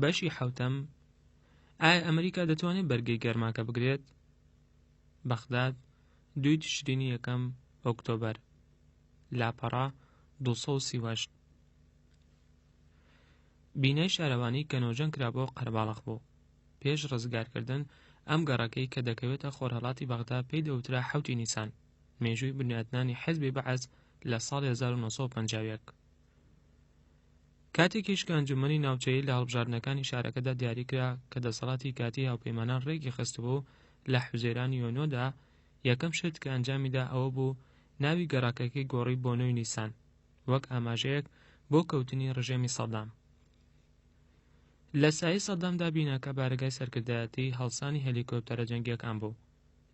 بەشی حەوتەم ئایا ئەمریکا دەتوانێت بەرگەی گەرماکە بگرێت؟ بەغداد 2 تشرینی یەکەم ئۆکتۆبەر لاپەڕا 238 بینای شارەوانی کە نۆژەنگ کرا بۆ قەرباڵغ بوو. پێش ڕزگارکردن ئەم گەڕەکەی کە دەکەوێتە خۆرهەڵاتی بەغدا پێی دەوترا حەوتی نیسان، مێژووی بنیاتنانی حیزبی بەعەز لە ساڵی 1951. کاتێکیش کە ئەنجومەنی ناوچەیی لە هەڵبژاردنەکانی شارەکەدا دیاریکرا کە دەسەڵاتی کاتی هاوپەیمانان ڕێکی خستبوو لە حوزەیرانی یۆنۆدا، یەکەم شت کە ئەنجامیدا ئەوە بوو ناوی گەڕاکەکەی گۆڕی بۆ نوێی نیسان وەک ئاماژەیەک بۆ کەوتنی ڕژێمی سەدام. لە سایەی سەدامدا بیناکە بارگای سەرکردایەتی هەڵسانی هەلیکۆپتەرە جەنگیەکان بوو.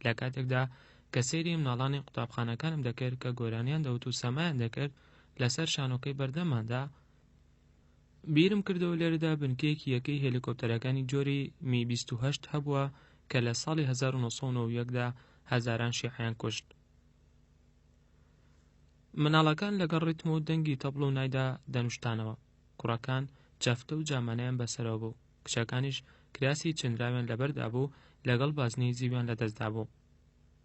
لە کاتێکدا کە سەیری مناڵانی قوتابخانەکانم دەکرد کە گۆرانیان دەوت و سەمایان دەکرد لەسەر شانۆکەی بەردەماندا، بیرم کردەوە لێرەدا بنکەیەکی یەکەی هێلیکۆپتەرەکانی جۆری می 28 هەبووە کە لە ساڵی 1991دا هەزاران شیعیان کوشت. مناڵەکان لەگەڵ ڕیتم و دەنگی تەبڵ و نایدا دەنوشتانەوە. کوڕەکان جەفتە و جامانیان بەسەرەوە بوو. کچەکانیش کراسی چندراویان لەبەردا بوو لەگەڵ بازنەی زیویان لەدەستدا بوو.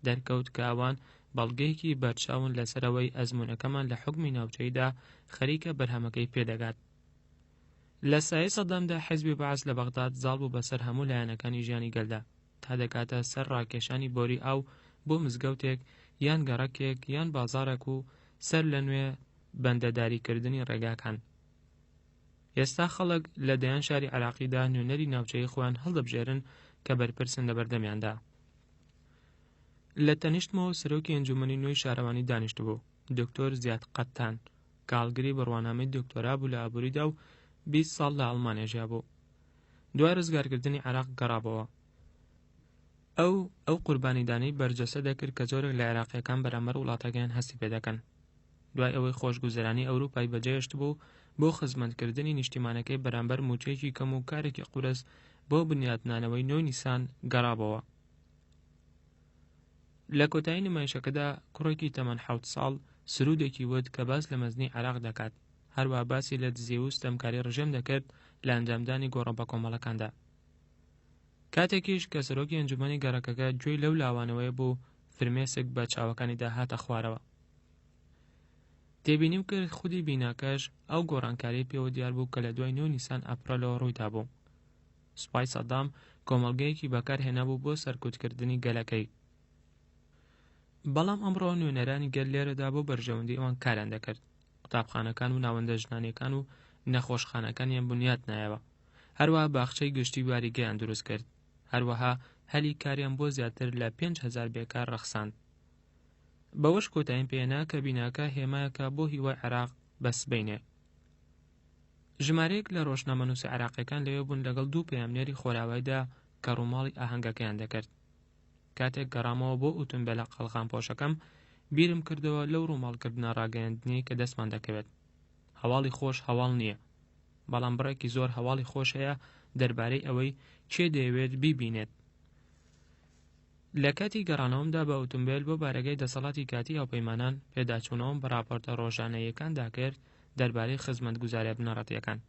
دەرکەوت کە ئەوان بەڵگەیەکی بەرچاون لەسەرەوەی ئەزموونەکەمان لە حوکمی ناوچەیدا خەریکە بەرهەمەکەی پێدەگات. لە سایەی سەدامدا حیزبی بەعەز لە بەغداد زاڵ بوو بەسەر هەموو لایەنەکانی ژیانی گەلدا، تا دەکاتە سەر ڕاکێشانی بۆری ئاو بۆ مزگەوتێک یان گەڕەکێک یان بازارێک و سەر لە نوێ بەندەداریکردنی ڕێگاکان. ئێستا خەڵک لە دەیان شاری عێراقیدا نوێنەری ناوچەی خۆیان هەڵدەبژێرن کە بەرپرسن لە بەردەمیاندا. لە تەنیشتمەوە سەرۆکی ئەنجومەنی نوێی شارەوانی دانیشت بوو، دکتۆر زیاد قەتان، کاڵگری بڕوانامەی دکتۆرا بوو لە ئابووریدا و 20 ساڵ لە ئەڵمانیا ژیا بوو. دوای ڕزگارکردنی عێراق گەڕابەوە. ئەو قوربانیدانەی بەرجەسە دەکرد کە زۆرێک لە عێراقیەکان بەرامبەر وڵاتەکەیان هەستی پێ دەکەن. دوای ئەوەی خۆشگوزەرانی ئەوروپای بەجێهێشت بوو بۆ خزمەتکردنی نیشتیمانەکەی بەرامبەر موچەیەکی کەم و کارێکی قورس بۆ بنیاتنانەوەی نۆی نیسان گەڕابەوە. لە کۆتایی نمایشەکەدا کوڕێکی تەمەن 7 ساڵ سرودێکی وت کە باس لە مەزنی عێراق دەکات، هەروە باسی لە دزی و ستەمکاری ڕژێم دەکرد لە ئەنجامدانی گۆڕە بە کۆمەڵەکاندا. کاتێکیش کە سەرۆکی ئەنجومەنی گەڕەکەکە گوێی لەو لاوانەوەی بوو، فرمێسک بە چاوەکانیدا هاتە خوارەوە. تێبینیم کرد خودی بیناکەش ئەو گۆڕانکاری پێوە دیار بوو کە لە دوای 9 نیسان ئەپڕۆلەوە ڕوویدا بوو. سوپای سەدام کۆمەڵگەیەکی بەکارهێنابوو بۆ سەرکوتکردنی گەلەکەی. بەڵام ئەمڕۆ نوێنەرانی گەل لێرەدا بۆ بەرژەوەندی ئەوان کاریان دەکرد. قوتابخانەکان و ناوەندە ژنانیەکان و نەخۆشخانەکانیان بنیات نایەوە. هەروەها باخچەی گشتی واریگەیان دروست کرد. هەروەها هەلی کاریان بۆ زیاتر لە 5000 بێکار ڕەخساند. بەوەش کۆتاییم پێهێنا کە بیناکە هێمایەکە بۆ هیوای عێراق بەسبەینێ. ژمارەیەک لە ڕۆژنامەنووسی عێراقیەکان لەوێ بوون لەگەڵ 2 پەیامنێری خۆراوایدا کە ڕووماڵی ئاهەنگەکەیان دەکرد. کاتێک گەڕامەوە بۆ ئوتمبێلە قەڵغانپۆشەکەم، بیرم کردەوە لەو ڕووماڵکردنە ڕاگەیاندنی کە دەستمان دەکەوێت. هەواڵی خۆش هەواڵ نییە، بەڵام بڕێکی زۆر هەواڵی خۆش هەیە دەربارەی ئەوەی کێ دەیەوێت بیبینێت. لە کاتی گەڕانەوەمدا بە ئۆتۆمبیل بۆ بارگای دەسەڵاتی کاتی هاوپەیمانان پێداچوونەوەم بە راپۆرتە ڕۆژانەیەکاندا کرد دەربارەی خزمەتگوزاریە بنەڕەتیەکان.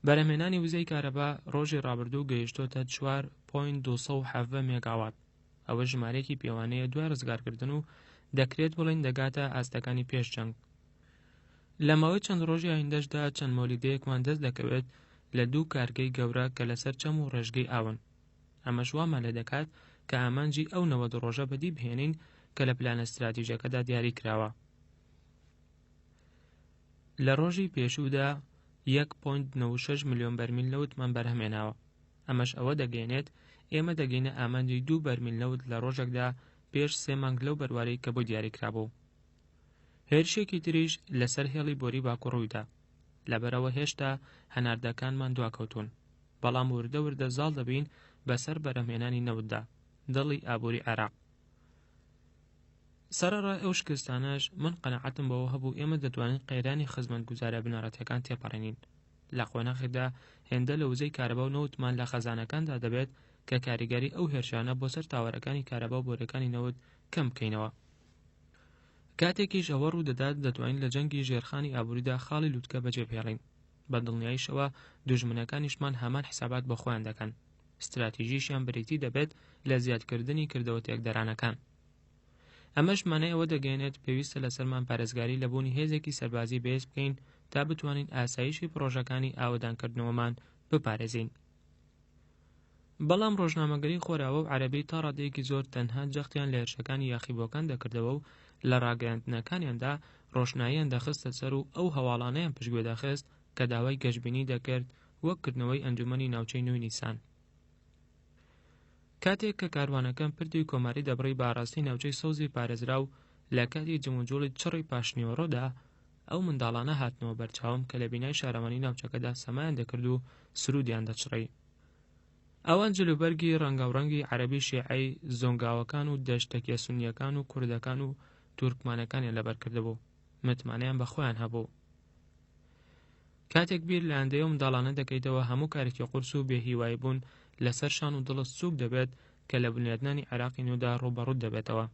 بەرهەمهێنانی وزەی کارەبا ڕۆژی ڕابردوو گەیشتۆتە 4.270 مێگاوات. ئەوە ژمارەیەکی پێوانەیە دوای ڕزگارکردن و دەکرێت بڵێن دەگاتە ئاستەکانی پێش جەنگ. لە ماوەی چەند ڕۆژی ئایندەشدا چەند مۆلیدەیەکمان دەست دەکەوێت لە 2 کارگەی گەورە کە لەسەر چەم و ڕێژگەی ئاون. ئەمەش وامان لێ دەکات کە ئامانجی ئەو 90 ڕۆژە بەدی بهێنین کە لە پلانە استراتیژیەکەدا دیاری کراوە. لە ڕۆژی پێشوودا 1.96 ملیۆن بەرمیل لەوت من بەرهەمێناوە. ئەمەش ئەوە دەگەێنێت ئێمە دەگەینە ئامانجی 2 بەرمیل لەوت لە ڕۆژێکدا پێش 3 مانگ لەو بەروارەی کە بۆ دیاری کرابوو. هێرشێکی تریش لەسەر هێڵی بۆری باکوڕوویدا. لەبەرەوە هێشتا هەناردەکانمان دواکەوتون، بەڵام وردە وردە زاڵ دەبین بەسەر بەرهەمهێنانی نەوتدا، دڵی ئابووری عێراق. سەرەڕای ئەو شکستانەش من قەنەعەتم بەوە هەبوو ئێمە دەتوانین قەیرانی خزمەتگوزاریە بنەڕەتیەکان تێپەڕێنین. لە خۆنەخێدا هێندە لە وزەی کارەبا و نەوتمان لە خەزانەکاندا دەبێت کە کاریگەری ئەو هێرشانە بۆ سەر تاوەرەکانی کارەبا و بۆرەکانی نەوت کەم بکەینەوە. کاتێکیش ئەوە ڕوو دەدات دەتوانین لە جەنگی ژێرخانی ئابووریدا خاڵی لووتکە بەجێبهێڵین. بە دڵنیاییشەوە دوژمنەکانیشمان هەمان حسابات بە خۆیان دەکەن. استراتیژیشیان بریتی دەبێت لە زیادکردنی کردەوە تێکدەرانەکان. ئەمەش مانای ئەوە دەگەێنێت پێویستە لەسەرمان پارێزگاری لەبوونی هێزێکی سەربازی بەهێز بکەین تا بتوانین ئاسایشی پرۆژەکانی ئاوەدانکردنەوەمان بپارێزین. بەڵام ڕۆژنامەگەری خۆراوە و عەرەبی تا ڕادەیەکی زۆر تەنها جەختیان لە هێرشەکانی یاخیبۆکان دەکردەوە و لە ڕاگەیاندنەکانیاندا ڕۆشناییان دەخستە سەر و ئەو هەواڵانەیان پشتگوێ دەخست کە داوای گەشتبینی دەکرد وەک کردنەوەی ئەنجومەنی ناوچەی نوێی نیسان. کاتێک کە کاروانەکەم پردی کۆماری دەبڕی باڕاستی ناوچەی سەوزی پارێزرا و لە کاتی جموجوڵی چڕی پاشنیۆڕۆدا ئەو منداڵانە هاتنەوە بەرچاوم کە لە بینای شارەوانی ناوچەکەدا سەمایان دەکرد و سرودیان دەچڕی. ئەوان جلوبەرگی ڕەنگاوڕەنگی عەرەبی شیعەی زۆنگاوەکان و دەشتەکیە سونیەکان و کوردەکان و تورکمانەکانیان لەبەرکردبوو، متمانەیان بە خۆیان هەبوو. کاتێک بیر لە ئەندەیە و منداڵانە دەکەیتەوە هەموو کارێکی قورس و بێهیوای بوون لەسەر شان و دڵت سووک دەبێت کە لە بنیادنانی عێراقی نوێدا ڕوبەڕوود دەبێتەوە.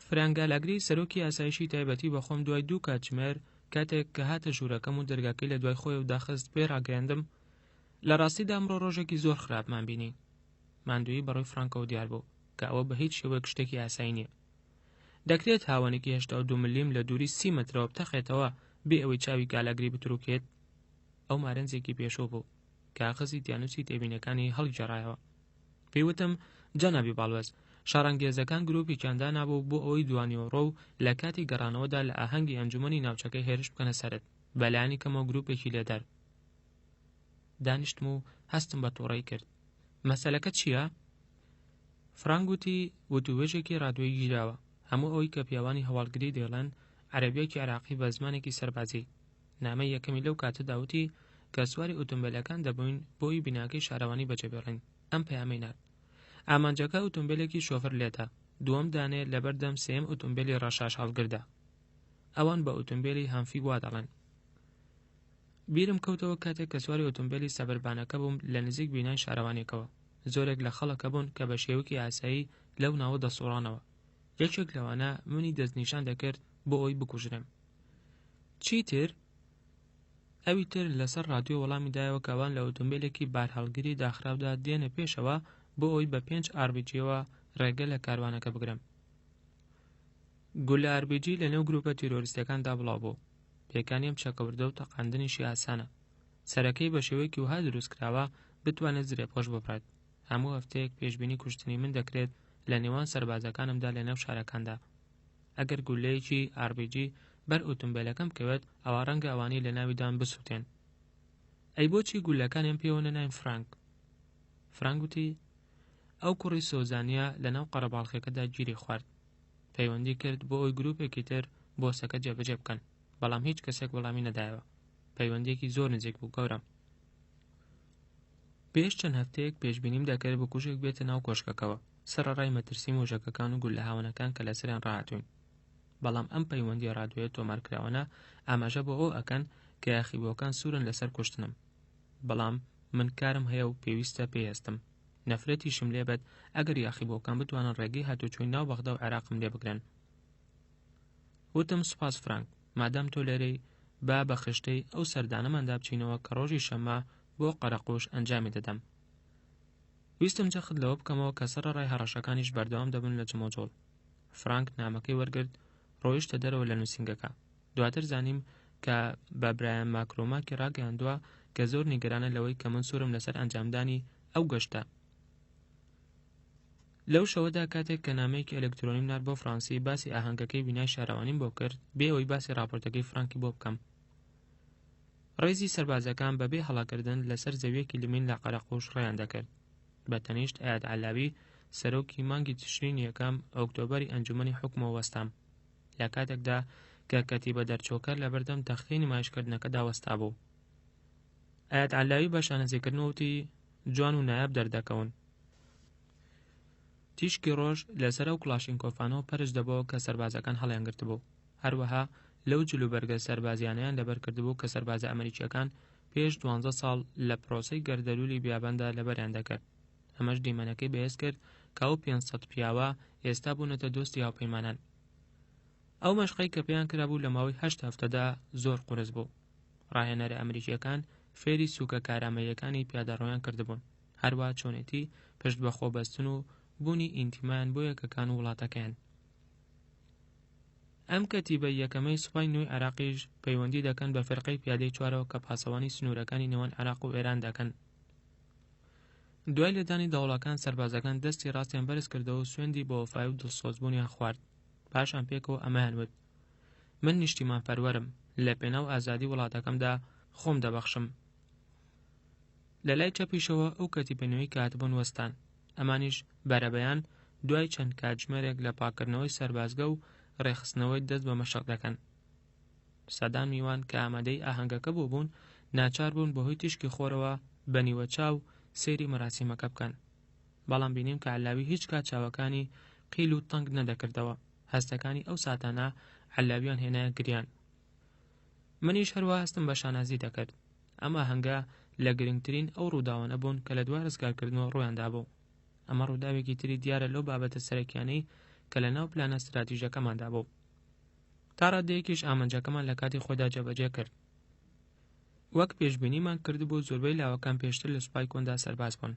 فرانگالاگری سەرۆکی ئاسایشی تایبەتی بەخۆم دوای 2 کاتژمێر کاتێک کە هاتە ژوورەکەم و دەرگاکەی لە دوای خۆی و داخست پێ ڕاگەیاندم، لە ڕاستیدا ئەمڕۆ ڕۆژێکی زۆر خراپمان بینی. ماندووی بەڕووی فرانکەوە دیار بوو کە ئەوە بە هیچ شێوەیەک شتێکی ئاسایی نییە. دەکرێت هاوانێکی 82 ملیم لە دووری 30 مەترەوە بتەخێتەوە بێ ئەوەی چاوی گالاگری بتروکێت. ئەو مارەنجێکی پێشۆ بوو کە ئاخەزی دیانوسی تێبینەکانی هەڵگێڕایەوە. پێیوتم جەنابی باڵوەز، شارەنگێزەکان گروپێکیاندا نابوو بۆ ئەوەی دوانیۆڕۆ و لە کاتی گەڕانەوەدا لە ئاهەنگی ئەنجومەنی ناوچەکەی هێرش بکەنە سەرت بەلایانی کەمەوە گروپێکی لێدەر. دانیشتم و هەستم بە تووڕەی کرد. مەسەلەکە چییە؟ فرانک گوتی وتووێژێکی ڕادیۆیی گیراوە. هەموو ئەوەی کە پیاوانی هەواڵگری دەڵێن عەرەبیەکی عێراقی بە زمانێکی سەربازی. نامەی یەکەمی لەو کاتەدا وتی کە سواری ئۆتۆمبیلەکان دەبووین بۆی بیناکەی شارەوانی بەجێبێڕین. ئەم پەیامەی نات. ئامانجەکە ئۆتۆمبیلێکی شۆفەر لێتە. دووەم دانێ لەبەردەم سێم ئۆتۆمبیلی ڕەشاش هەڵگردا. ئەوان بە ئۆتۆمبیلی هەمفی وا دەڵێن. بیرم کەوتەوە کاتێک کە سواری ئۆتۆمبیلی سەبربانەکە بووم لە نزیک بینای شارەوانێکەوە. زۆرێک لە خەڵکە بوون کە بە شێوەیەکی ئاسایی لەو ناوە دەسوڕانەوە. یەکێک لەوانە منی دەستنیشان دەکرد بۆ ئەوی بکوژرێم. چیتر؟ ئەوی تر لەسەر ڕادیۆ وەڵامی دایەوە کەوان لە ئۆتۆمبیلێکی بارهەڵگری داخراودا دێنە پێشەوە بۆ ئەوی بە 5 ئاربیجیەوە ڕێگە لە کاروانەکە بگرم. گولە ئاربیجی لە نێو گروپە تیرۆریستەکاندا بڵاو بوو. پێکانیم چەکەوردە و تەقاندنیشی ئاسانە. سەرەکەی بە شێوەیەکی وها دروستکراوە بتوانێت زرێپۆش ببڕێت. هەموو هەفتەیەک پێشبینی کوشتنی من دەکرێت لە نێوان سەربازەکانمدا لە نێو شارەکاندا. ئەگەر گولەیەکی ئاربیجی بەر ئۆتۆمبیلەکەم بکەوێت ئەوە ڕەنگە ئەوانەی لە ناویدان بسووتێن. ئەی بۆچی گولەکانیان پێوە نەنایم فرانک؟ فرانک گوتی ئەو کوڕی سۆزانیە لە ناو قەرەباڵخێکەدا گیری خوارد. پەیوەندی کرد بۆ ئەوی گروپێکی تر بۆسەکە جێبەجێ بکەن، بەڵام هیچ کەسێک وەڵامی نەدایەوە. پەیوەندێکی زۆر نزیک بوو گەورم. پێش چەند هەفتەیەک پێشبینیم دەکرد بە کوشێک بێتە ناو کۆشکەکەوە سەرەڕای مەترسی مۆژەکەکان و گول لە هاوانەکان کە لەسەریان ڕاهاتوین. بەڵام ئەم پەیوەندی ڕادیۆیە تۆمارکراوانە ئاماژە بۆ ئەو ئەکەن کە یاخیبۆکان سوورن لەسەر کوشتنم. بەڵام من کارم هەیە و پێویستە پێهێستم. نەفرەتیشم لێبێت ئەگەر یاخیبۆکان بتوانن ڕێگەی هاتوچۆی ناو بەغدا و عێراقم لێ بگرن. وتم سوپاس فرانک، مادام تۆ لێرەی با بە خشتەی ئەو سەردانەماندا بچینەوە کە ڕۆژی شەممە بۆ قەرەقوش ئەنجامی دەدەم. ویستم جەخت لەوە بکەمەوە کە سەرەڕای هەڕەشەکانیش بەردەوام دەبن لە جمۆجۆڵ. فرانک نامەکەی وەرگرت ڕۆیشتە دەرەوە لە نووسینگەکە. دواتر زانیم کە بە برایان ماکرۆماکی ڕاگەیاندووە کە زۆر نیگەرانە لەوەی کە من سوورم لەسەر ئەنجامدانی ئەو گەشتە. لەو شەوەدا کاتێک کە نامەیەکی ئەلکترۆنیم نار بۆ فرانسی باسی ئاهەنگەکەی بینای شارەوانیم بۆ کرد بێ ئەوەی باسی راپۆرتەکەی فرانکی بۆ بکەم. ڕێزی سەربازەکان بەبێ هەڵاکردن لەسەر زەویەکی لمین لە قەرەقوش ڕێیان دەکرد. بە تەنیشت ئایەت عەلاوی سەرۆکی مانگی تشرین یەکەم ئۆکتۆبەری ئەنجومەنی حکومەوە وەستام. لە کاتێکدا کە کەتیبە دەرچۆکەر لەبەردەم تەختەی نمایشکردنەکەدا وەستا بوو. ئایەت عەلاوی بە شانەزێکردنەوەتی جوان و نایاب دەردەکەون. تیشکی ڕۆژ لەسەر ئەو کڵاشینکۆفانەوە پەرش دەبەوە کە سەربازەکان هەڵیان گرتبوو. هەروەها لەو جلوبەرگە سەربازیانەیان لەبەر کردبوو کە سەربازە ئەمریکیەکان پێش 12 ساڵ لە پرۆسەی گەردەلوولی بیاباندا لەبەریان دەکرد. ئەمەش دیمەنەکەی بەهێز کرد کە ئەو 500 پیاوە ئێستا بوونەتە دۆستی هاوپەیمانان. ئەو مەشقەی کە پێیان کرابوو لە ماوەی 8 هەفتەدا زۆر قورس بوو. ڕاهێنەرە ئەمریکیەکان فێری سووکە کارامەییەکانی پیادەڕۆیان کردبوون، هەروە چۆنێتی پشت بە خۆبەستن و بوونی ئینتیمایان بۆ یەکەکان و وڵاتەکەیان. ئەم کەتیبە یەکەمەی سوپای نوێی عێراقیش پەیوەندی دەکەن بە فێرقەی پیادەی چوارەوە کە پاسەوانی سنوورەکانی نێوان عێراق و ئێران دەکەن. دوای لێدانی دەوڵەکان سەربازەکان دەستی ڕاستیان بەرز کردەوە و سوێندی بە وەفای و دڵسۆزبوونیان خوارد. پاشان پێکەوە ئەمەیان وت: من نیشتیمان پەروەرم، لە پێناو ئازادی وڵاتەکەمدا خۆم دەبەخشم. لە لای چەپیشەوە ئەو کەتیبە نوێی کاتبوون وەستان. ئەمانیش بەرەبەیان دوای چەند کاتژمێرێک لە پاکردنەوەی سەربازگە و ڕێخستنەوەی دەست بە مەشق دەکەن. سەدان میوان کە ئامادەی ئاهەنگەکە بوون ناچار بوون بەهۆی تیشکی خۆرەوە بە نیوە چاو سەیری مەراسیمەکە بکەن. بەڵام بینیم کە عەلاوی هیچ کات چاوەکانی قیل و تەنگ نەدەکردەوە. هەستەکانی ئەو ساتانە عەلاویان هێنایە گریان. منیش هەروە هەستم بە شانازی دەکرد. ئەم ئاهەنگە لە گرنگترین ئەو ڕووداوانە بوون کە لە دوای ڕزگارکردنەوە ڕوویاندا بوو. ئەمە ڕووداوێکی تری دیارە لەو بابەتە سەرەکیانەی کە لە ناو پلانە استراتیژیەکەماندا بوو. تا ڕادەیەکیش ئامانجەکەمان لە کاتی خۆیدا جێبەجێ کرد. وەک پێشبینیمان کردبوو زۆربەی لاوەکان پێشتر لە سوپای کۆندا سەرباز بوون،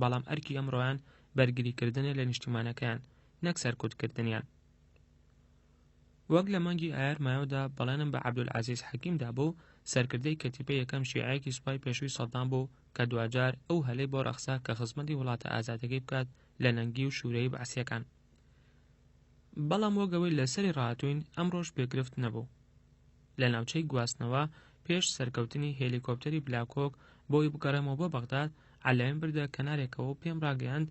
بەڵام ئەرکی ئەمڕۆیان بەرگریکردنە لە نیشتیمانەکەیان، نەک سەرکوتکردنیان. وەک لە مانگی ئایار مایۆدا بەڵێنم بە عەبدولعەزیز حەکیمدا بوو، سەرکردەی کەتیبە یەکەم شیعەیەکی سوپای پێشووی سەدام بوو کە دوجار ئەو هەلەی بۆ ڕەخسا کە خزمەتی وڵاتە ئازادەکەی بکات لە نەنگی و شوورەی بەعسیەکان. بەڵام وەگەوەی لەسەری ڕاهاتووین ئەمڕۆژ پێگرفت نەبوو. لە ناوچەی گواستنەوە پێش سەرکەوتنی هێلیکۆپتەری بلاکۆک بۆی بگەڕێمەوە بۆ بەغداد، عەلاویم بردە کەنارێکەوە و پێم ڕاگەیاند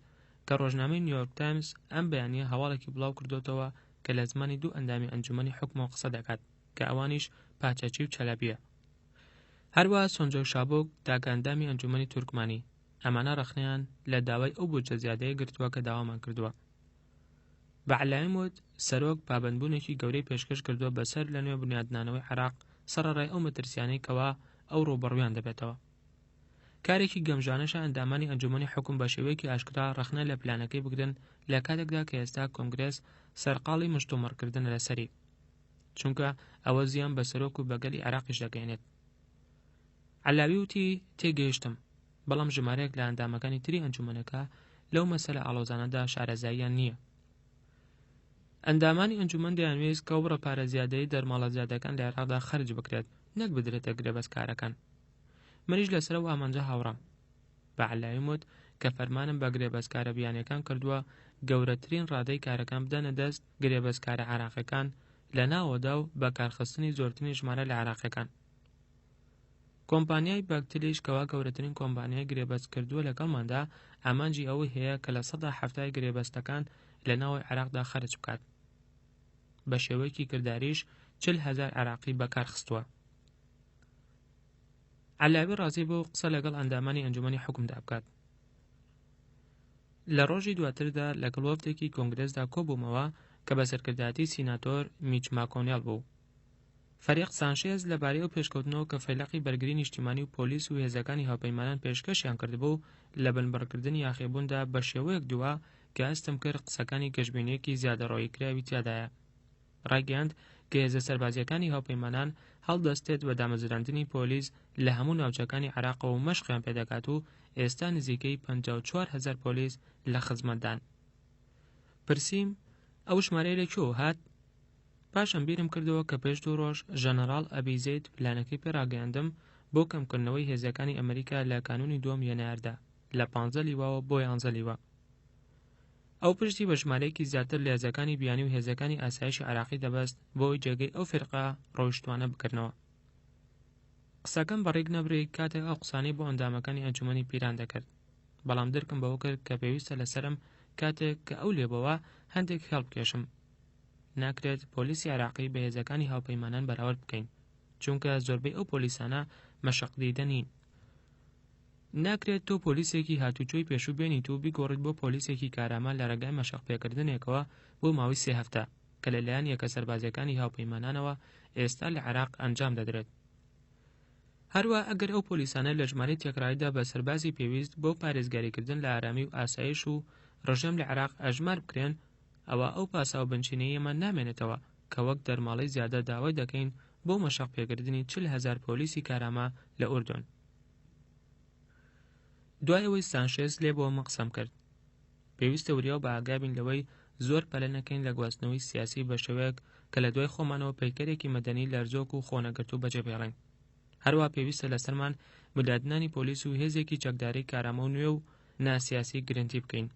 کە ڕۆژنامەی نیویۆرک تایمز ئەم بەیانیە هەواڵێکی بڵاو کردوتەوە کە لە زمانی دوو ئەندامی ئەنجومەنی حکومەوە قسە دەکات کە ئەوانیش پاچەچی و چەلەبیە. هەروەها سۆنجۆ شابۆک داگاندامی ئەنجومەنی تورکمانی. ئەمانە ڕەخنەیان لە داوای ئەو بودجە زیادەیە گرتووە کە داوامان کردووە. بە عەلاویم وت سەرۆک پابەندبوونێکی گەورەی پێشکەش کردووە بەسەر لە نوێ بنیادنانەوەی عێراق سەرەڕای ئەو مەترسیانەی کەوا ئەو ڕووبەڕوویان دەبێتەوە. کارێکی گەمژانەشە ئەندامانی ئەنجومەنی حکوم بە شێوەیەکی ئاشکرا ڕەخنە لە پلانەکەی بگرن لە کاتێکدا کە ئێستا کۆنگرێس سەرقاڵی مشتومڕکردن لەسەری، چونکە ئەوە زیان بە سەرۆک و بەگەلی عێراقیش دەگەێنێت. عەلاوی وتی تێگەیشتم، بەڵام ژمارەیەک لە ئەندامەکانی تری ئەنجومەنەکە لەو مەسەلە ئاڵۆزانەدا شارەزاییان نییە. ئەندامانی ئەنجومەن دەیانویست کە بڕە پارە زیادەی دەرماڵە زیادەکان لە عێراقدا خەرج بکرێت، نەک بدرێتە گرێبەستکارەکان. منیش لەسەر ئەو ئامانجە هاوڕام. بە عەلاویم وت کە فەرمانم بە گرێبەستکارە بیانیەکان کردووە گەورەترین ڕادەی کارەکان بدەنە دەست گرێبەستکارە عێراقیەکان لە ناوەدا و بە کارخستنی زۆرترین ژمارە لە عێراقیەکان. کۆمپانیای باکتلیش کەوا گەورەترین کۆمپانیای گرێبەست کردووە لەگەڵماندا ئامانجی ئەوەی هەیە کە لە 170 گرێبەستەکان لە ناوەی عێراقدا خەرج بکات. بە شێوەیەکی کرداریش 40,000 عێراقی بەکار خستووە. عەلاوی ڕازی بۆ قسە لەگەڵ ئەندامانی ئەنجومەنی حکومدا بکات. لە ڕۆژی دواتردا لەگەڵ وەفدێکی کۆنگرێسدا کۆبوومەوە کە بە سەرکردایەتی سیناتۆر میچ ماکۆنێڵ بوو. فەریق سانشێز لەبارەی ئەو پێشکەوتنەوە کە فەیلقی بەرگری نیشتیمانی و پۆلیس و هێزەکانی هاوپەیمانان پێشکەشیان کردبوو لە بنبڕکردنی یاخێبووندا بە شێوەیەک دووە کە ئەستم کرد قسەکانی گەشتبینیەکی زیادەڕۆیی کراوی تیادایە. ڕاگەیاند کە هێزە سەربازیەکانی هاوپەیمانان هەڵدەستێت بە دامەزراندنی پۆلیس لە هەموو ناوچەکانی عێراقەوە و مەشقیان پێدەکات و ئێستا نزیکەی 54,000 پۆلیس لە خزمەتدان. پرسییم ئەو ژمارەی لەکوێوە هات؟ پاشان بیرم کردەوە کە پێش 2 ڕۆژ ژەنەڕاڵ ئەبیزەید پلانەکەی پێڕاگەیاندم بۆ کەمکردنەوەی هێزەکانی ئەمریکا لە کانونی دووەم یەنایەردا لە 15 لیواوە بۆ 11 لیوە. ئەو پشتی بە ژمارەیەکی زیاتر لە هێزەکانی بیانی و هێزەکانی ئاسایشی عێراقی دەبەست بۆی جێگەی ئەو فێرقە ڕۆیشتوانە بکردنەوە. قسەکەم بەڕێک نەبرێت کاتێک ئەو قسانەی بۆ ئەندامەکانی ئەنجومەنی پیران دەکرد، بەڵام درکم بەوە کرد کە پێویستە لەسرم کاتێک کە ئەو لێبەوە هەندێک هێڵ بکێشم. ناکرێت پۆلیسی عێراقی بە هێزەکانی هاوپەیمانان بەراورد بکەین، چونکە زۆربەی ئەو پۆلیسانە مەشق دیدە نین. ناکرێت تۆ پۆلیسێکی هاتوچۆی پێشوو بێنیت و بیگۆڕیت بۆ پۆلیسێکی کارامان لە ڕێگای مەشق پێکردنێکەوە بۆ ماوەی 3 هەفتە کە لەلایەن یەکە سەربازیەکانی هاوپەیمانانەوە ئێستا لە عێراق ئەنجام دەدرێت. هەروە ئەگەر ئەو پۆلیسانە لە ژمارەی تێکڕاییدا بە سەربازی پێویست بۆ پارێزگاریکردن لە ئارامی و ئاسایش و ڕژەم لە عێراق ئەژمار بکرێن، ئەوە ئەو پاساو بنچینەیەمان نامێنێتەوە کە وەک دەرماڵەی زیادە داوای دەکەین بۆ مەشق پێکردنی 40,000 پۆلیسی کارامە لە ئوردن. دوای ئەوەی سانشێز لێ بۆ مەقسەم کرد، پێویستە وریا و بە ئاگابین لەوەی زۆر پەلە نەکەین لە گواستنەوەی سیاسی بە شێوەیەک کە لە دوای خۆمانەوە پەیکەرێکی مەدەنی لەرزۆک و خۆنەگرت و بەجێبێڵین. هەروە پێویستە لەسەرمان مدادنانی پۆلیس و هێزێکی چەکداری کارامە و نوێ و ناسیاسی گرنتی بکەین.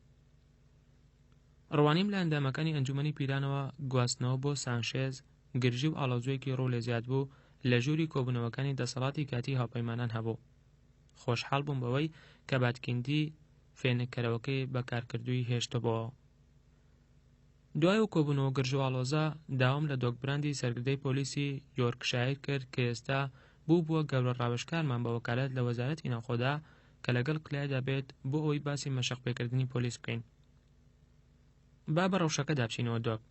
ڕوانیم لە ئەندامەکانی ئەنجومەنی پیرانەوە گواستنەوە بۆ سانشێز گرژی و ئاڵۆزوەیەکی ڕوو لێ زیاد بوو لە ژووری کۆبوونەوەکانی دەسەڵاتی کاتی هاوپەیمانان هەبوو. خۆشحاڵ بووم بەوەی کە باتکیندی فێنکەرەوەکەی بەکارکردووی هێشتبەوە. دوای و کۆبوونەوە گرژ و ئاڵۆزە داوام لە دۆکبراندی سەرکردەی پۆلیسی یۆرکشایر کرد کە ئێستا بووە گەورە ڕاوێژکارمان بە وەکالەت لە وەزارەتی ناوخۆدا کە لەگەڵ کلایدا بێت بۆ ئەوەی باسی مەشق پێکردنی پۆلیس بکەین. با بە ڕەوشەکەدا بچینەوە دۆک.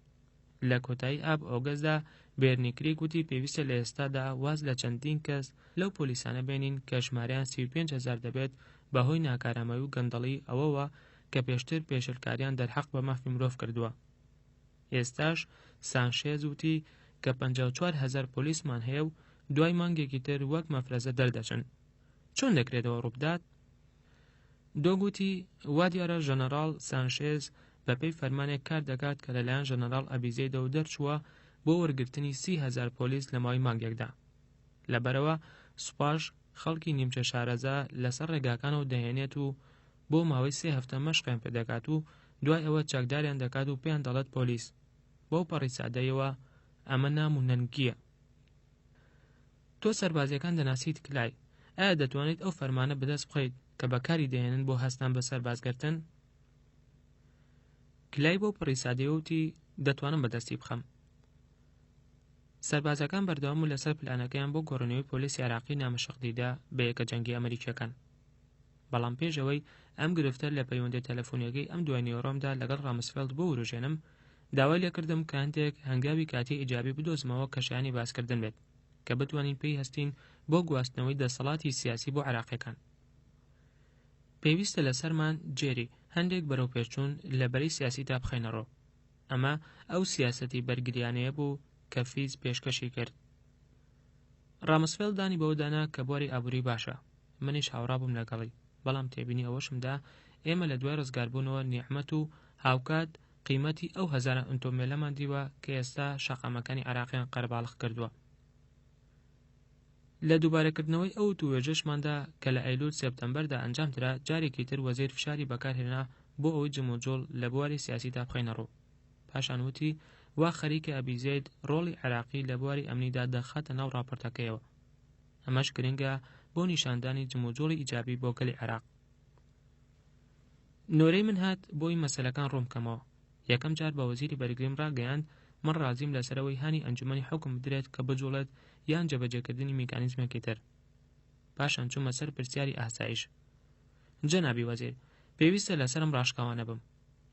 لە کۆتایی ئاب ئۆگەستدا بێرنیکری گوتی پێویستە لە ئێستادا واز لە چەندین کەس لەو پۆلیسانە بێنین کە ژمارەیان 35,000 دەبێت بەهۆی ناکارامەی و گەندەڵی ئەوەوە کە پێشتر پێشلکاریان دەرحەق بە مافی مرۆڤ کردووە. ئێستاش سانشێز وتی کە 54,000 پۆلیسمان هەیە و دوای مانگێکی تر وەک مەفرەزە دەردەچن. چۆن دەکرێتەوە ڕووبدات؟ دۆگوتی وا دیارە ژەنەڕاڵ سانشێز بەپێی فەرمانێک کار دەکات کە لەلایەن ژەنەڕاڵ ئەبیزەیدا و دەرچووە بۆ وەرگرتنی 30,000 پۆلیس لە ماوەی مانگێکدا. لەبەرەوە سوپاش خەڵکی نیمچە شارەزا لەسەر ڕێگاکانەوە دەهێنێت و بۆ ماوەی 3 هەفتە مەشقیان پێدەکات و دوای ئەوە چاکداریان دەکات و پێیان دەڵێت پۆلیس. بۆ پەڕی سادەیەوە ئەمە نام و نەنگیە. تۆ سەربازیەکان دەناسیت کلای، ئایا دەتوانیت ئەو فەرمانە بەدەست بخەیت کە بەکاری دەهێنن بۆ هەستان بە سەربازگرتن؟ کلای بۆ پڕی سادەیەوتی دەتوانم بەدەستی بخەم. سەربازەکان بەردەوام و لەسەر پلانەکەیان بۆ گۆڕینەوەی پۆلیسی عێراقی نامەشقدیدا بە یەکە جەنگی ئەمریکیەکان. بەڵام پێشەوەی ئەم گرفتە لە پەیوەندی تەلەفۆنیەکەی ئەم دوای نیوەڕۆمدا لەگەڵ ڕامسفێلد بۆ وروژێنم، داوای لێکردم کە هەندێک هەنگاوی کاتی ئیجابی بدۆزمەوە کە شایانی باسکردن بێت کە بتوانین پێی هەستین بۆ گواستنەوەی دەسەڵاتی سیاسی بۆ عێراقیەکان. پێویستە لەسەرمان جێری هەندێک بەرەو پێچوون لەبەری سیاسی تا بخەینەڕۆ. ئەمە ئەو سیاسەتی بەرگریانەیە بوو کە فیز پێشکەشی کرد. ڕامسفێلد دانی بەوەدانا کە بواری ئابووری باشە. منیش هاوڕا بووم لەگەڵی، بەڵام تێبینی ئەوەشمدا ئێمە لە دوای ڕزگاربوونەوە نیعمەت و هاوکات قیمەتی ئەو هەزارە ئۆتۆمبیلەمان دیوە کە ئێستا شەقامەکانی عێراقیان قەرباڵغ کردووە. لە دووبارەکردنەوەی ئەو توێژەشماندا کە لە ئەیلول سێپتەمبەردا ئەنجامدرا جارێکی تر وەزیر فشاری بەکارهێنا بۆ ئەوەی جموجۆڵ لە بواری سیاسیدا بخەینەڕۆ. پاشان وتی وا خەریکە ئەبیزەید ڕۆڵی عێراقی لە بواری ئەمنیدا دەخاتە ناو ڕاپۆرتەکەیەوە. ئەمەش گرنگە بۆ نیشاندانی جموجۆڵی ئیجابی بۆ گەلی عێراق. نۆرەی من هات بۆی مەسەلەکان ڕوومکەمەوە. یەکەم جار بە وەزیری بەرگریم ڕاگەیاند من ڕازیم لەسەرەوەی هانی ئەنجومەنی حکم بدرێت کە بجوڵێت یان جەبەجێکردنی میکانیزمێکی تر. پاشان چوومە سەر پرسیاری ئاسایش. جەنابی وەزیر، پێویستە لەسەرم ڕاشکاوانە بم.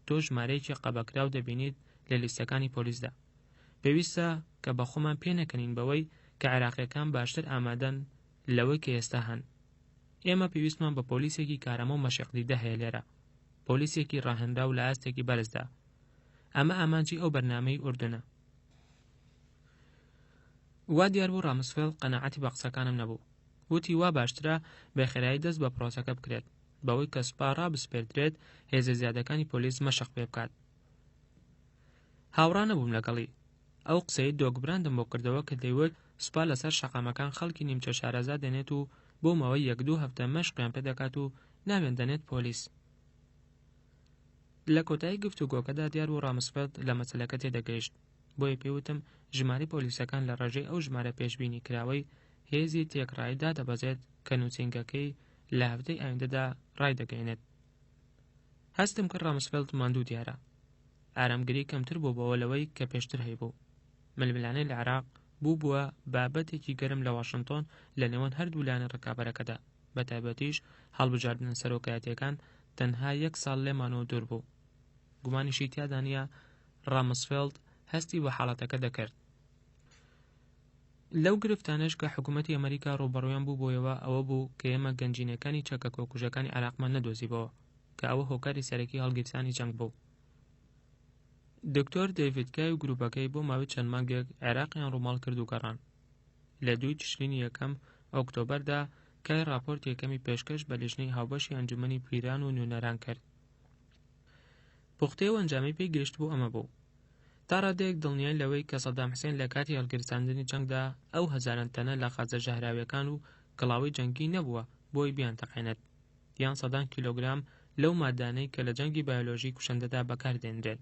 تۆ ژمارەیەکی قەبەکراو دەبینیت لە لیستەکانی پۆلیسدا. پێویستە کە بە خۆمان پێ نەکەنین بەوەی کە عێراقیەکان باشتر ئامادەن لەوەی کە ئێستا هەن. ئێمە پێویستمان بە پۆلیسێکی کارەمە و مەشقدیدە هەیە لێرە، پۆلیسێکی ڕاهێنرا و لە ئاستێکی بەرزدا. ئەمە ئامانجی ئەو بەرنامەی ئوردنە. وا دیار بوو ڕامسفێڵ قەناعەتی بە قسەکانم نەبوو. وتی وا باشترە بەخێرایی دەست بە پرۆسەکە بکرێت بەوەی کە سوپا ڕابسپێردرێت هێزە زیادەکانی پۆلیس مەشق پێ بکات. هاوڕا نەبووم لەگەڵی. ئەو قسەی دۆگبراندم بۆ کردەوە کە دەیوت سوپا لەسەر شەقامەکان خەڵکی نیمچە شارەزا دێنێت و بۆ ماوەی 1-2 هەفتە مەشقیان پێدەکات و ناوێن دەنێت پۆلیس. لە کۆتایی گفتوگۆکەدا دیار بوو ڕامسفێڵد لە مەسەلەکە تێدەگەیشت. بۆیە پێوتم ژمارەی پۆلیسەکان لە ڕێژەی ئەو ژمارە پێشبینی کراوەی هێزی تێکڕاییدا دەبەزێت کە نووسینگەکەی لە هەفتەی ئایندەدا ڕای دەگەێنێت. هەستم کرد ڕامسفێڵد ماندوو دیارە. ئارامگری کەمتر بوو بەوە لەوەی کە پێشتر هەیبوو. ململانەی لە عێراق بووە بابەتێکی گەرم لە واشنگتۆن لە نێوان هەردوو لایەنە ڕکابەرەکەدا. بەتایبەتیش هەڵبژاردنە سەرۆکایەتیەکان تەنها 1 ساڵ لێمانەوە دوور بوو. گومانیشی تیادا نییە ڕامسفێڵد هەستی بە حاڵەتەکە دەکرد. لەو گرفتانش کە حکوومەتی ئەمریکا ڕوبەڕویان بوو بۆیەوە ئەوە بوو کە ئێمە گەنجینەکانی چەکە کۆکوژەکانی عێراقمان نەدۆزیبەوە کە ئەوە هۆکاری سەرەکی هەڵگیرسانی جەنگ بوو. دکتۆر دەیڤید کای و گروپەکەی بۆ ماوەی چەند مانگێک عێراقیان ڕووماڵ کرد و گەڕان. لە 2 تشرینی یەکەم ئۆکتۆبەردا کای راپۆرت یەکەمی پێشکەش بە لیژنەی هاوبەشی ئەنجومەنی پیران و نوێنەران کرد. پوختەی و ئەنجامی پێی گەیشت بۆ ئەمە بوو: تا ڕادەیەک دڵنیای لەوەی کە سەدام حوسێن لە کاتی هەڵگرستاندنی جەنگدا ئەو هەزاران تەنە لە خەزە ژەهراویەکان و گڵاوی جەنگی نەبووە بۆی بیان تەقێنێت، یان سەدان کیلۆگرام لەو مادانەی کە لە جەنگی بایۆلۆژی کوشندەدا بەکاردێنرێت،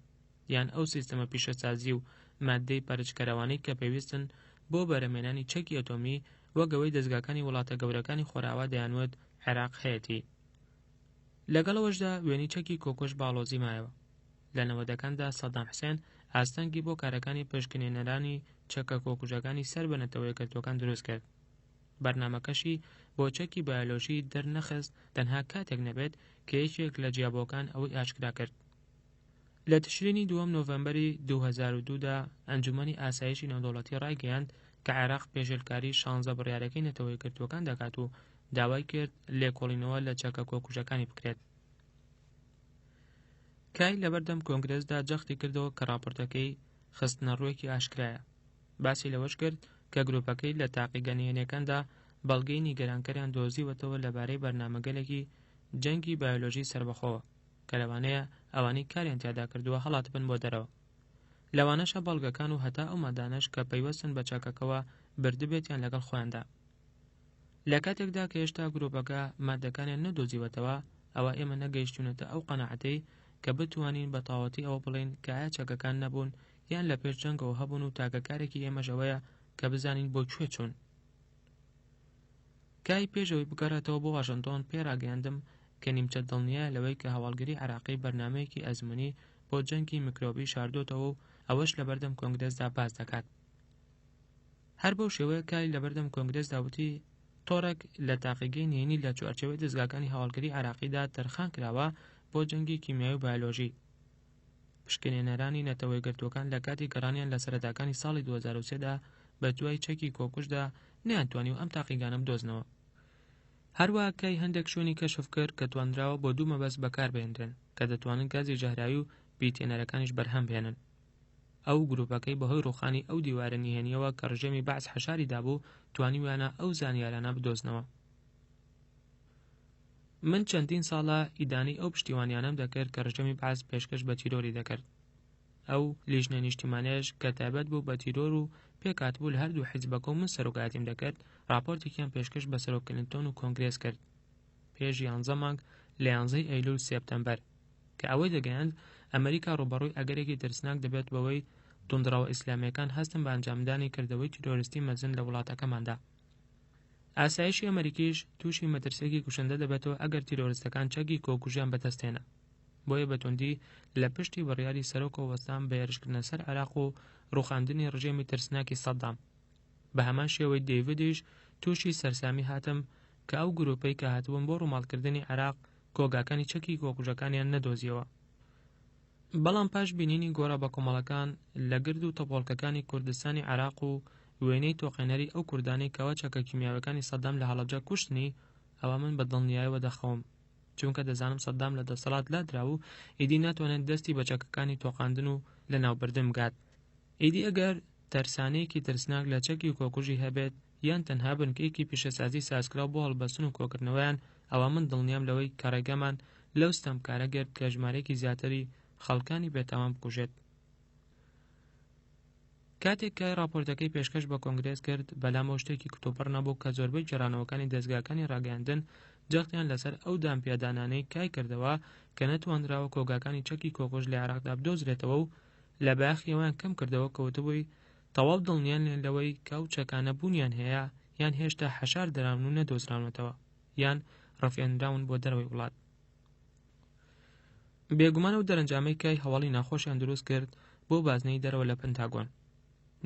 یان ئەو سیستەمە پیشەسازی و مادەی پەرچکەرەوانەی کە پێویستن بۆ بەرهەمێنانی چەکی ئەتۆمی وەگەوەی دەستگاکانی وڵاتە گەورەکانی خۆراوا دەیانوت عێراق هەیەتی. لەگەڵەوەشدا وێنی چەکی کۆکۆش باڵۆزی مایەوە. لە 90ەکاندا سەدام حوسێن ئاستەنگی بۆ کارەکانی پشکنێنەرانی چەکە کۆکوژەکانی سەر بە نەتەوەی کردوەکان دروست کرد. بەرنامەکەشی بۆ چەکی بایۆلۆژی دەرنەخست تەنها کاتێک نەبێت کە یەکێک لە جیابۆکان ئەوەی ئاشکرا کرد. لە تشرینی 2 نۆڤەمبەری 2002دا ئەنجومەنی ئاسایشی نێودەوڵەتی ڕایگەیاند کە عێراق پێشێلکاری 16 بڕیارەکەی نەتەوەی کردوەکان دەکات و داوای کرد لێکۆڵینەوە لە چەکە کۆکوژەکانی بکرێت. کای لەبەردەم کۆنگرێسدا جەختی کردەوە کە راپۆرتەکەی خستنە ڕوویەکی ئاشکرایە. باسی لەوەش کرد کە گروپەکەی لە تاقیگەنیێنەکاندا بەڵگەی نیگەرانکەریان دۆزیوەتەوە لەبارەی بەرنامەگەلێکی جەنگی بایۆلۆژی سربەخۆوە کە لەوانەیە ئەوانەی کاریان تیادا کردووە هەڵات بن بۆ دەرەوە. لەوانەشە بەڵگەکان و هەتا ئەو مادانەش کە پەیوەستن بە چەکەکەوە بردبێتیان لەگەڵ خۆیاندا. لە کاتێکدا کە هێشتا گروپەکە مادەکانیان نەدۆزیوەتەوە، ئەوە ئێمە نەگەیشتونەتە ئەو قەناعەتەی کە بتوانین بە تاوەتی ئەوە بڵێن کە ئایا چەکەکان نەبوون یان لە پێش جەنگەوە هەبوون و تاکەکارێکی ئێمەش ئەوەیە کە بزانین بۆ کوێ چوون. کای پێشەوەی بگەڕێتەوە بۆ واشنتۆن پێڕاگەیاندم کە نیمچە دڵنیایە لەوەی کە هەواڵگری عێراقی بەرنامەیەکی ئەزموونی بۆ جەنگی میکرۆبی شاردۆتەوە و ئەوەش لەبەردەم کۆنگرێسدا باس دەکات. هەر بەو شێوەیە کای لەبەردەم کۆنگرێسدا وتی تۆڕێک لە تاقیگەی نهێنی لە چوارچێوەی دەستگاکانی هەواڵگری عێراقیدا تەرخان کراوە بۆ جەنگی کیمیایی و بایۆلۆژی. پشکنێنەرانی نەتەوەی گرتوەکان لە کاتی گەڕانیان لە سەرەتاکانی ساڵی 2003دا بە دوای چەکی کۆکوشدا نەیانتوانی و ئەم تاقیگانە بدۆزنەوە. هەروەها کای هەندێک شوێنی کەشف کرد کە توانراوە بۆ 2 مەبەست بەکاربهێنرێن کە دەتوانن گازی ژەهراوی و بیتێنەرەکانیش بەرهەم بێنن. ئەو گروپەکەی بەهۆی ڕوخانی ئەو دیوارە نهێنیەوە کە ڕژێمی بەعس حەشاری دابوو توانیویانە ئەو زانیارانە بدۆزنەوە. من چەندین ساڵە ئیدانی ئەو پشتیوانیانم دەکرد کە ڕژێمی بەعس پێشکەش بە تیرۆری دەکرد. ئەو لیژنە نیشتیمانیەش کە تایبەت بوو بە تیرۆر و پێکاتبوو لە هەردوو حیزبەکە و من سەرۆکایەتیم دەکرد، راپۆرتێکیان پێشکەش بە سەرۆک کلینتۆن و کۆنگرێس کرد پێش 11 مانگ لە 11 ئەیلول سێپتەمبەر کە ئەوەی دەگەیاند ئەمریکا ڕوبەڕووی ئەگەرێکی ترسناک دەبێت بەوەی توندراوە ئیسلامیەکان هەستن بە ئەنجامدانی کردەوەی تیرۆریستی مەزن لە وڵاتەکەماندا. ئاسایشی ئەمریکیش تووشی مەترسێکی کوشندە دەبێتەوە ئەگەر تیرۆریستەکان چەکی کۆکوژیان بەدەستێنە. بۆیە بەتوندی لە پشتی بڕیاری سەرۆکەوە وەستان بە هێرشکردنە سەر عێراق و ڕوخاندنی ڕژێمی ترسناکی سەدام. بە هەمان شێوەی دەیڤیدیش تووشی سەرسامی هاتم کە ئەو گروپەی کە هاتوون بۆ ڕووماڵکردنی عێراق کۆگاکانی چەکی کۆکوژەکانیان نەدۆزیەوە. بەڵام پاش بینینی گۆڕە بە کۆمەڵەکان لە گرد و تەپۆڵکەکانی کوردستانی عێراق و وێنەی تۆقێنەری ئەو کوردانی کەوە چەکە کیمیاوەکانی سەدام لە هەڵەبجە کوشتنی، ئەوە من بە دڵنیاییەوە دەخەوم، چونکە دەزانم سەدام لە دەسەڵات لادرا و ئیدی ناتوانێت دەستی بە چەکەکانی تۆقاندن و لە ناوبردن بگات. ئیدی ئەگەر تەرسانەیەکی ترسناک لە چەکی کۆکوژی هەبێت یان تەنها بنکەیەکی پیشەسازی سازکراو بۆ هەڵبەستن و کۆکردنەوەیان، ئەوە من دڵنیام لەوەی کە ڕێگەمان لەو ستەمکارە گرت کە ژمارەیەکی زیاتری خەڵکانی بێتاوان بکوژێت. کاتێک کە راپۆرتەکەی پێشکەش بە کۆنگرێس کرد، بەلامەوە شتێکی کتۆپەر نەبوو کە زۆربەی جێرانەوەکانی دەستگاکانی ڕاگەیاندن جەختیان لەسەر ئەو دامپیادانانەی کای کردەوە کە نەتوانراوە کۆگاکانی چەکی کۆکۆژ لە عێراقدا بدۆزرێتەوە و لە باخیەوەیان کەم کردەوە کەوتبووی تەواو دڵنیان لێن لەوەی کە ئەو چەکانە بوونیان هەیە یان هێشتا حەشار دەراون و نەدۆزراونەتەوە یان ڕەفێنراون بۆ دەرەوەی وڵات. بێگومان و دەرەنجامەی کای هەواڵی ناخۆشیان دروست کرد بۆ بازنەی دەرەوە لە پنتاگۆن.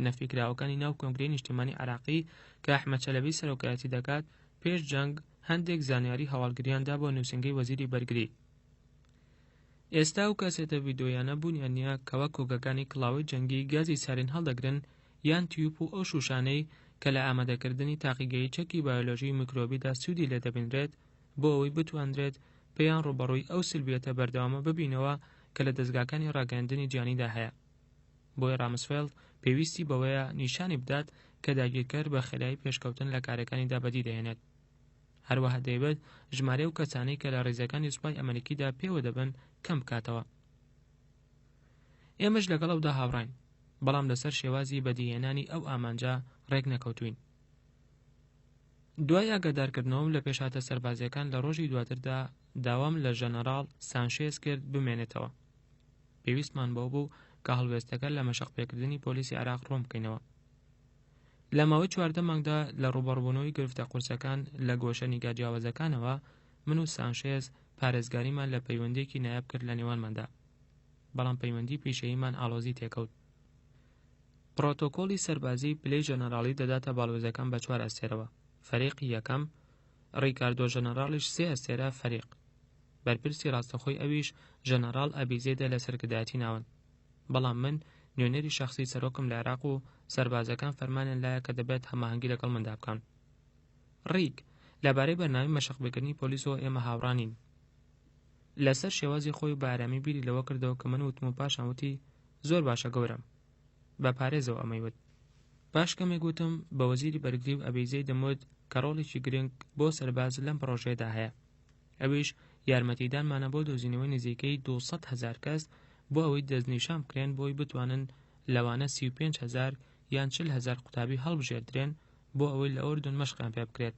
نەفیکراوەکانی ناو کۆنگرەی نیشتیمانی عێراقی کە ئەحمەد چەلەبی سەرۆکایەتی دەکات پێش جەنگ هەندێک زانیاری هەواڵگریاندا بۆ نووسینگەی وەزیری بەرگری. ئێستا و کاسێتە ڤیدۆیانە بوونیان نییە کەوە کۆگەکانی کڵاوی جەنگی گازی سارین هەڵدەگرن یان تیوب و ئەو شوشانەی کە لە ئامادەکردنی تاقیگەی چەکی بایۆلۆژی میکرۆبیدا سوودی لێ دەبێنرێت بۆ ئەوەی بتوانرێت پێیان ڕوبەڕووی ئەو سلبیەتە بەردەوامە ببینەوە کە لە دەستگاکانی ڕاگەاندنی جیانیدا هەیە. بۆی رامسفێلد پێویستی بەوەیە نیشانی بدات کە داگیرکەر بە خێرایی پێشکەوتن لە کارەکانیدا بەدی دەهێنێت. هەروەها دەیەوێت ژمارە و کەسانەی کە لە ڕێزەکانی سوپای ئەمریکیدا پێوە دەبن کەم بکاتەوە. ئێمەش لەگەڵ ئەودا هاوڕاین، بەڵام لەسەر شێوازی بەدیهێنانی ئەو ئامانجا ڕێک نەکەوتوین. دوای ئاگادارکردنەوەم لە پێشهاتە سەربازیەکان لە ڕۆژی دواتردا داوام لە ژەنەڕاڵ سانشێز کرد بمێنێتەوە. پێویستمان بۆ بوو کە هەڵوێستەکە لە مەشەقپێکردنی پۆلیسی عێراق ڕۆم بکەینەوە. لە ماوەی 14 مانگدا لە ڕووبەڕبوونەوەی گرفتە قورسەکان لە گۆشە نیگاجیاوازەکانەوە من و سانشێز پارێزگاریمان لە پەیوەندێکی نایاب کرد لە نێوانماندا، بەڵام پەیوەندی پیشەییمان ئاڵۆزی تێکەوت. پڕۆتۆکۆڵی سەربازی پلەی ژەنەڕاڵی دەداتە باڵوێزەکان بە 4 ئەستێرەوە. فەریقی یەکەم ڕیکاردۆ ژەنەڕاڵیش 3 ئەستێرە فەریق. بەرپرسی ڕاستەخۆی ئەویش ژەنەڕاڵ ئەبیزێدە لە سەرکردایەتی ناون. بەڵام من نوێنەری شەخصی سەرۆکم لە عێراق و سەربازەکان فەرمانیان لایە کە دەبێت هەماهەنگی لەگەڵ مندا بکەن. ڕیک لەبارەی بەرنامەی مەشەقپێکردنی پۆلیسەوە ئێمە هاوڕانین. لەسەر شێوازی خۆی بە ئارامی بیری لەوە کردەوە کە من وتم و پاشان وتی زۆر باشە گەورم، بە پارێزەوە ئەمەی وت. پاش کەمێک گوتم بە وەزیری بەرگری و ئەبیزەی دەموت کە ڕۆڵێکی گرنگ بۆ سەرباز لەم پرۆژەیەدا هەیە. ئەویش یارمەتیدانمانە بۆ دۆزینەوەی نزیکەی 200,000 کەس بۆ ئەوەی دەستنیشان بکرێن بۆی بتوانن لەوانە 35,000 یان 40,000 قوتابی هەڵبژێردرێن بۆ ئەوەی لە ئوردون مەشقیان پێ بکرێت.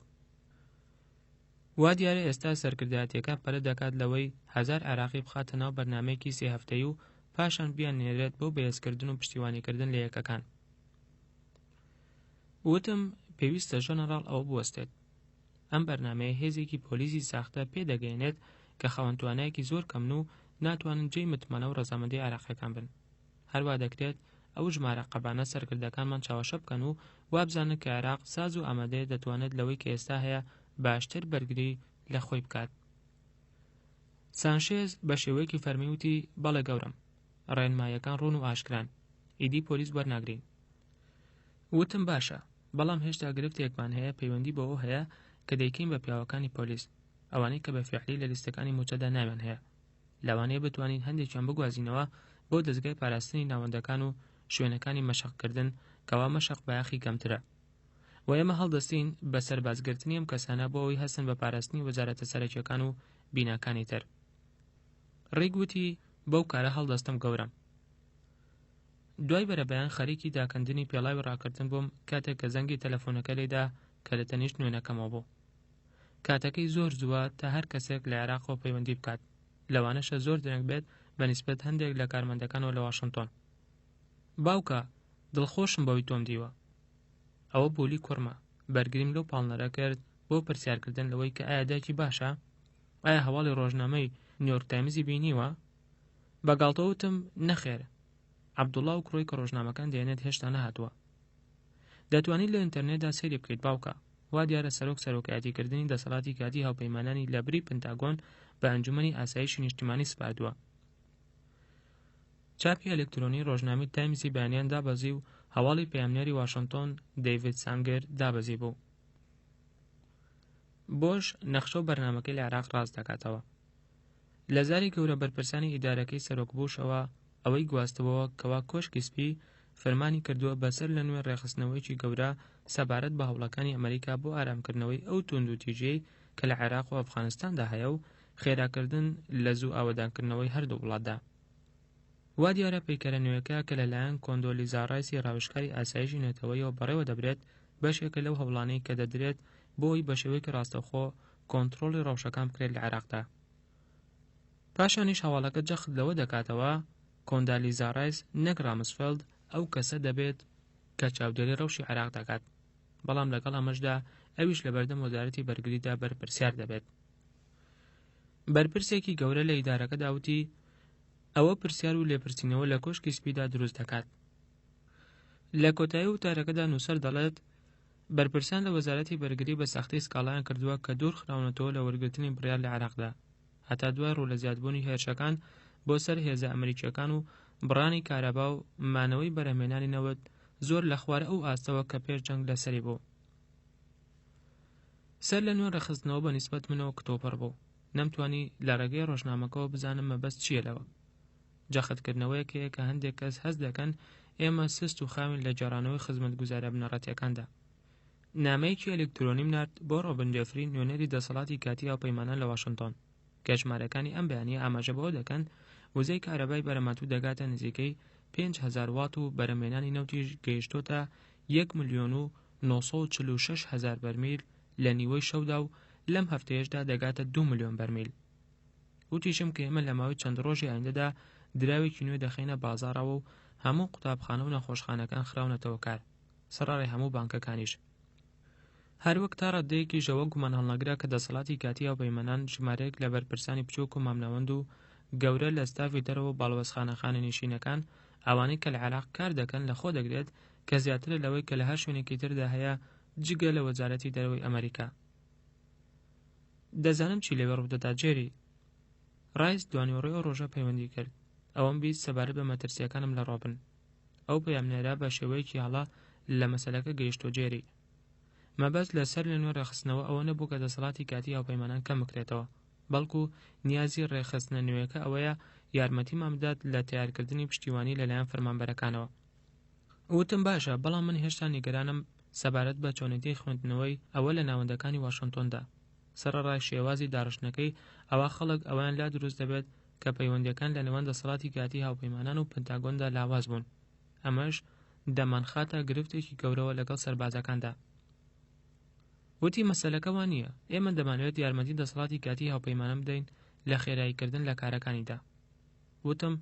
وا دیارە ئێستا سەرکردایەتیەکە پەرە دەکات لەوەی 1000 عێراقی بخاتە ناو بەرنامەیەکی 3 هەفتەیی و پاشان بیانێرێت بۆ بەهێزکردن و پشتیوانیکردن لە یەکەکان. وتم پێویستە ژەنەڕاڵ ئەوە بوەستێت. ئەم بەرنامەیە هێزێکی پۆلیسی ساختە پێدەگەێنێت کە خاوەنتوانایەکی زۆر کەمن و ناتوانن جێی متمانە و ڕەزامەندی عێراقیەکان بن. هەروە دەکرێت ئەو ژمارە قەبانە سەرکردەکانمان چاوەشە بکەن و وابزانن کە عێراق ساز و ئامادەیە دەتوانێت لەوەی کە ئێستا هەیە باشتر بەرگری لە خۆی بکات. سانشێز بە شێوەیەکی فەرمیوتی بەڵێ گەورم، ڕێنمایەکان ڕوون و ئاشکران، ئیدی پۆلیس وەرناگرین. وتم باشە، بەڵام هێشتا گرفتێکمان هەیە پەیوەندی بەوە هەیە کە دەیکەین بە پیاوەکانی پۆلیس، ئەوانەی کە بە فیعلی لە لیستەکانی موچەدا ناویان هەیە. لەوانەیە بتوانین هەندێکیان بگوازینەوە بۆ دەستگای پاراستنی ناوەندەکان و شوێنەکانی مەشقکردن کەوا مەشق بەیاخی کەمترە. و ئێمە هەڵدەستین بە سەربازگرتنی ئەم کەسانە بۆ ئەوەی هەستن بە پاراستنی وەزارەتە سەرەکیەکان و بیناکانی تر. ڕێگوتی بەو کارە هەڵدەستم گەورم. دوای بەرەبەیان خەریکی داکەندنی پێڵاوی ڕاکردن بووم کاتێک کە زەنگی تەلەفۆنەکە لێدا کە لە تەنیشت نوێنەکەمەوە بوو. کاتەکەی زۆر زووە تا هەر کەسێک لە عێراقەوە پەیوەندی بکات، لەوانەشە زۆر درەنگ بێت بە نیسبەت هەندێک لە کارمەندەکانەوە لە واشنگتۆن. باوکە دڵخۆشم بەوەی تۆم دیوە. ئەوە بولی کوڕمە بەرگریم لەو پاڵنەرە کرد بۆ پرسیارکردن لەوەی کە ئایا دایکی باشە؟ ئایا هەواڵی ڕۆژنامەی نیویۆرک تایمزی بینیوە؟ بەگاڵتەوتم نەخێر، عەبدوڵڵا و کوڕی کە ڕۆژنامەکان دێنێت هێشتا نەهاتووە. دەتوانیت لە ئینتەرنێتدا سەیری بکەیت باوکە. وا دیارە سەرۆکایەتیکردنی دەسەڵاتی کاتی هاوپەیمانانی لە بری پنتاگۆن بە ئەنجومەنی ئاسایشی نیشتیمانی سپاردووە. چاپی ئەلکترۆنی ڕۆژنامەی تایمزی بەیانیان دابەزی و هەواڵی پەیامنێری واشنگتۆن دەیڤید سانگەر دابەزی بوو. بۆش نەخشە و بەرنامەکەی لە عێراق ڕاست دەکاتەوە. لە زاری گەورە بەرپرسانی ئیدارەکەی سەرۆک بوشەوە ئەوەی گواستبەوە کەوا کۆشکی سپی فەرمانی کردووە بەسەر لە نوێ ڕێخستنەوەیکی گەورە سەبارەت بە هەوڵەکانی ئەمریکا بۆ ئارامکردنەوەی ئەو توندوتیژەی کە لە عێراق و ئەفغانستاندا هەیە و خێراکردن لە زوو ئاوەدانکردنەوەی هەردوو وڵاتدا. وا دیارە پەیکەرە نوێیەکە کە لەلایەن کۆندۆلیزا ڕایسی ڕاوشکاری ئاسایشی نێتەوەیەوە بەڕێوە دەبرێت بەشێکە لەو هەوڵانەی کە دەدرێت بۆی بە شێوەیەکی ڕاستەوخۆ کۆنتڕۆڵی ڕەوشەکان بکرێت لە عێراقدا. پاشانیش هەواڵەکە جەخت لەوە دەکاتەوە کۆندالیزا ڕایس نەک رامسفێلد ئەو کەسە دەبێت کە چاودێری ڕەوشی عێراق دەکات، بەڵام لەگەڵ ئەمەشدا ئەویش لە بەردەم وەزارەتی بەرگریدا بەرپرسیار دەبێت. بەرپرسێکی گەورە لە ئیدارەکەدا وتی ئەوە پرسیار و لێپرسینەوە لە کۆشکی سپیدا دروست دەکات. لە کۆتایی وتارەکەدا نووسەر دەڵێت بەرپرسان لە وەزارەتی بەرگری بە سەختی سکاڵایان کردووە کە دوور خراونەتەوە لە وەرگرتنی بڕیار لە عێراقدا هەتا دوای ڕوو لە زیادبوونی هێرشەکان بۆ سەر هێزە ئەمریکیەکان و بڕانی کارەبا و مانەوەی بەرهەمێنانی نەوت زۆر لە خوارە ئەو ئاستەوە کە پێش جەنگ لەسەری بوو. سەر لە نوێ ڕێخستنەوە بە نیسبەت منەوە کتۆپەر بوو. نەمتوانی لە ڕێگەی ڕۆژنامەکەەوە بزانم مەبەست چییە لەوە. جەختکردنەوەیەکەیە کە هەندێک کەس هەست دەکەن ئێمە سست و خاوین لە جێڕانەوەی خزمەتگوزارە بنەڕەتیەکاندا. نامەیەکی ئەلکترۆنیم نارد بۆ ڕۆبن جێفری، نوێنەری دەسەڵاتی کاتی هاوپەیمانان لە واشنگتن، کە ژمارەکانی ئەم بەیانیە ئاماژە بەوە دەکەن وزەی کارەبای بەرەمەتوو دەگاتە نزیکەی 5,000 وات و بەرەمێنانی نەوتیش گەیشتۆتە 1,946,000 بەرمیل لە نیوەی شەودا و لەم هەفتەیەشدا دەگاتە 2 ملیۆن بەرمیل. وتیشم کە ئێمە لە ماوەی چەند ڕۆژی ئایندەدا دراوێکی نوێ دەخینە بازاڕەوە و هەموو قوتابخانە و نەخۆشخانەکان خراونەتەوە کار، سەرڕای هەموو بانکەکانیش. هەروەک تا ڕەدەیەکی ژەوە گومان هەڵنەگرا کە دەسەڵاتی کاتی هاوپەیمانان ژمارەیەک لە بەرپرسانی بچووک و مامناوەند و گەورە لە ستافی دەرەوە باڵوەزخانەخانە نشینەکان ئەوانەی کە لە عێراق کار دەکەن لە خۆ دەگرێت کە زیاتر لەوەی کە لە هەر شوێنێکی تردا هەیە جگە لە وەزارەتی دەرەوەی ئەمریکا. دەزانم چی لەوێ ڕوودەدا جێری. ڕایس دوانیوەڕۆی ئەو ڕۆژە پەیوەندی کرد. ئەوەم بیست سەبارەت بە مەترسیەکانم لە ڕۆبن. ئەو پەیامنێرە بە شێوەیەکی هەڵا لە مەسەلەکە گەیشتۆ جێری. مەبەست لەسەر لە نوێ ڕێخستنەوە ئەوە نەبوو کە دەسەڵاتی کاتی هاوپەیمانان کەم بکرێتەوە، بەڵکو نیازی ڕێخستنە نوێیەکە ئەوەیە یارمەتیمان بدات لە تیارکردنی پشتیوانی لەلایەن فەرمانبەرەکانەوە. وتم باشە، بەڵام من هێشتا نیگەرانم سەبارەت بە چۆنیەتی خوێندنەوەی ئەوە لە ناوەندەکانی واشنگتۆندا. سەرەڕای شێوازی داڕشتنەکەی ئەوە خەڵک ئەویان لا دروست دەبێت کە پەیوەندیەکان لە نێوان دەسەڵاتی کاتی هاوپەیمانان و پنتاگۆندا لاواز بوون. ئەمەش دەمانخاتە گرفتێکی گەورەوە لەگەڵ سەربازەکاندا. وتی مەسەلەکە وان نییە، ئێمە دەمانوێت یارمەتی دەسەڵاتی کاتی هاوپەیمانە بدەین لە خێراییکردن لە کارەکانیدا. وتم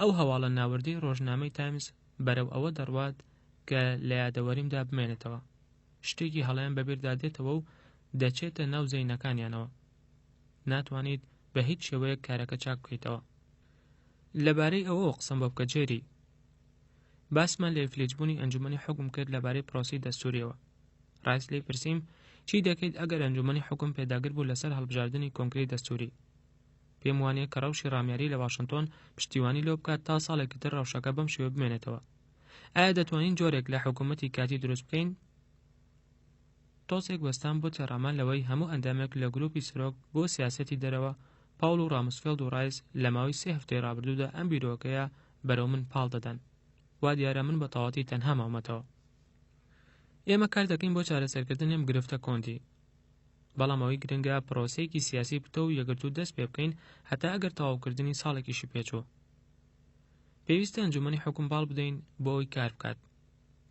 ئەو هەواڵە ناوردی ڕۆژنامەی تایمز بەرەو ئەوە دەڕوات کە لە یادەوەریمدا بمێنێتەوە، شتێکی هەڵەیان بەبیردا دێتەوە و دەچێتە ناو زەینەکانیانەوە. ناتوانیت بە هیچ شێوەیەک کارەکە چاک بکەیتەوە. لەبارەی ئەوە قسەم بۆ بکە جێری. باسمان لە فلێجبوونی ئەنجومەنی حکوم کرد لەبارەی پرۆسی دەستوریەوە. ڕایس لێی پرسییم چی دەکەیت ئەگەر ئەنجومەنی حکوم پێداگر بوو لەسەر هەڵبژاردننی کۆنگرەی دەستوری. پێم وانەیە کە ڕەوشی ڕامیاری لە واشنگتۆن پشتیوانی لێ بکات تا ساڵێکی تر ڕەوشەکە بەم شێوە بمێنێتەوە. ئایا دەتوانین جۆرێک لە حکوومەتی کاتی دروست بکەین؟ تۆسێک وەستان بۆ تێڕامان لەوەی هەموو ئەندامێک لە گروپی سەرۆک بۆ سیاسەتی دەرەوە پاول و ڕامسفێلد و ڕایس لە ماوەی 3 هەفتەی ڕابردوودا ئەم بیرۆکەیە بەرەو من پاڵ دەدەن. وا دیارە من بە تەواوەتی تەنها مامەتەوە. ئێمە کار دەکەین بۆ چارەسەرکردن ئەم گرفتە کۆنتی. بەڵام ئەوەی گرنگە پرۆسەیەکی سیاسی بتە و یەکگرتوو دەست پێ بکەین هەتا ئەگەر تەواوکردنی ساڵێکیشی پێچوو. پێویستە ئەنجومەنی حکوم باڵ بدەین بۆ ئەوەی کار بکات.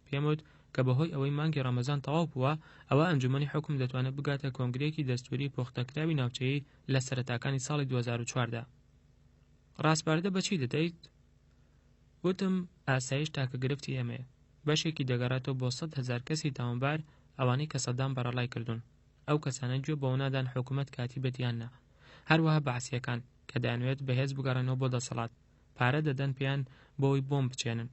پێم وت کە بەهۆی ئەوەی مانگی ڕەمەزان تەواو بووە، ئەوە ئەنجومەنی حکوم دەتوانێت بگاتە کۆنگرەیەکی دەستوری پوختەکراوی ناوچەیی لە سەرەتاکانی ساڵی 2004دا. ڕاستپاردە بەچی دەدەیت؟ وتم ئاسایش تاکە گرفتی ئێمەیە. بەشێکی دەگەڕێتەوە بۆ 100,000 کەسی تاوانبار ئەوانەی کە سەدام بەڕەڵای کردوون. ئەو کەسانە گوێ بەوە نادان حکوومەت کاتی بەتیاننا. هەروەها بەعسیەکان کە دەیانوێت بەهێز بگەڕێنەوە بۆ دەسەڵات، پارە دەدەن پێیان بۆەوەی بۆم بچێنن.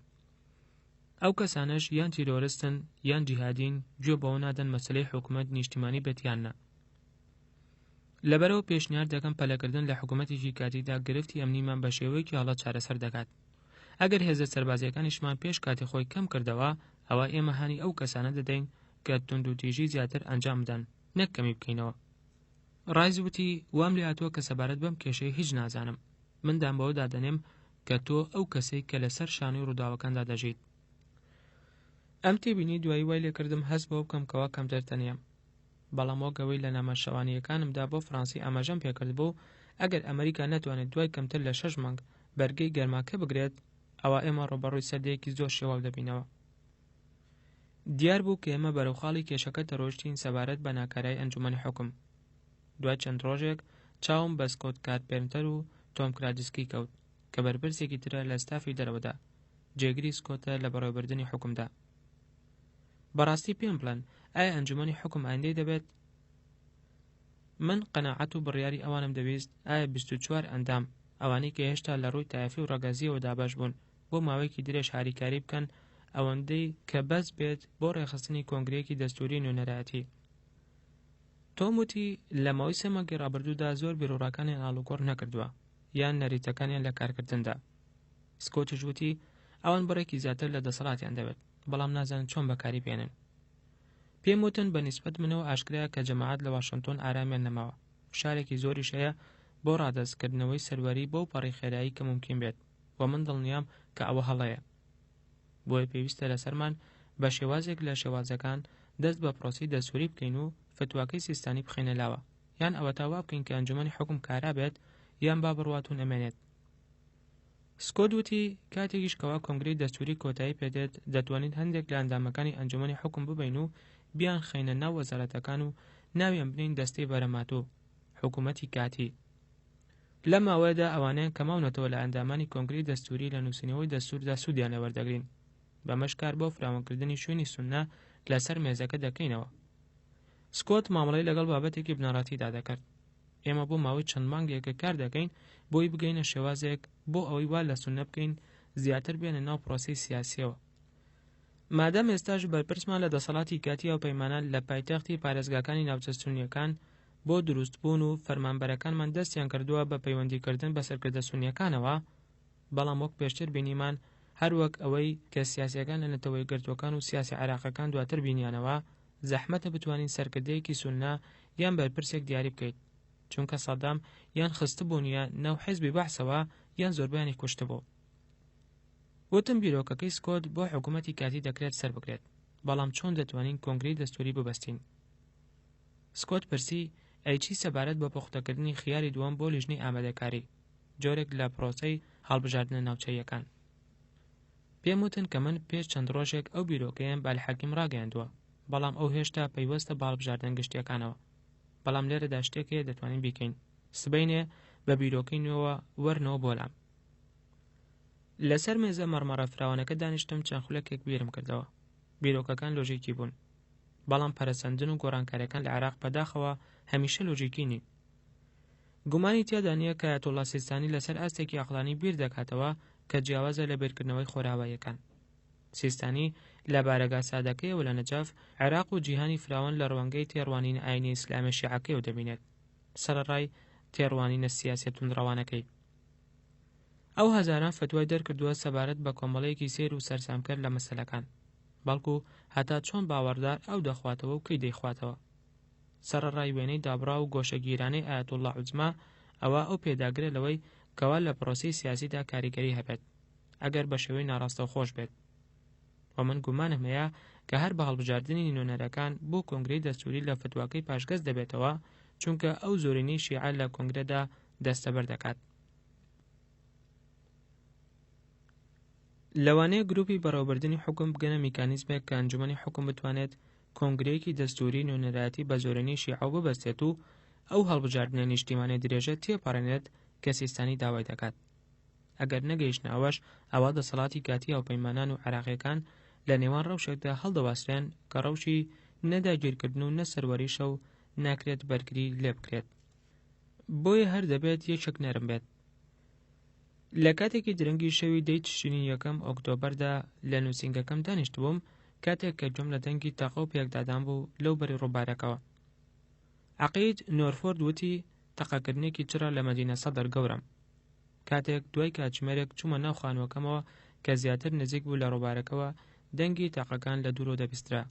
ئەو کەسانەش یان تیرۆریستن یان جیهادین، گوێ بەوە نادەن مەسەلەی حکوومەت نیشتیمانی بەتیاننا. لەبەرەوە پێشنیار دەکەم پەلەکردن لە حکوومەتێکی کاتیدا گرفتی ئەمنیمان بە شێوەیەکی هەڵە چارەسەر دەکات. ئەگەر هێزە سەربازیەکانیشمان پێش کاتی خۆی کەم کردەوە، ئەوە ئێمە هانی ئەو کەسانە دەدەین کە توند و تیژی زیاتر ئەنجام بدەن، نەک کەمی بکەینەوە. ڕایز وتی وام لێ هاتووە کە سەبارەت بەم کێشەی هیچ نازانم. مندان بەوە دادەنێم کە تۆ ئەو کەسەی کە لەسەر شانۆی ڕووداوەکاندا دەژیت. ئەم تێبینی دوایی وای لێکردم هەست بەوە بکەم کەوا کەمتر تەنیام. بەڵام وەگەوەی لە نامەشەوانیەکانمدا بۆ فڕانسی ئاماژەم پێکرد بوو ئەگەر ئەمریکا ناتوانێت دوای کەمتر لە 6 مانگ بەرگەی گەرماکە بگرێت، ئەوە ئێمە ڕۆبەڕووی سەردەیەکی زۆر شێواو دەبینەوە. دیار بوو کە ئێمە بەرەوخاڵی کێشەکە دەڕۆشتین سەبارەت بە ناکارایی ئەنجومەنی حکوم. دوای چەند ڕۆژێک چاوم بە سکۆت کارپێنتەر و تۆم کرادسکی کەوت کە بەرپرسێکی ترە لە ستافی دەرەوەدا، جێگری سکۆتە لە بەڕێوەبردننی حکومدا. بەڕاستی پێم بڵێن ئایا ئەنجومەنی حکوم ئایندەی دەبێت؟ من قەناعەت و بڕیاری ئەوانم دەویست ئایا 24 ئەندام ئەوانەی کە هێشتا لە ڕووی تایەفی و ڕەگەزیەوە دابەش بوون بۆ ماوەیەکی درێژ هاریکاری بکەن ئەوەندەی کە بەس بێت بۆ ڕێخستنی کۆنگرەیەکی دەستوری نوێنەرایەتی. تۆم وتی لە ماوەی 3 مانگی ڕابردوودا زۆر بیرۆڕاکانیان ئاڵوگۆڕ نەکردووە یان نەریتەکانیان لە کارکردندا. سکۆتیش وتی ئەوان بڕێکی زیاتر لە دەسەڵاتیان دەوێت، بەڵام نازانن چۆن بەکاری بێنن. پێم وتن بە نیسبەت منەوە ئاشکرایە کە جەماعەت لە واشنگتۆن ئارامیان نەماوە، فشارێکی زۆریش هەیە بۆ ڕادەستکردنەوەی سەروەری بەو پەڕی خێرایی کە ممکن بێت، و من دڵنیام کە ئەوە هەڵەیە. بۆیە پێویستە لەسەرمان بە شێوازێک لە شێوازەکان دەست بە پرۆسی دەستوری بکەین و فتواکەی سیستانی بخینە لاوە، یان ئەوە تاوا بکەین کە ئەنجومەنی حکم کارا بێت یان با بڕواتون ئەمێنێت. سکۆت وتی کاتێکیش کەوا کۆنگرەی دەستوری کۆتایی پێدێت دەتوانین هەندێک لە ئەندامەکانی ئەنجومەنی حکم ببین و بیان خەینە ناو وەزارەتەکان و ناویان بنین دەستەی بەرەماتوو حکوومەتی کاتی. لە ماوەیەدا ئەوانەیان کەماونەتەوە لە ئەندامانی کۆنگرەی دەستوری لە نووسینەوەی دەستوردا سوودیان لەوەردەگرین. بەمەش کار بۆ فراوانکردنی شوێنی سوننا لەسەر مێزەکە دەکەینەوە. سکۆت مامەڵەی لەگەڵ بابەتێکی بنەڕەتیدا دەکرد. ئێمە بۆ ماوەی چەند مانگێکە کار دەکەین بۆی بگەینە شێوازێک بۆ ئەوەی وا لە سوننە بکەین زیاتر بێنە ناو پرۆسی سیاسیەوە. مادام ئێستاش بەرپرسمان لە دەسەڵاتی کاتی ئەو پەیمانان لە پایتەختی پارێزگاکانی ناوچەسونیەکان بۆ دروستبوون و فەرمانبەرەکانمان دەستیان کردووە بە پەیوەندیکردن بە سەرکردە سونیەکانەوە، بەڵام وەک پێشتر بینیمان هەروەک ئەوەی کە سیاسیەکان لە نەتەوەی گرتوەکان و سیاسی عێراقەکان دواتر بینیانەوە، زەحمەتە بتوانین سەرکردەیەکی سوننا یان بەرپرسێک دیاری بکەیت، چونکە سەدام یان خستبوونیە ناو حیزبی بەحسەوە یان زۆربیانی کوشتبوو. وتم بیرۆکەکەی سکۆت بۆ حکوومەتی کاتی دەکرێت سەر بکرێت، بەڵام چۆن دەتوانین کۆنگرەی دەستوری ببەستین؟ سکۆت پرسی ئەیچی سەبارەت بە پوختەکردنی خیاری دووەم بۆ لیژنەی ئامادەکاری، جۆرێک لە پرۆسەی هەڵبژاردنە ناوچەیەکان. پێم وتن کە من پێش چەند ڕۆژێک ئەو بیرۆکەیەم بە الحەکیم ڕاگەیاندووە، بەڵام ئەو هێشتا پەیوەستە بە هەڵبژاردن گشتیەکانەوە. بەڵام لێرەدا شتێکەیە دەتوانین بیکەین، سبەینێ بە بیرۆکەی نوێوە وەرنەوە بۆلام. لەسەر مێزە مەرمەڕە فراوانەکە دانیشتم چەند خولەکێک بیرم کردەوە. بیرۆکەکان لۆژیکی بوون، بەڵام پەرەسەندن و گۆڕانکاریەکان لە عێراق بەداخەوە هەمیشە لۆژیکی نین. گومانی تیادا نییە کە ئایەتوڵا سیستانی لەسەر ئاستێکی عەقلانی بیر دەکاتەوە کە جیاوازە لە بێرکردنەوەی خۆراواییەکان. سیستانی لە بارەگا سادەکەیەوە لە نەجاف، عێراق و جیهانی فراوان لە ڕوانگەی تێڕوانین ئاینی ئیسلامی شیعەکەیەوە دەبینێت، سەرەڕای تێڕوانینە سیاسی توندڕەوانەکەی. ئەو هەزاران فتوای دەرکردووە سەبارەت بە کۆمەڵەیەکی سیر و سەرسامکەر لە مەسەلەکان، بەڵکو هەتا چۆن باوەڕدار ئەو دەخواتەوە و کەی دەیخواتەوە. سەرەڕای وێنەی دابڕا و گۆشەگیرانەی ئایەتوڵا عوزما ئەوە ئەو پێداگرێ لەوەی کەوا لە پرۆسی سیاسیدا کاریگەری هەبێت، ئەگەر بە شێوەی ناڕاستەوخۆش بێت. و من گومانم هەیە کە هەر بە هەڵبژاردننی نوێنەرەکان بۆ کۆنگرەی دەستوری لە فتواکەی پاشگەز دەبێتەوە، چونکە ئەو زۆرینەی شیعە لە کۆنگرەدا دەستەبەر دەکات. لەوانەیە گروپی بەڕێوەبردننی حکم بگەنە میکانیزمێک کە ئەنجومەنی حکم بتوانێت کۆنگرەیەکی دەستوری نوێنەرایەتی بە زۆرینەی شیعە ببەستێت و ئەو هەڵبژاردنە نیشتیمانی درێژە تێپەڕێنێت کە سیستانی داوای دەکات. ئەگەر نەگەیشتە ئەوەش، ئەوە دەسەڵاتی کاتی هاوپەیمانان و عێراقیەکان لە نێوان ڕەوشێکدا هەڵدەواسرێن کە ڕەوشی نەداگیرکردن و نەسەروەریشە و ناکرێت بەرگری لێ بکرێت. بۆیە هەر دەبێت یەکێک نەرم بێت. لە کاتێکی درەنگی شەوی 10 تشرینی یەکەم ئۆکتۆبەردا لە نووسینگەکەم دانیشتبووم، کاتێک کە جۆم لە دەنگی تەقە و پێکدادان بوو لەو بەری ڕووبارەکەوە. عەقید نۆرفۆرد وتی تەقەکردنێکی چرا لە مەدینە سەدر گەورم. کاتێک دوای کاتژمێرێک چوومە ناو خانووەکەمەوە کە زیاتر نزیک بوو لە ڕووبارەکەوە، دەنگی تەقەکان لە دوورەوە دەبیسترا.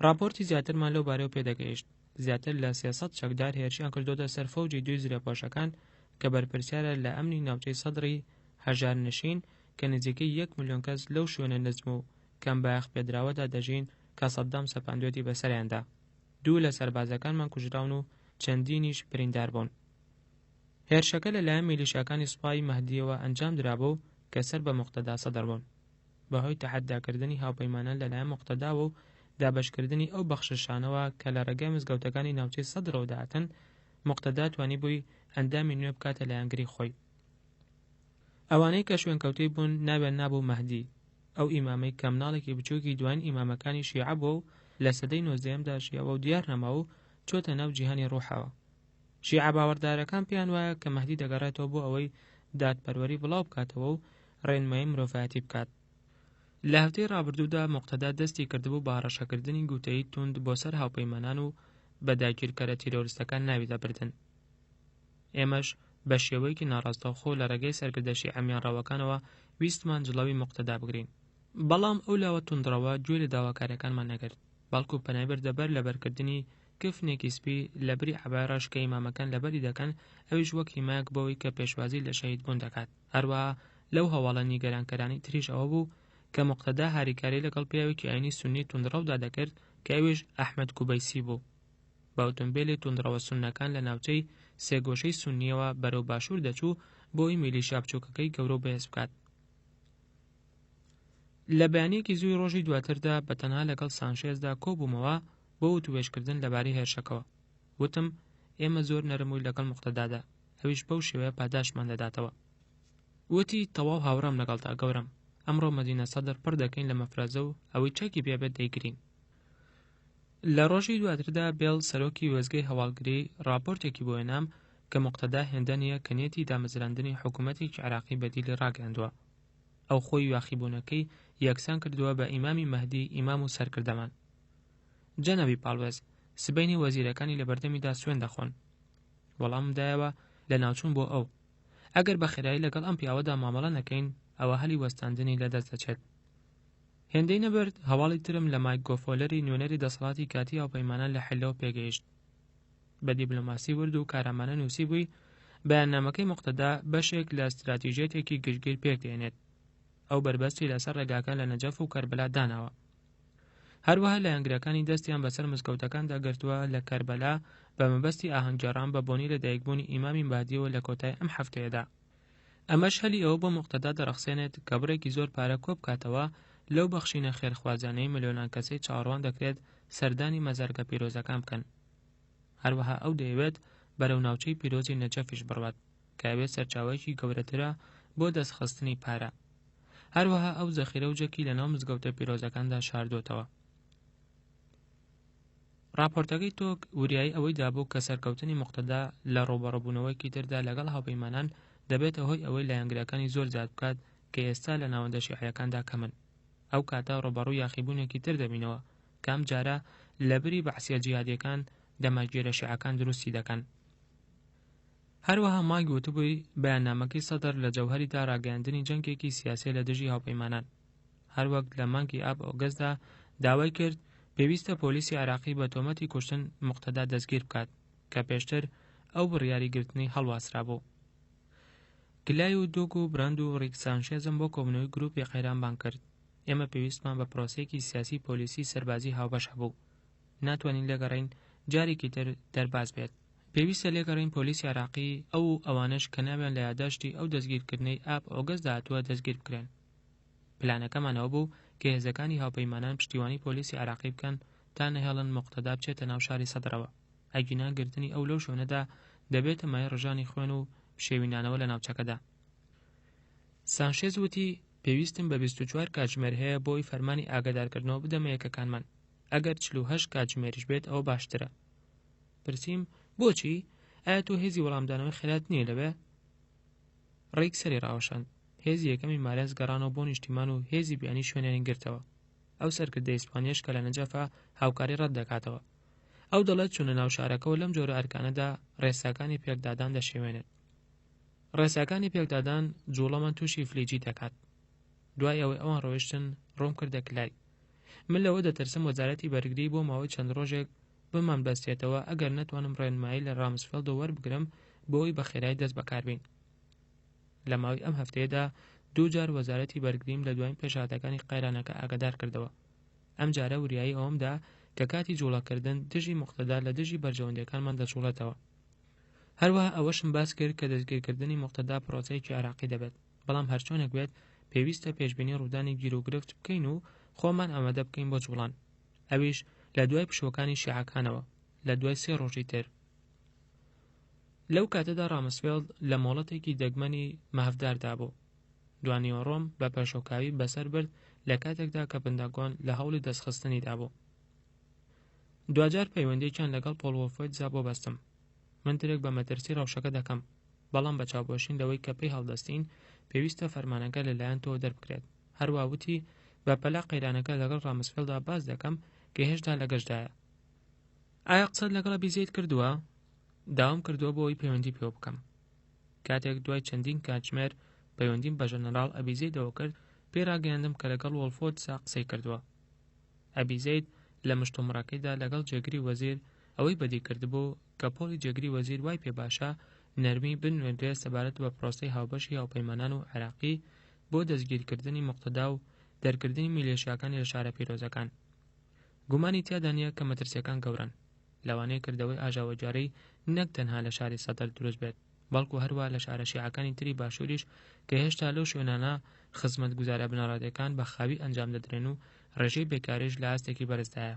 راپۆرتی زیاترمان لەو بارەوە پێدەگەیشت. زیاتر لە 300 چەکدار هێرشیان کردۆتە سەر فەوجی دوی زرێپۆشەکان کە بەرپرسیارە لە ئەمنی ناوچەی سەدری هەژارنشین کە نزیکەی 1 ملیۆن کەس لەو شوێنە نزم و کەم بایەخ پێدراوەدا دەژین کە سەدام سەپاندوێتی بەسەریاندا. 2 لە سەربازەکانمان کوژراون و چەندینیش بریندار بوون. هێرشەکە لەلایەن میلیشیاکانی سوپای مەهدیەوە ئەنجام درابوو کە سەر بە موقتەدا سەدر بوون. بەهۆی تەحەداکردنی هاوپەیمانان لەلایەن موقتەداوە و دابەشکردنی ئەو بەخششانەوە کە لە ڕێگای مزگەوتەکانی ناوچەی سەدرەوە داهاتن، موقتەدا توانی بووی ئەندامی نوێ بکاتە لایەنگری خۆی. ئەوانەی کە شوێنکەوتوی بوون ناویان نابوو مەهدی، ئەو ئیمامەی کە مناڵێکی بچووکی دوایین ئیمامەکانی شیعە بوو و لە سەدەی 19دا شیعەوە و دیار نەما و چۆتە ناو جیهانی ڕوحەوە. شیعە باوەڕدارەکان پێیان وایە کە مەهدی دەگەڕێتەوە بۆ ئەوەی دادپەروەری بڵاو بکاتەوە و ڕێنمایی مرۆڤایەتی بکات. لە هەفتەی ڕابردوودا موقتەدا دەستی کردبوو بە هەڕەشەکردنی گوتەیی توند بۆ سەر هاوپەیمانان و بە داگیرکەرە تیرۆریستەکان ناوی دەبردن. ئێمەش بە شێوەیەکی ناڕاستەوخۆ لە ڕێگەی سەرکردە شیعەمیان ڕەوەکانەوە ویستمان جڵەوی موقتەدا بگرین. بەڵام ئەو لاوە توندڕەوە گوێ لە داواکاریەکانمان نەگرت، بەڵکو پەنایبەر دەبەر لە بەرکردنی کفنێکی سپی لە بری عەبایڕەش کە ئیمامەکان لەبەری دەکەن، ئەویش وەک هیمایەک بەوەی کە پێشوازی لە شەهید بوون دەکات. هەروەها لەو هەواڵە نیگەرانکەرانی تریش ئەوە بوو کە موقتەدا هاریکاری لەگەڵ پیاوێکی ئاینی سوننی توندڕەودا دەکرد کە ئەوێش ئەحمەد کوبەیسی بوو. بە ئۆتۆمبیلێ توندڕەوە سوننەکان لە ناوچەی سێگۆشەی سوننیەوە بەرەو باشوور دەچوو بۆی میلیشیا بچووکەکەی گەورە و بەهێز بکات. لە بەیانیەکی زووی ڕۆژی دواتردا بەتەنها لەگەڵ سانشێزدا کۆبوومەوە بۆ وتوێژکردن لەبارەی هێرشەکەوە. وتم ئێمە زۆر نەرمووی لەگەڵ موقتەدادا، ئەویش بەو شێوەیە پاداشمان دەداتەوە. وتی تەواو هاوڕام لەگەڵتا گەورم، ئەمڕۆ مەدینە سەدر پڕ دەکەین لە مەفرەزە و ئەوەی چەکی بێبێت دەیگرین. لە ڕۆژی دواتردا بێڵ سەرۆکی وێزگەی هەواڵگری راپۆرتێکی بۆ هێنام کە موقتەدا هێندە نییە کە نێتی دامەزراندنی حکوومەتێکی عێراقی بەدیلی ڕاگەاندووە. ئەو خۆی یاخیبوونەکەی یەکسان کردووە بە ئیمامی مەهدی ئیمام و سەرکردەمان. جەنابی پاڵوێز، سبەینی وەزیرەکانی لە بەردەمیدا سوێن دەخۆن. وەڵامم دایەوە لە ناوچوون بۆ ئەو، ئەگەر بە خێرایی لەگەڵ ئەم پیاوەدا مامەڵە نەکەین ئەوە هەلی وەستاندنی لەدەست دەچێت. هێندەی نەبرد هەواڵی ترم لە مایک گۆفۆلەری نوێنەری دەسەڵاتی کاتی هاوپەیمانان لە حیلەوە پێگەیشت. بە دیبلۆماسی ورد و کارامانە نووسی بووی بەیاننامەکەی موقتەدا بەشێک لە استراتیژیەتێکی گشتگیر پێک دێنێت. ئەو بربەستی لەسەر ڕێگاکە لە نەجەف و کەربەلا داناوە. هەروەها لایەنگرەکانی دەستیان بەسەر مزگەوتەکاندا گرتووە لە کەربەلا بە مەبەستی ئاهەنگگەڕان بە بۆنی لە دایکبوونی ئیمامی مەهدیەوە لە کۆتای ئەم هەفتەیەدا. ئەمەش هەلی ئەوە بۆ موقتەدا دەرەخسێنێت کە بڕێکی زۆر پارە کۆبکاتەوە لەو بەخشینە خێرخوازانەی ملیۆنان کەسەی چاوەڕوان دەکرێت سەردانی مەزارگە پیرۆزەکان بکەن. هەروەها ئەو دەیەوێت بەرەو ناوچەی پیرۆزی نەجەفیش بڕوات کە ئەوێت سەرچاوەیەکی گەورەترە بۆ دەستخستنی پارە. هەروەها ئەو زەخیرە و جەکی لە ناو مزگەوتە پیرۆزەکاندا شاردۆتەوە. راپۆرتەکەی تۆک وریایی ئەوەی دابوو کە سەرکەوتنی موقتەدا لە ڕۆبەڕەبوونەوەیکی تردا لەگەڵ هاوپەیمانان دەبێتە هۆی ئەوەی لایەنگرەکانی زۆر زیاد بکات کە ئێستا لە ناوەندە شیعەکاندا کەمن. ئەو کاتە ڕۆبەڕووی یاخیبوونێکی تر دەبینەوە کام جارە لەبری بەحسیە جیهادیەکان دەمەگیرە شیعەکان دروستی دەکەن. هەروەها مایک وتبووی بەیاننامەکەی سەدر لە جەوهەریدا ڕاگەیاندنی جەنگێکی سیاسی لە دژی هاوپەیمانان. هەروەک لە مانگی ئاب ئۆگەستدا داوای کرد پێویستە پۆلیسی عێراقی بە تۆمەتی کوشتن موقتەدا دەستگیر بکات کە پێشتر ئەو بڕیاریگرتنی هەڵواسرا بوو. گلای و دووگ و برند و ڕیک سانشێزم بۆ کۆبنەوەی گروپی قەیرانبان کرد. ئێمە پێویستمان بە پرۆسەیەکی سیاسی پۆلیسی سەربازی هاوبەش هەبوو. ناتوانین لێگەڕین جارێکی تر دەرباز بێت. پێویستە لێگەڕین پۆلیسی عێراقی ئەوانش کە ناویان لە یادداشتی ئەو دەستگیرکردنەی ئاب ئۆگەستدا هاتووە دەستگیر بکرێن. پلانەکەمانەوە بوو کە هێزەکانی هاوپەیمانان پشتیوانی پۆلیسی عێراقی بکەن تا نەهێڵن موقتەدا بچێتە ناو شاری سەدرەوە. ئەگینا گرتنی ئەو لەو شوێنەدا دەبێتە مای ڕژانی خوێن و پشێوینانەوە لە ناوچەکەدا. سانشێز وتی پێویستم بە 24 کاتژمێر هەیە بۆی فەرمانی ئاگادارکردنەوە بدەمە یەکەکانمان. ئەگەر 48 کاتژمێریش بێت ئەوە باشترە. پرسییم بۆچی؟ ئایا تۆ هێزی وەڵامدانەوەی خێرات نییە لەوێ؟ ڕێک سەری ڕاوەشاند. هێزی یەکەمی مارێز گەڕانەوە بۆ نیشتیمان و هێزی بیانی شوێنێنی گرتەوە. ئەو سەرکردە ئیسپانیەش کە لە نەجەفە هاوکاری ڕەت دەکاتەوە. ئەو دەڵێت چوونە ناو شارەکەەوە لەم جۆرە ئەرکانەدا ڕێساکانی پێکدادان دەشێوێنێت. ڕێساکانی پێکدادان جوڵەمان تووشی فلیجی دەکات. دوای ئەوەی ئەوان ڕۆیشتن ڕۆم کردە کلای. من لەوە دەترسم وەزارەتی بەرگری بۆ ماوەی چەند ڕۆژێک بمان بەستێتەوە ئەگەر نەتوانم ڕێنمایی لە رامسفێلد وەربگرم بۆی بە خێرایی دەست بەکاربین. لە ماوەی ئەم هەفتەیەدا 2 جار وەزارەتی بەرگریم لە دوایین پێشهاتەکانی قەیرانەکە ئاگادار کردەوە. ئەم جارە وریایی ئەوەمدا کە کاتی جوڵەکردن دژی موقتەدا لە دژی بەرژەوەندەکانمان دەجوڵێتەوە. هەروەها ئەوەشم باس کرد کە دەستگیرکردنی موقتەدا پرۆسەیەکی عێراقی دەبێت، بەڵام هەرچۆنێک بێت پێویستە پێشبینی ڕوودانی گیرۆگرفت بکەین و خۆمان ئامادە بکەین بۆ جوڵان. ئەویش لە دوای پشوەکانی شیعەکانەوە لە دوای 3 ڕۆژی تر. لەو کاتەدا رامسفێلد لە مۆڵەتێکی دەگمەنی مەهەفداردا بوو. دوانیوە ڕۆم بە پەشۆکاوی بەسەر برد لە کاتێکدا کە پنتاگۆن لە هەوڵی دەستخستنیدا بوو. دوجار پەیوەندیەکیان لەگەڵ پۆڵوۆفۆیتزا بۆ بەستم. من ترێک بە مەترسی ڕەوشەکە دەکەم، بەڵام بە چاوپۆشین لەوەی کە پێی هەڵدەستین پێویستە فەرمانەکە لەلایەن تۆ دەربکرێت. هەروە وتی بە پەلا قەیرانەکە لەگەڵ رامسفێلدا باس دەکەم کە هێشتا لە گەشتدایە. ئایا قسەت لەگەڵ ئەبیزەید کردووە؟ داوام کردووە بۆەوەی پەیوەندی پێ بکەم. کاتێک دوای چەندین کاتژمێر پەیوەندیم بە ژەنەراڵ ئەبیزەیدەوە کرد، پێی ڕاگەیاندم کە لەگەڵ وەڵفۆتزا قسەی کردووە. ئەبیزەید لە مشتومڕەکەیدا لەگەڵ جێگری وەزیر ئەوەی بەدی کردبوو کە پۆلی جێگری وەزیر وای پێ باشە نەرمی بنوێنرێت سەبارەت بە پرۆسەی هاوبەشی هاوپەیمانان و عێراقی بۆ دەستگیرکردنی موقتەدا و دەرکردنی میلیشیاکانی لە شارە پیرۆزەکان. گومانی تیادا نییە کە مەترسیەکان گەورن، لەوانەیە کردەوەی ئاژاوەجارەی نەک تەنها لە شاری سەدر دروست بێت، بەڵکو هەروە لە شارە شیعەکانی تری باشووریش کە هێشتا لەو شوێنانە خزمەتگوزارە بنەڕەتەکان بە خاوی ئەنجام دەدرێن و ڕێژەی بێکاریش لە ئاستێکی بەرزدایە.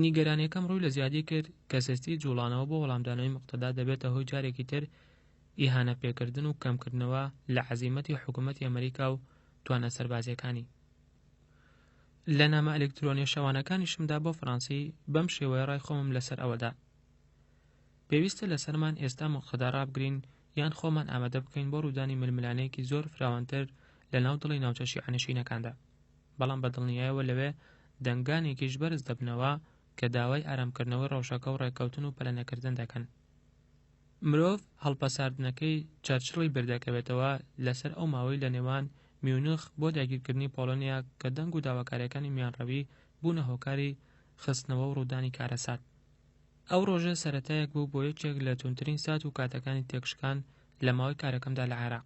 نیگەرانیەکەم ڕووی لە زیادی کرد کە سەستی جوڵانەوە بۆ وەڵامدانەوەی مقتەدا دەبێتە هۆی جارێکی تر ئیهانە پێکردن و کەمکردنەوە لە عەزیمەتی حکوومەتی ئەمریکا و توانە سەربازیەکانی. لە نامە ئەلکترۆنیە شەوانەکانیشمدا بۆ فەڕەنسی بەم شێوەیە ڕای خۆمم لەسەر ئەوەدا: پێویستە لەسەرمان ئێستا مقتەدا ڕابگرین یان خۆمان ئامادە بکەین بۆ ڕوودانی ململانەیەکی زۆر فراوانتر لە ناو دڵی ناوچە شیعەنشینەکاندا، بەڵام بە دڵنیاییەوە لەوێ دەنگانێکیش بەرز دەبنەوە کە داوای ئارامکردنەوەی ڕەوشەکە و ڕێکەوتن و پەلەنەکردن دەکەن. مرۆڤ هەڵپەساردنەکەی چەرچڵی بردەکەوێتەوە لەسەر ئەو ماوەی لە نێوان میونخ بۆ داگیرکردنی پۆڵۆنیا کە دەنگ و داواکاریەکانی میانڕەوی بوونە هۆکاری خستنەوە و ڕوودانی کارەسات. ئەو ڕۆژە سەرەتایەک بوو بۆ یەکێک لە توندترین سات و کاتەکانی تێکشکان لە ماوەی کارەکەمدا لە عێراق.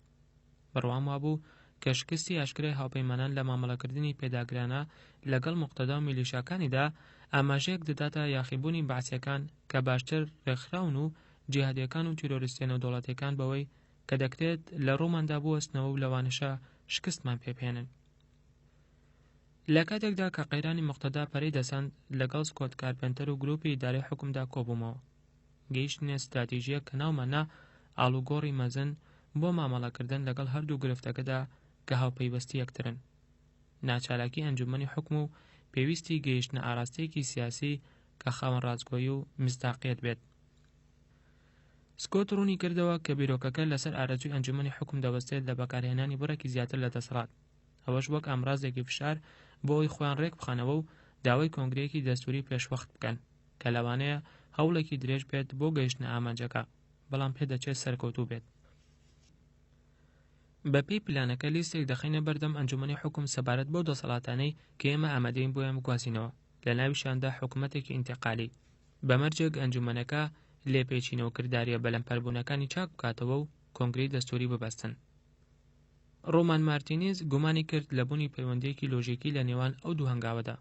بڕوام وابوو کە شکستی ئاشکرای هاوپەیمانان لە مامەڵەکردنی پێداگرانە لەگەڵ مقتەدا و میلیشیاکانیدا ئاماژەیەک دەداتە یاخیبوونی بەعسیەکان کە باشتر ڕێکخراون و جیهادیەکان و تیرۆریستە نێودەوڵەتیەکان بەوەی کە دەکرێت لە ڕۆماندا بوەستنەوە و لەوانەشە شکستمان پێبهێنن. لە کاتێکدا کە قەیرانی مقتەدا پەرەی دەسەند لەگەڵ سکۆت کارپێنتەر و گروپی ئیدارەی حکومدا کۆبوومەوە، گەیشتنە استراتیژیە کە ناومانە ئاڵوگۆڕی مەزن بۆ مامەڵەکردن لەگەڵ هەردوو گرفتەکەدا کە هاوپەیوەستی یەکترن، ناچالاکی ئەنجومەنی حکم و پێویستی گەیشتنە ئاراستەیەکی سیاسی کە خاوەن ڕازگۆیی و مزداقیەت بێت. سکۆت ڕوونی کردەوە کە بیرۆکەکە لەسەر ئارەزووی ئەنجومەنی حکم دەوەستێت لە بەکارهێنانی بڕێکی زیاتر لە دەسەڵات، ئەوەش وەک ئامڕازێکی فشار بۆ ئەوی خۆیان ڕێک بخەنەوە و داوای کۆنگرەیەکی دەستووری پێشوەخت بکەن کە لەوانەیە هەوڵێکی درێژ بێت بۆ گەیشتنە ئامانجەکە، بەڵام پێدەچێت سەرکەوتوو بێت. بەپێی پلانەکە لیستێک دەخینە بەردەم ئەنجومەنی حکم سەبارەت بۆ دەسەڵاتانەی کە ئێمە ئامادەین بۆیان بگوازینەوە، لە ناویشاندا حکوومەتێکی ئینتیقالی. بەمەرجێک ئەنجومەنەکە لێپێچینەوە کرداریە بەلەمپەربوونەکانی چاک بکاتەوە و کۆنگرەی دەستووری ببەستن. ڕۆمان مارتینێز گومانی کرد لە بوونی پەیوەندیەکی لۆژیکی لە نێوان ئەو دوو هەنگاوەدا.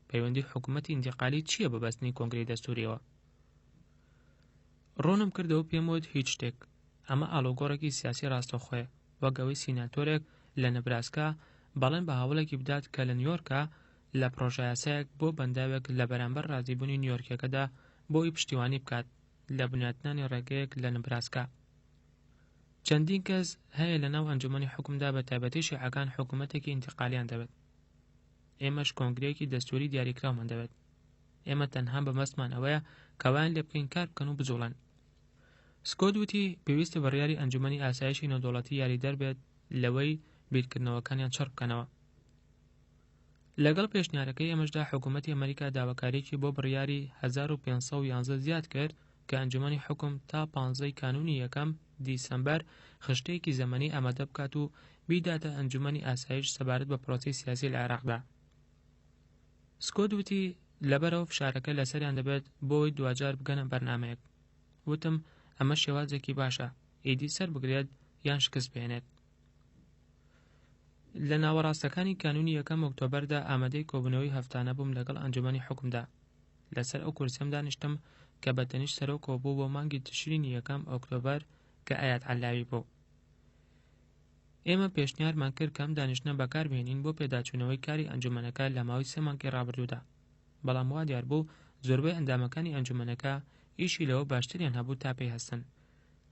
پەیوەندی حکوومەتی ئینتیقالی چییە ببەستنی کۆنگرەی دەستووریەوە؟ ڕۆنم کردەوە پێم وت هیچ شتێک، ئەمە ئاڵۆگۆڕێکی سیاسی ڕاستەوخۆیە، وەک ئەوەی سیناتۆرێک لە نەبراسکا بەڵێن بە هەوڵێکی بدات کە لە نیویۆرکە لە پرۆژە یاسایەک بۆ بەنداوێک لە بەرامبەر ڕازیبوونی نیویۆرکیەکەدا بۆی پشتیوانی بکات لە بنیاتنانی ڕێگەیەک لە نەبراسکا. چەندین کەس هەیە لە ناو ئەنجومەنی حکومدا بە تایبەتی شیعەکان حکوومەتێکی ئینتیقالیان دەبێت. ئێمەش کۆنگرەیەکی دەستووری دیاریکراومان دەبێت. ئێمە تەنها بەمەستمان ئەوەیە کەوایان لێ بکەین کار بکەن و بجوڵن. سکۆت وتی پێویستە بڕیاری ئەنجومەنی ئاسایشی نێودەوڵەتی یاریدەر بێت لەوەی بیرکردنەوەکانیان چڕ بکەنەوە. لەگەڵ پێشنیارەکەی ئەمەشدا حکوومەتی ئەمریکا داواکاریی بۆ بڕیاری 1511 زیاد کرد کە ئەنجومەنی حکم تا 15 کانونی یەکەم دیسەمبەر خشتەیەکی زەمەنی ئامادە بکات و بیداتە ئەنجومەنی ئاسایش سەبارەت بە پرۆسی سیاسی لە عێراقدا. سکۆت وتی لەبەرەوە فشارەکە لەسەریان دەبێت بۆی دوجار بگەنە بەرنامەیەک. وتم ئەمە شێوازێکی باشە، ئیدی سەر بگرێت یان شکست بێنێت. لە ناوەڕاستەکانی کانونی یەکەم ئۆکتۆبەردا ئامادەی کۆبوونەوەی هەفتانە بووم لەگەڵ ئەنجومەنی حکومدا. لەسەر ئەو کورسیم دانیشتم کە بەتەنیشت سەرۆک کۆبوو بۆ مانگی تشرینی یەکەم ئۆکتۆبەر کە ئایەت عەلاوی بوو. ئێمە پێشنیارمان کرد کەم دانیشتنە بەکاربهێنین بۆ پێداچوونەوەی کاری ئەنجومەنەکە لە ماوەی 3 مانگی ڕابردوودا، بەڵام وا دیار بوو زۆربەی ئەندامەکانی ئەنجومەنەکە ئیشی لەوە باشتریان هەبوو تا پێی هەستن.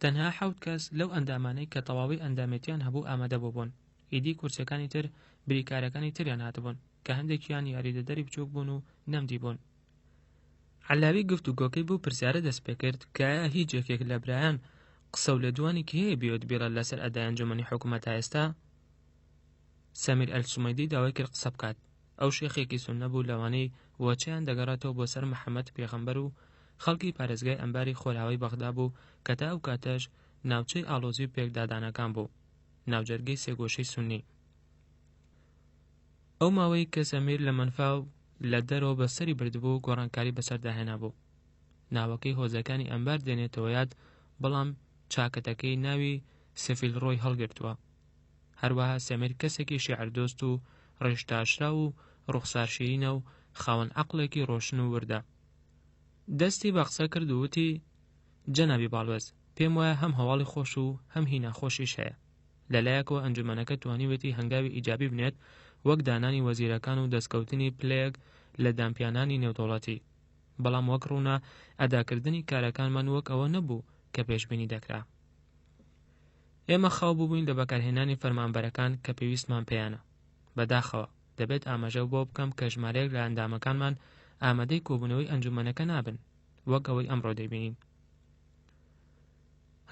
تەنها 7 کەس لەو ئەندامانەی کە تەواوی ئەندامێتیان هەبوو ئامادە بوون. ئیدی کورسەکانی تر بریکارەکانی تریان هاتبوون کە هەندێکیان یاریدەدەری بچووک بوون و نەمدی بوون. عەلاوی گفتوگۆکەی بوو پرسیارە دەست پێ کرد کە هیچ یەکێک لە برایان قسە و لە دوانێکی هەیە بیۆت بیڕە لەسەر ئەدای ئەنجومەنی حکوومەت تا ئێستا؟ سەمیر ئەلسومەیدی داوای کرد قسە بکات. ئەو شێخێکی سوننە بوو لەوانەی وەچەیان دەگەڕێتەوە بۆ سەر محەممەد پێغەمبەر و خەڵکی پارێزگای ئەمباری خۆراوی بەغدا بوو کە تا ئەو کاتەش ناوچەی ئاڵۆزی و پێکدادانەکان بوو، ناوجەرگەی سێگۆشەی سوننی. ئەو ماوەی کە سەمیر لە منفاو لە دەرەوە بەسەری بردبوو گۆڕانکاری بەسەرداهێنا بوو. ناوەکەی هۆزەکانی ئەمبار دێنێتەوە یاد، بەڵام چاکەتەکەی ناوی سەفیل ڕۆی هەڵگرتووە. هەروەها سەمیر کەسێکی شێعردۆست و ڕێشتاشرا و ڕوخسارشیرینە و خاوەن عەقڵێکی ڕۆشن و وردە. دەستی بە قسە کرد و وتی: جەنابی باڵوێز، پێم وایە هەم هەواڵی خۆش و هەم هی ناخۆشیش هەیە. لەلایەکەوە ئەنجومەنەکە توانیوێتی هەنگاوی ئیجابی بنێت وەک دانانی وەزیرەکان و دەستکەوتنی پلەیەک لە دامپیانانی نێودەوڵەتی، بەڵام وەک ڕوونا ئەداکردنی کارەکانمان وەک ئەوە نەبوو کە پێشبینی دەکرا. ئێمە خاو بووین لە بەکارهێنانی فەرمانبەرەکان کە پێویستمان پێیانە. بەداخەوە دەبێت ئاماژە بۆ بکەم کە ژمارەیەک لە ئەندامەکانمان ئامادەی کۆبوونەوەی ئەنجومەنەکە نابن وەک ئەوەی ئەمڕۆ دەبینین.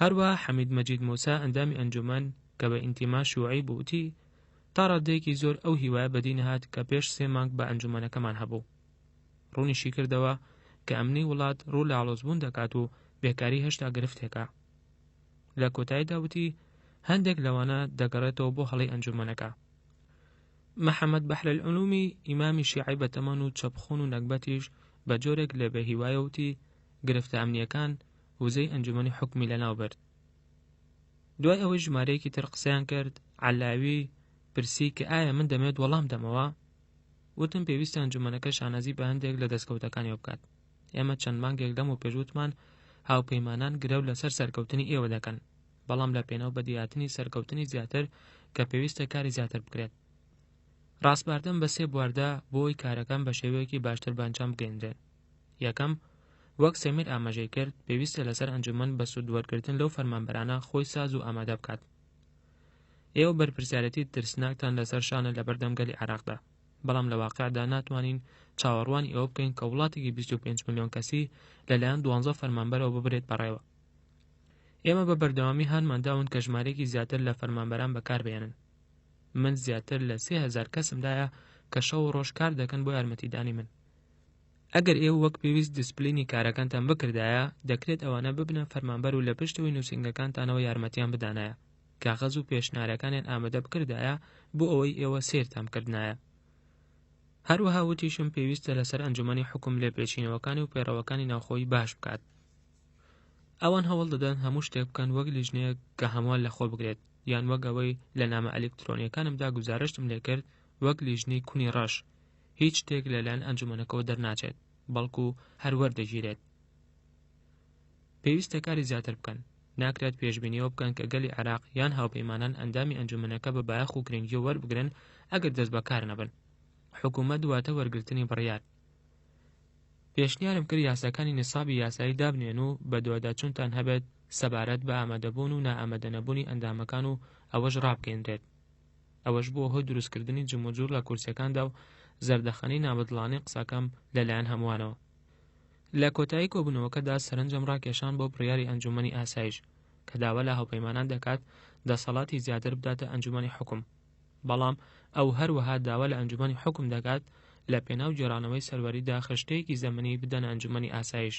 هەروەها حەمید مەجید موسا ئەندامی ئەنجومەن کە بە ئینتیما شیوعی بووتی تا ڕادەیەکی زۆر ئەو هیوایە بەدی نەهات کە پێش 3 مانگ بە ئەنجومەنەکەمان هەبوو. ڕوونیشی کردەوە کە ئەمنی وڵات ڕوو لە ئاڵۆزبوون دەکات و بێکاری هێشتا گرفتێکە. لە کۆتاییدا وتی هەندێک لەوانە دەگەڕێتەوە بۆ هەڵی ئەنجومەنەکە. محەممەد بەحرالعولومی ئیمامی شیعی بەتەمەن و چەپخۆن و نەکبەتیش بە جۆرێک لە بەهیوایە وتی گرفتە ئەمنیەکان وزەی ئەنجومەنی حکومی لەناو برد. دوای ئەوەی ژمارەیەکی تر قسەیان کرد، عەلاوی پرسی کە ئایا من دەمێت وەڵام دەمەوە؟ وتم پێویستە ئەنجومەنەکە شانازی بە هەندێک لە دەستکەوتەکانی بکات. ئێمە چەند مانگێک لەم و پێشوتمان هاوپەیمانان گرەو لەسەر سەرکەوتنی ئێوە دەکەن، بەڵام لە پێناو بەدیهاتنی سەرکەوتنی زیاتر کە پێویستە کاری زیاتر بکرێت. ڕاستباردن بە 3 بواردا بۆی کارەکان بە شێوەیەکی باشتر بانجام بگەێنرێن. یەکەم، وەک سەمیر ئاماژەی کرد، پێویستە لەسەر ئەنجومەن بە سوودوەرگرتن لەو فەرمانبەرانە خۆی ساز و ئامادە بکات. ئێوە بەرپرسیارەتی ترسناکتان لەسەر شانە لە بەردەمگەلی عێراقدا، بەڵام لە واقعدا ناتوانین چاوەڕوانی ئەوە بکەین کە وڵاتێکی 25 ملیۆن کەسی لەلایەن 12 فەرمانبەرەوە ببرێت بەڕێوە. ئێمە بە بەردەوامی هانمانداون کە ژمارەیەکی زیاتر لە فەرمانبەران بەکاربێنن. من زیاتر لە 3000 کەسمدایە کە شەو و ڕۆژ کار دەکەن بۆ یارمەتیدانی من. ئەگەر ئێوە وەک پێویست دیسپلینی کارەکانتان بکردایە، دەکرێت ئەوانە ببنە فەرمانبەر و لە پشتەوەی نووسینگەکانتانەوە یارمەتیان بدانایە، کاغەز و پێشنیارەکانیان ئامادە بکردایە بۆ ئەوەی ئێوە سێرتان کردنایە. هەروەها وتیشم پێویستە لەسەر ئەنجومەنی حکوم لێپێچینەوەکانی و پێڕەوەکانی ناوخۆیی باش بکات. ئەوان هەوڵ دەدەن هەموو شتێک بکەن وەک لیژنەیەک کە هەمووان لە خۆ بگرێت، یان وەک ئەوەی لە نامە ئەلکترۆنیەکانمدا گوزارشتم لێ کرد وەک لیژنەی کونی ڕەش، هیچ شتێک لەلایەن ئەنجومەنەکەوە دەرناچێت، بەڵکو هەر وەردەگیرێت. پێویستە کاری زیاتر بکەن. ناکرێت پێشبینیەوە بکەن کە گەلی عێراق یان هاوپەیمانان ئەندامی ئەنجومەنەکە بە بایەخ و گرنگی وەربگرن ئەگەر دەست بەکار نەبن. حکوومەت دواتە وەرگرتنی بڕیار. پێشنیارم کرد یاساکانی نسابی یاسایی دابنێن و بە دوواداچوونتان هەبێت سەبارەت بە ئامادەبوون و نائامادە نەبوونی ئەندامەکان و ئەوەش ڕابگەیەندرێت. ئەوەش بۆ هۆی دروستکردنی جموجور لە کورسیەکاندا و زەردەخەنەی نابەدڵانەی قسەکەم لەلایەن هەمووانەوە. لە کۆتایی کۆبوونەوەکەدا سەرنجەم ڕاکێشان بۆ بڕیاری ئەنجومەنی ئاسایش کە داوا لە هاوپەیمانان دەکات دەسەڵاتی زیاتر بداتە ئەنجومەنی حکوم، بەڵام ئەو هەروەها داوا لە ئەنجومەنی حکوم دەکات لە پێناو جێرانەوەی سەروەریدا خشتەیەکی زەمنی بدەن ئەنجومەنی ئاسایش.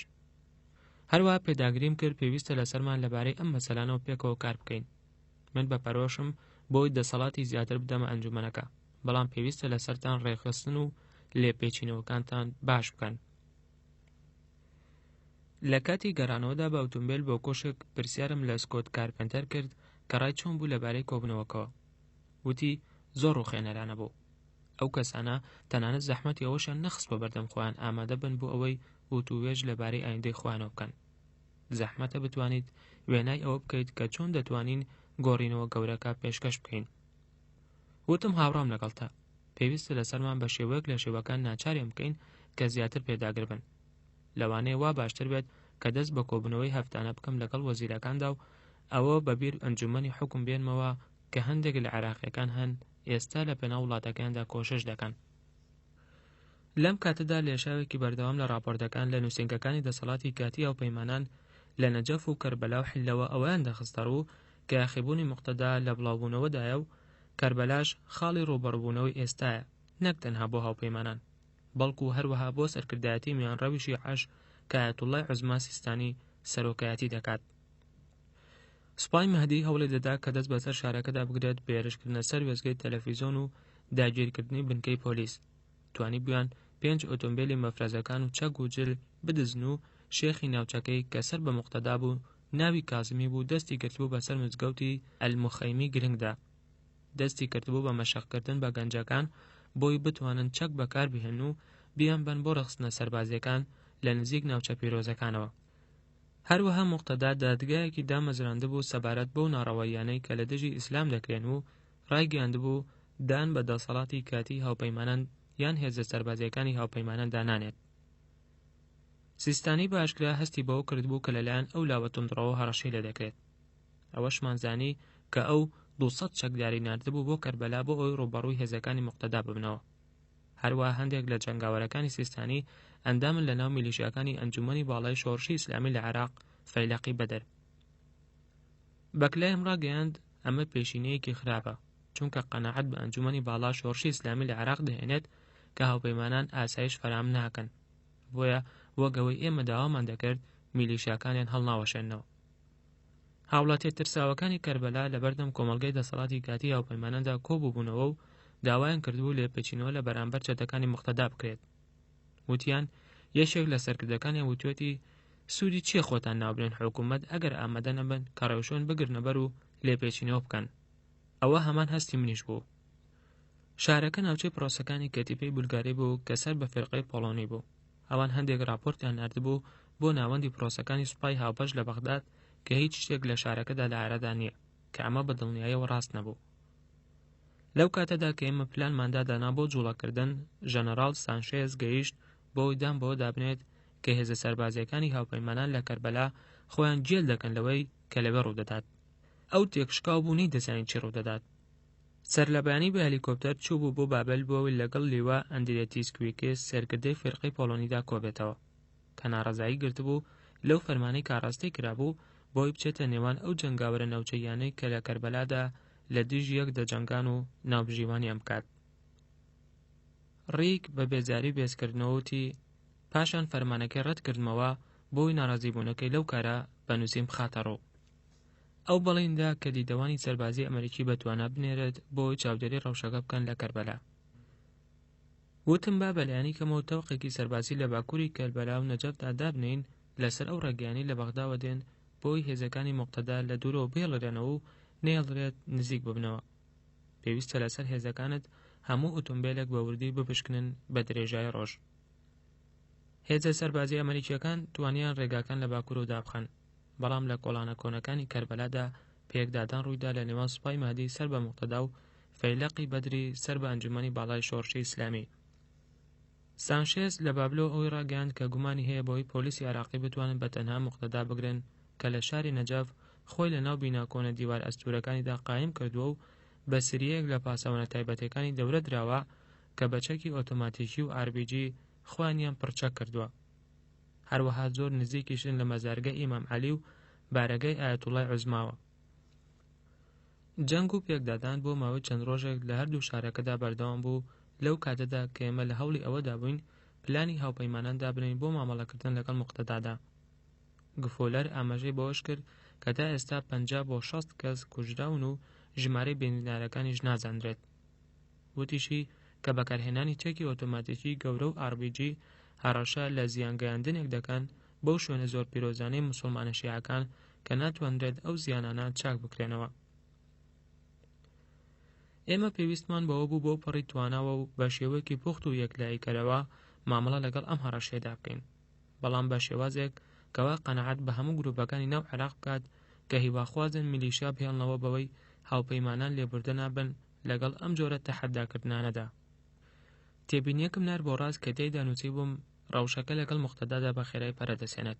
هەروەها پێداگریم کرد پێویستە لەسەرمان لەبارەی ئەم مەسەلانەوە پێکەوە کار بکەین. من بە پەرۆشم بۆی دەسەڵاتی زیاتر بدەمە ئەنجومەنەکە، بەڵام پێویستە لەسەرتان ڕێخستن و لێپێچینەوەکانتان باش بکەن. لە کاتی گەڕانەوەدا بە ئۆتۆمبیل بۆ کۆشک پرسیارم لە سکۆت کارپەنتەر کرد کە ڕای چۆن بوو لەبارەی کۆبنەوەکەوە. وتی زۆر ڕوخێنەرانە بوو. ئەو کەسانە تەنانەت زەحمەتی ئەوەشان نەخست بە بەردەم خۆیان ئامادە بن بۆ ئەوەی وتووێژ لەبارەی ئایندەی خۆیانەوە بکەن. زەحمەتە بتوانیت وێنای ئەوە بکەیت کە چۆن دەتوانین گۆڕینەوە گەورەکە پێشکەش بکەین. وتم هاوڕام لەگەڵتە. پێویستە لەسەرمان بە شێوەیەک لە شێوەکان ناچارێن بکەین کە زیاتر پێداگر بن. لەوانەیە وا باشتر بێت کە دەست بە کۆبنەوەی هەفتانە بکەم لەگەڵ وەزیرەکاندا و ئەوە بەبیر ئەنجومەنی حکوم بێنمەوە کە هەندێک لە عێراقیەکان هەن ئێستا لە پێناو وڵاتەکاندا کۆشش دەکەن. لەم کاتەدا لێشاوێکی بەردەوام لە راپۆرتەکان لە نووسینگەکانی دەسەڵاتی کاتی هاوپەیمانان لە نەجەف و کەربەلا و حیلەوە ئەوەیان دەخستە ڕوو کە یاخیبوونی مقتەدا لە بڵاوبوونەوەدایە و کەربەلاش خاڵی ڕوبەڕبوونەوەی ئێستایە، نەک تەنها بۆ هاوپەیمانان، بەڵکو هەروەها بۆ سەرکردایەتی میانڕەوی شیعەش کە ئایەتوڵای عوزما سیستانی سەرۆکایەتی دەکات. سوپای مەهدی هەوڵی دەدا کە دەست بەسەر شارەکەدا بگرێت بە هێرشکردنە سەر وێستگەی تەلەڤیزۆن و داگیرکردنی بنکەی پۆلیس. توانی بوویان 5 ئۆتۆمبیلی مەفرەزەکان و چەک و جل بدزن و شێخی ناوچەکەی کە سەر بە مقتەدا بوو، ناوی کازمی بوو، دەستی گرتبوو بەسەر مزگەوتی ئەلموخەیمی گرنگدا. دەستی کردبوو بە مەشقکردن بە گەنجەکان بۆی بتوانن چەک بەکاربهێن و بیان بن بۆ ڕخستنە سەربازیەکان لە نزیک ناوچە پیرۆزەکانەوە. هەروەها موقتەدا دادگایەکی دامەزراندبوو سەبارەت بۆ ناڕەواییانەی کە لە دژی ئیسلام دەکرێن و ڕایگەیاندبوو دان بە دەسەڵاتی کاتی هاوپەیمانان یان هێزە سەربازیەکانی هاوپەیمانان دانانێت. سیستانی باشکرا هەستی بەوە کردبوو کە لەلایەن ئەو لاوە توندڕەوە هەڕەشەی لێ دەکرێت. ئەوەشمان زانی کە ئەو 200 چەکداری ناردبوو بۆ کەربەلا بۆ ئەوی ڕووبەڕووی هێزەکانی موقتەدا ببنەوە. هەروەها هەندێک لە جەنگاوەرەکانی سیستانی ئەندامن لە ناو میلیشیاکانی ئەنجومەنی باڵای شۆڕشی ئیسلامی لە عێراق فەیلەقی بەدەر. بەکلای ڕاگەیاند ئەمە پێشینەیەکی خراپە، چونکە قەناعەت بە ئەنجومەنی باڵا شۆڕشی ئیسلامی لە عێراق دەهێنێت کە هاوپەیمانان ئاسایش فەرام ناکەن، بۆیە وەگەوەی ئێمە داوامان دەکرد میلیشیاکانیان هەڵناوەشێنەوە. هاوڵاتیە ترساوەکانی کەربەلا لە بەردەم کۆمەڵگەی دەسەڵاتی کاتی هاوپەیماناندا کۆبووبوونەوە و داوایان کردبوو لێپێچینەوە لە بەرامبەر چەتەکانی موقتەدا بکرێت. وتیان یەکێک لە سەرکردەکانی وتوێتی سوودی چیە خۆتان ناوبرێن حکوومەت ئەگەر ئامادە نەبن کە ڕێوشۆن بگرنە بەر و لێپێچینەوە بکەن. ئەوە هەمان هەستی منیش بوو. شارەکە ناوچەی پرۆسەکانی کەتیپەی بولگاری بوو کە سەر بە فێرقەی پۆڵۆنی بوو. ئەوان هەندێک راپۆرتیان ناردبوو بۆ ناوەندی پرۆسەکانی سوپای هاوبەش لە بەغداد کە هیچ شتێک لە شارەکەدا لە ئارەدا نییە، کە ئەمە بە دڵنیاییەوە ڕاست نەبوو. لەو کاتەدا کە ئێمە پلانماندا دانا بۆ جوڵەکردن، ژەنەڕاڵ سانشێز گەیشت بۆی دام بەوە دابنێت کە هێزە سەربازیەکانی هاوپەیمانان لە کەربەلا خۆیان جێل دەکەن لەوەی کە لەوێ ڕوودەدات. ئەو تێکشکاو بوو نەیدەزانین چی ڕوودەدات. سەرلەبانی بە هەلیکۆپتەر چوو بوو بۆ بابل بۆەوەی لەگەڵ لیوا ئەندرێتیسکویکس سەرکردەی فێرقەی پۆڵۆنیدا کۆبێتەوە، کە ناڕەزایی گرتبوو لەو فەرمانەی کاڕاستی کرابوو بۆی بچێتە نێوان ئەو جەنگاوەرە ناوچەیانەی کە لە کەربەلادا لە دژ یەک دەجەنگان و ناوبژیوانیان بکات. ڕیک بە بێزاری بێزکردنەوەتی پاشان فەرمانەکەی ڕەتکردمەوە بۆی ناڕازیبوونەکەی لەو کارە بەنووسیم بخاتە ڕوو. ئەو بەڵێندا کە دیدەوانی سەربازی ئەمریکی بەتوانە بنێرێت بۆی چاودێری ڕەوشەکە بکەن لە کەربەلا. وتم با بەلایانی کەمەوە تەوقێکی سەربازی لە باکووری کەربەلا و نەجەفدا دابنین لەسەر ئەو ڕێگەیانی لە بەغداوە دێن بۆی هێزەکانی موقتەدا لە دوورەوە بێڵێنەوە و نێڵدرێت نزیک ببنەوە. پێویستە لەسەر هێزەکانت هەموو ئۆتۆمبیلێک بە وردی بپشکنن بە درێژای ڕۆژ. هێزە سەربازی ئەمریکیەکان توانیان ڕێگاکان لە باکوور و دابخەن، بەڵام لە کۆڵانە کۆنەکانی کەربەلادا پێکدادان ڕوویدا لە نێوان سوپای مادی سەر بە موقتەدا و فەیلەقی بەدری سەر بە ئەنجومەنی باڵای شۆڕشی ئیسلامی. سانشێز لە بابلۆ ئەوی ڕاگەیاند کە گومانی هەیە بۆی پۆلیسی عێراقی بتوانن بە تەنها موقتەدا بگرن کە لە شاری نەجەف خۆی لە ناو بیناکۆنە دیوار ئەستوورەکانیدا قایم کردووە و بە سریەک لە پاسەوانە تایبەتەکانی دەورە دراوە کە بە چەکی ئۆتۆماتیکی و ئاربیجی خۆیانیان پڕچەک کردووە. هەروەها زۆر نزیکیشن لە مەزارگە ئیمام عەلی و بارەگەی ئایەتوڵای عوزماوە. جەنگ و پێکدادان بۆ ماوەی چەند ڕۆژێک لە هەردوو شارەکەدا بەردەوام بوو. لەو کاتەدا کە ئێمە لە هەوڵی ئەوەدا بووین پلانی هاوپەیمانان دابنین بۆ مامەڵەکردن لەگەڵ موقتەدادا. گفۆلەر ئاماژەی بەوەش کرد کە تا ئێستا 50 بۆ 60 کەس کوژراون و ژمارەی بێنیدارەکانیش نازانرێت. وتیشی کە بەکارهێنانی چەکی ئۆتۆماتیکی گەورە و ئاربیجی هەڕەشە لە زیانگەیاندنێک دەکەن بەو شوێنە زۆر پیرۆزانەی موسڵمانە شیعەکان کە ناتوانرێت ئەو زیانانە چاک بکرێنەوە. ئێمە پێویستمان بەوە بوو بۆ پەڕی تواناوە و بە شێوەیەکی پوخت و یەکلاییکەرەوە مامەڵە لەگەڵ ئەم هەڕەشەیەدا بکەین، بەڵام بە شێوازێک کەوا قەنەعەت بە هەموو گروپەکانی ناو عێراق بکات کە هیواخوازن میلیشیا بهێڵنەوە بەوەی هاوپەیمانان لێبوردە نابن لەگەڵ ئەم جۆرە تەحەداکردنانەدا. تێبینیەکم نار بۆ ڕاست کە تێیدا نووسی بووم ڕەوشەکە لەگەڵ موقتەدادا بە خێرای پەرەدەسێنێت.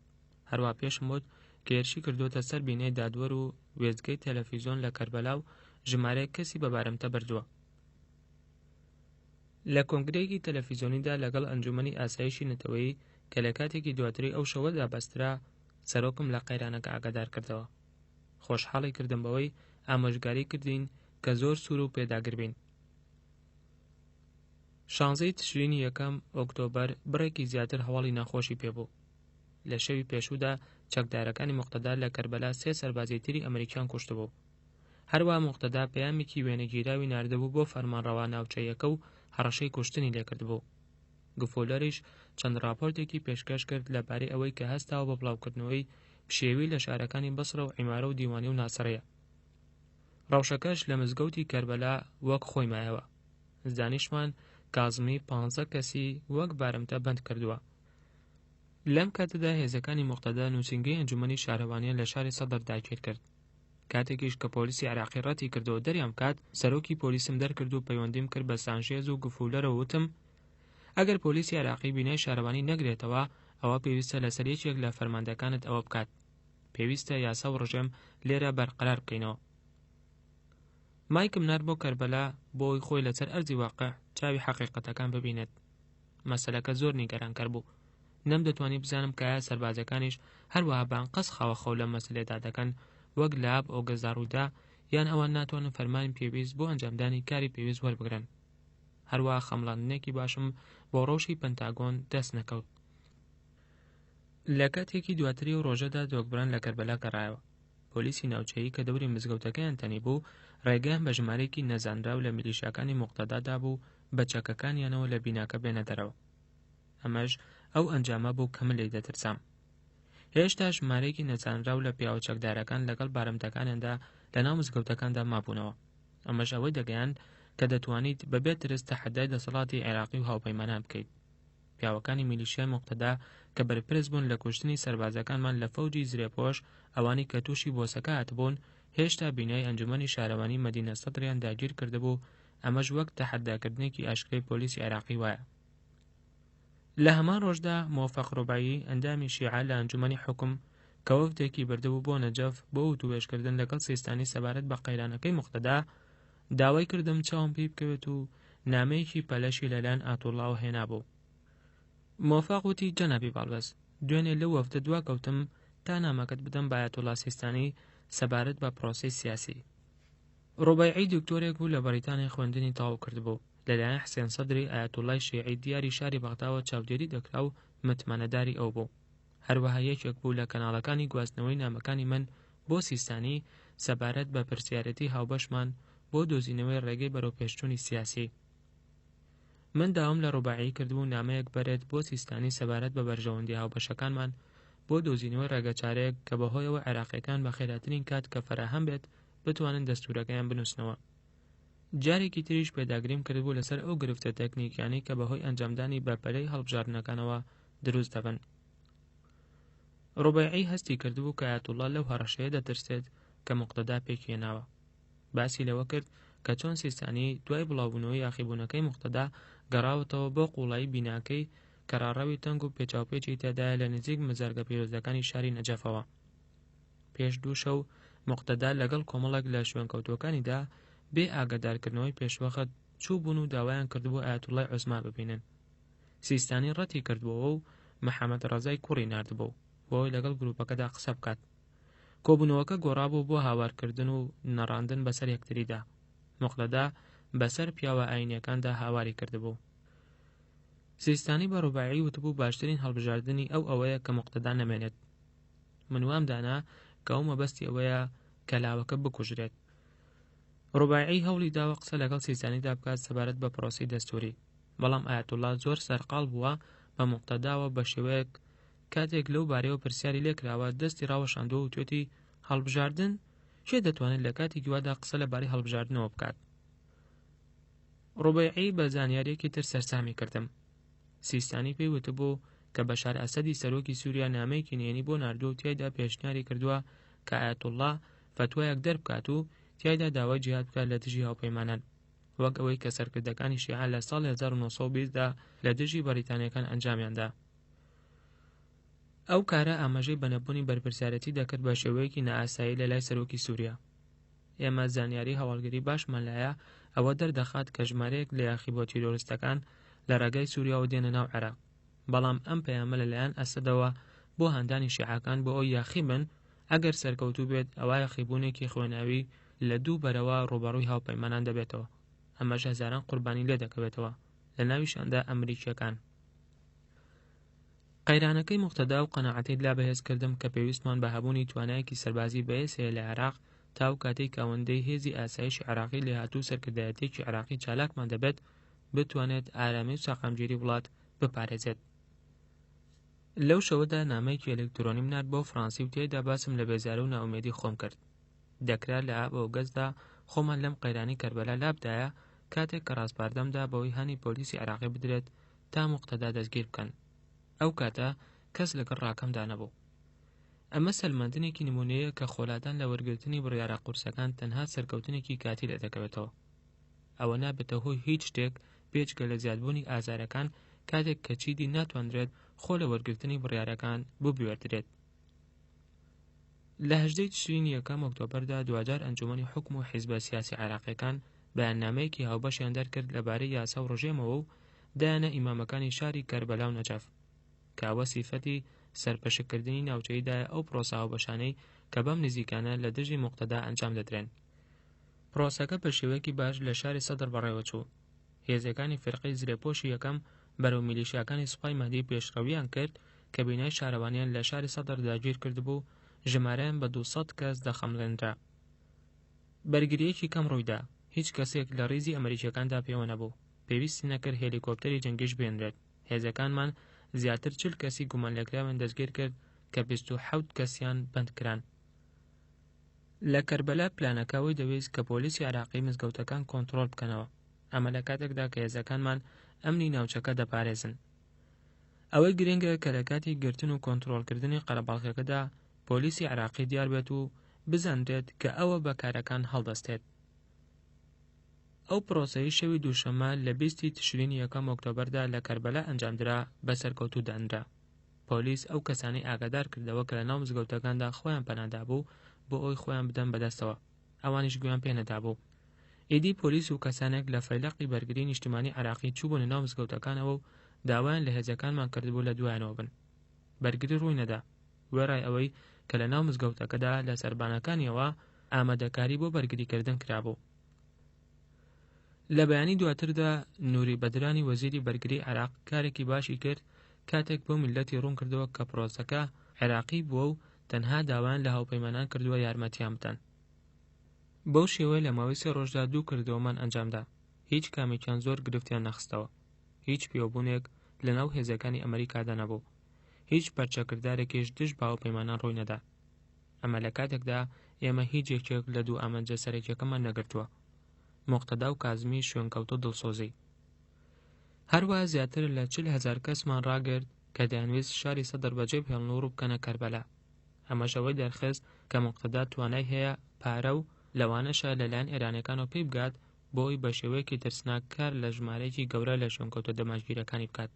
هەروە پێشم وت کە هێرشی کردوتە سەر بینەی دادوەر و وێزگەی تەلەڤیزۆن لە کەربەلا و ژمارەیەک کەسی بە بارەمتە بردووە. لە کۆنگرەیەکی تەلەڤیزۆنیدا لەگەڵ ئەنجومەنی ئاسایشی نەتەوەیی کە لە کاتێکی دواتری ئەو شەوەدا بەسترا سەرۆکم لە قەیرانەکە ئاگادار کردەوە. خۆشحاڵی کردم بەوەی ئامۆژگاری کردین کە زۆر سوور و پێداگر بین. 16 تشرینی یەکەم ئۆکتۆبەر بڕێکی زیاتر هەواڵی ناخۆشی پێبوو. لە شەوی پێشوودا چەکدارەکانی موقتەدا لە کەربەلا 3 سەربازی تری ئەمریکان کوشتبوو. هەروە موقتەدا پەیامێکی وێنەگیراوی ناردەبوو بۆ فەرمانڕەوا ناوچەیەکە و هەڕەشەی کوشتنی لێکردبوو. گفۆلەریش چەند راپۆرتێکی پێشکەش کرد لەبارەی ئەوەی کە هەستاوە بە بڵاوکردنەوەی پشێوی لە شارەکانی بەسڕە و عیمارە و دیوانی و ناسڕەیە. ڕەوشەکەش لە مزگەوتی کەربەلا وەک خۆی مایەوە. زانیشمان کازمی 15 کەسی وەک بارمتە بەند کردووە. لەم کاتەدا هێزەکانی موقتەدا نووسینگەی ئەنجومەنی شارەوانیە لە شاری سەدر داگیر کرد. کاتێکیش کە پۆلیسی عێراقی ڕەتی کردەوە دەریام کات، سەرۆکی پۆلیسم دەرکرد و پەیوەندیم کرد بە سانژێز و گفولەرەوە وتم ئەگەر پۆلیسی عێراقی بینای شارەوانی نەگرێتەوە ئەوە پێویستە لەسەر یەکێک لە فەرماندەکانت ئەوە بکات. پێویستە یاسا و ڕژێم لێرە بەرقەرار بکەینەوە. مایکم نار بۆ کەربەلا بۆی خۆی لەسەر ئەرزی واقع چاوی حەقیقەتەکان ببینێت. مەسەلەکە زۆر نیگەرانکەر بوو. نەم دەتوانی بزانم کە ئایا سەربازەکانیش هەروەها بانقەس خاوەخەو لەم مەسەلەدا دەکەن وەک لاب ئۆگەزاڕوودا، یان ئەوان ناتوانن فەرمانی پێویست بۆ ئەنجامدانی کاری پێویست وەربگرن. هەروەها خەمڵاندنێکی باشم بۆ ڕەوشی پەنتاگۆن دەست نەکەوت. لە کاتێکی دواتری و ڕۆژەدا دۆگبران لە کەربەلا گەڕایەوە. پۆلیسی ناوچەیی کە دەوری مزگەوتەکەیان تەنی بوو ڕێگەیان بە ژمارەیەکی نەزانراو لە میلیشیاکانی موقتەدادا بوو بە چەکەکانیانەوە لە بیناکە بێنە دەرەوە. ئەمەش ئەو ئەنجامە بوو کە من لێی دەترسام. هێشتا ژمارەیەکی نەزانراو لە پیاوە چەکدارەکان لەگەڵ بارمتەکانیاندا لە ناو مزگەوتەکاندا مابوونەوە. ئەمەش ئەوەی دەگەیاند کە دەتوانیت بەبێ ترس تەحەدای دەسەڵاتی عێراقی و هاوپەیمانان بکەیت. پیاوەکانی میلیشیای موقتەدا کە بەرپرس بوون لە کوشتنی سەربازەکانمان لە فەوجی زرێپۆش، ئەوانی کە تووشی بۆسەکە هاتبوون، هێشتا بینای ئەنجومەنی شارەوانی مەدینە سەدریان داگیر کردبوو. ئەمەش وەک تەحەداکردنێکی ئاشکرای پۆلیسی عێراقی وایە. لە هەمان ڕۆژدا مۆفەق ڕۆبایی ئەندامی شیعە لە ئەنجومەنی حکوم کە وەفدێکی بردبوو بۆ نەجەف بۆ وتوبێژکردن لەگەڵ سیستانی سەبارەت بە قەیرانەکەی موقتەدا، داوای کردم چاوم پێی بکەوێت و نامەیەکی پەلەشی لەلایەن ئاتوڵڵاوە هێنابوو. مۆفەق وتی جەنابی باڵبەس، دوێنێ لەو وەفدە دواکەوتم تا نامەکەت بدەم بە ئایەتوڵڵا سیستانی سەبارەت بە پرۆسەی سیاسی. ڕۆبایعی دکتۆرێک بوو لە بەریتانیا خوێندنی تەواو کردبوو. لەلایەن حسێن سەدری ئایەتوڵڵای شیعی دیاری شاری بەغداوە چاودێری دەکرا و متمانەداری ئەو بوو. هەروەها یەکێک بوو لە کەناڵەکانی گواستنەوەی نامەکانی من بۆ سیستانی سەبارەت بە پرسیارەتی هاوبەشمان بۆ دۆزینەوەی ڕێگەی بەرەو پێشچوونی سیاسی. من داوام لە ڕۆباعی کردبوو نامەیەک بەرێت بۆ سیستانی سەبارەت بە بەرژەوەندی هاوبەشەکانمان بۆ دۆزینەوەی ڕێگەچارەیەک کە بەهۆیەوە عێراقیەکان بە خێراترین کات کە فەراهەم بێت بتوانن دەستوورەکەیان بنووسنەوە. جارێکی تریش پێداگریم کردبوو لەسەر ئەو گرفتە تەکنیکیانی کە بەهۆی ئەنجامدانی بەپەلەی هەڵبژاردنەکانەوە دروست دەبن. ڕۆبایعی هەستی کردبوو کە ئایەتوڵڵا لەو هەڕەشەیە دەترسێت کە موقتەدا پێکهێناوە. باسی لەوە کرد کە چۆن سیستانی دوای بڵاوبوونەوەی یاخیبوونەکەی موقتەدا گەڕاوەتەوە بۆ قوڵایی بیناکەی کە ڕاڕەوی تەنگ و پێچاوپێکی تێدایە لە نزیک مزارگە پیرۆزەکانی شاری نەجەفەوە. پێش دوو شەو موقتەدا لەگەڵ کۆمەڵێک لە شوێنکەوتوەکانیدا بێ ئاگادارکردنەوەی پێشوەخت چوو بوون و داوایان کردبوو ئایەتوڵڵای عوزما ببینن. سیستانی ڕەتی کردبووە و محەممەد ڕەزای کوڕی ناردبوو بۆی لەگەڵ گروپەکەدا قسە بکات. کۆبوونەوەکە گۆڕابوو بۆ هاوارکردن و نەڕاندن بەسەر یەکتریدا. موقتەدا بەسەر پیاوە ئاینیەکاندا هاواری کردبوو. سیستانی بە ڕۆبایعی وتبوو باشترین هەڵبژاردننی ئەوەیە کە موقتەدا نەمێنێت. من وام دانا کە ئەو مەبەستی ئەوەیە کە لاوەکە بکوژرێت. ڕۆبایعی هەوڵی داوە قسە لەگەڵ سیستانیدا بکات سەبارەت بە پرۆسی دەستوری، بەڵام ئایەتوڵڵا زۆر سەرقاڵ بووە بە موقتەداوە بە شێوەیەک کاتێک لەو بارەیەوە پرسیاری لێکراوە دەستی ڕاوەشاندووە و توێتی هەڵبژاردن کێ دەتوانێت لە کاتێکی وادا قسە لەبارەی هەڵبژاردنەوە بکات. ڕۆبایعی بە زانیاریەکی تر سەرسامی کردم. سیستانی پێی وتبوو کە بەشار ئەسەدی سەرۆکی سووریا نامەیەکی نێنی بۆ ناردووە و تیایدا پێشنیاری کردووە کە ئایەتوڵڵا فتوایەک دەربکات و تیایدا داوای جیهاد بکات لە دژی هاوپەیمانان، وەک ئەوەی کە سەرکردەکانی شیعە لە ساڵی 1920دا لە دژی بەریتانیەکان ئەنجامیاندا. ئەو کارە ئاماژەی بەنەبوونی بەرپرسیارەتی دەکرد بە شێوەیەکی نائاسایی لە لای سەرۆکی سووریا. ئێمە زانیاری هەواڵگری باشمان لایە ئەوە دەردەخات کە ژمارەیەک لە یاخیبووە تیرۆریستەکان لە ڕێگای سووریاوە دێنە ناو عێراق، بەڵام ئەم پەیامە لەلایەن ئەسەدەوە بۆ هەندانی شیعەکان بۆ ئەوی یاخی بن ئەگەر سەرکەوتوو بێت ئەوە یاخیبوونێکی خوێناوی لە دوو بەرەوە ڕوبەڕووی هاوپەیمانان دەبێتەوە. ئەمەش هەزاران قوربانی لێ دەکەوێتەوە، لە ناویشاندا ئەمریکیەکان. قەیرانەکەی موقتەدا و قەناعەتی لا بەهێزکردم کە پێویستمان بە هەبوونی توانایەکی سەربازی بەهێز هەیە لە عێراق تا و کاتێک کاوەندەی هێزی ئاسایشی عێراقی لێهاتوو سەرکردایەتێکی عێراقی چالاکمان دەبێت بتوانێت ئارامی و ساقامگیری وڵات بپارێزێت. لەو شەوەدا نامەیەکی ئەلکترۆنیم نارد بۆ فڕانسی و تێیدا باسم لە بێزارە و ناومێدی خۆم کرد. دەکرا لە ئاب و گەزدا خۆمان لەم قەیرانی کەربەلا لابدایە کاتێک کە ڕازپاردەمدا بەوەی هانی پۆلیسی عێراقی بدرێت تا موقتەدا دەستگیر بکەن. ئەو کاتە کەس لەگەڵ ڕاکەمدا نەبوو. ئەمە سەلماندنێکی نمونەیە کە خۆلادان لە وەرگرتنی بڕیارە قورسەکان تەنها سەرکەوتنێکی کاتی لە دەکەوێتەوە. ئەوە نابێتە هۆی هیچ شتێک پێچکە لە زیادبوونی ئازارەکان کاتێک کە چیدی ناتوانرێت خۆ لە وەرگرتنی بڕیارەکان ببوێترێت. لە 18 تشرین یەکەم ئۆکتۆبەردا دوجار ئەنجومەنی حکم و حیزبە سیاسی عێراقیەکان بەیاننامەیەکی هاوبەشیان دەرکرد لەبارەی یاسا و ڕژێمەوە و دایانە ئیمامەکانی شاری کەربەلا و نەجەف کە ئەوە سیفەتی سەرپەشکردنی ناوچەیدایە ئەو پرۆسە هاوبەشانەی کە بەم نزیکانە لە دژی موقتەدا ئەنجام دەدرێن. پرۆسەکە بە شێوەیەکی باش لە شاری سەدر بەڕێوە چوو. هێزەکانی فرقەی زرێپۆشی یەکەم بەرەو میلیشیاکانی سوپای مەهدی پێشڕەویان کرد کە بینای شارەوانیان لە شاری سەدر داگیر کردبوو، ژمارەیان بە 200 کەس دەخەمڵێنرا. بەرگریەکی کەم ڕوویدا، هیچ کەسێک لە ڕیزی ئەمریکیەکاندا پێوە نەبوو. پێویستی نەکرد هێلیکۆپتەری جەنگیش بێنرێت. هێزەکانمان زیاتر 40 کەسی گومان لێکراویان دەستگیر کرد کە 27 کەسیان بەندکران. لە کەربەلا پلانەکەوەی دەویست کە پۆلیسی عێراقی مزگەوتەکان کۆنتڕۆل بکەنەوە. ئەمە لە کاتێکدا کە هێزەکانمان ئەمنی ناوچەکە دەپارێزن. ئەوەی گرنگە کە لە کاتی گرتن و کۆنتڕۆلکردنی قەرەباڵغیەکەدا پۆلیسی عێراقی دیار بێت و بزانرێت کە ئەوە بەکارەکان هەڵدەستێت. ئەو پرۆسەی شەوی دووشەمە لە 20 تشرین یەکەم ئۆکتۆبەردا لە کەربەلا ئەنجامدرا بە سەرکەوتوو دانرا. پۆلیس ئەو کەسانەی ئاگادار کردەوە کە لە ناو مزگەوتەکاندا خۆیان پەنادا بوو بۆ ئەوی خۆیان بدەن بەدەستەوە، ئەوانیش گویان پێ نەدابوو. ئیدی پۆلیس و کەسانێک لە فەیلەقی بەرگری نیشتیمانی عێراقی چوو بوون ناو مزگەوتەکانەوە و داوایان لە هێزەکانمان کردبوو لە دوایانەوە بن. بەرگری ڕووی نەدا، وێڕای ئەوەی کە لە ناو مزگەوتەکەدا لە سەربانەکانیەوە ئامادەکاری بۆ بەرگریکردن کرابوو. لە بەیانی دواتردا نووری بەدرانی وەزیری بەرگری عێراق کارێکی باشی کرد کاتێک بۆ میلەتی ڕوون کردەوە کە پرۆسەکە عێراقی بووە و تەنها داوایان لە هاوپەیمانان کردووە یارمەتیان بدەن. بەو شێوەیە لە ماوەی 3 ڕۆژدا 2 کردەوەمان ئەنجامدا. هیچ کامێکیان زۆر گرفتیان نەخستەوە. هیچ پێوەبوونێک لە ناو هێزەکانی ئەمریکادا نەبوو. هیچ پەرچەکردارێکیش دژ بە هاوپەیمانان ڕووی نەدا. ئەمە لە کاتێکدا ئێمە هیچ یەکێک لە دوو ئامانجە سەرەکیەکەمان نەگرتووە، موقتەدا و کازمی شوێنکەوتە دڵسۆزی. هەروەها زیاتر لە 40,000 کەسمان ڕاگرت کە دەیانویست شاری سەدر بەجێ بهێڵن و ڕووبکەنە کەربەلا. ئەمەش ئەوەی دەرخست کە موقتەدا توانای هەیە پارە و لەوانەشە لەلایەن ئێرانیەکانەوە پێی بگات بۆی بە شێوەیەکی ترسناک کار لە ژمارەیەکی گەورە لە شوێنکەوتە دەماشگیرەکانی بکات.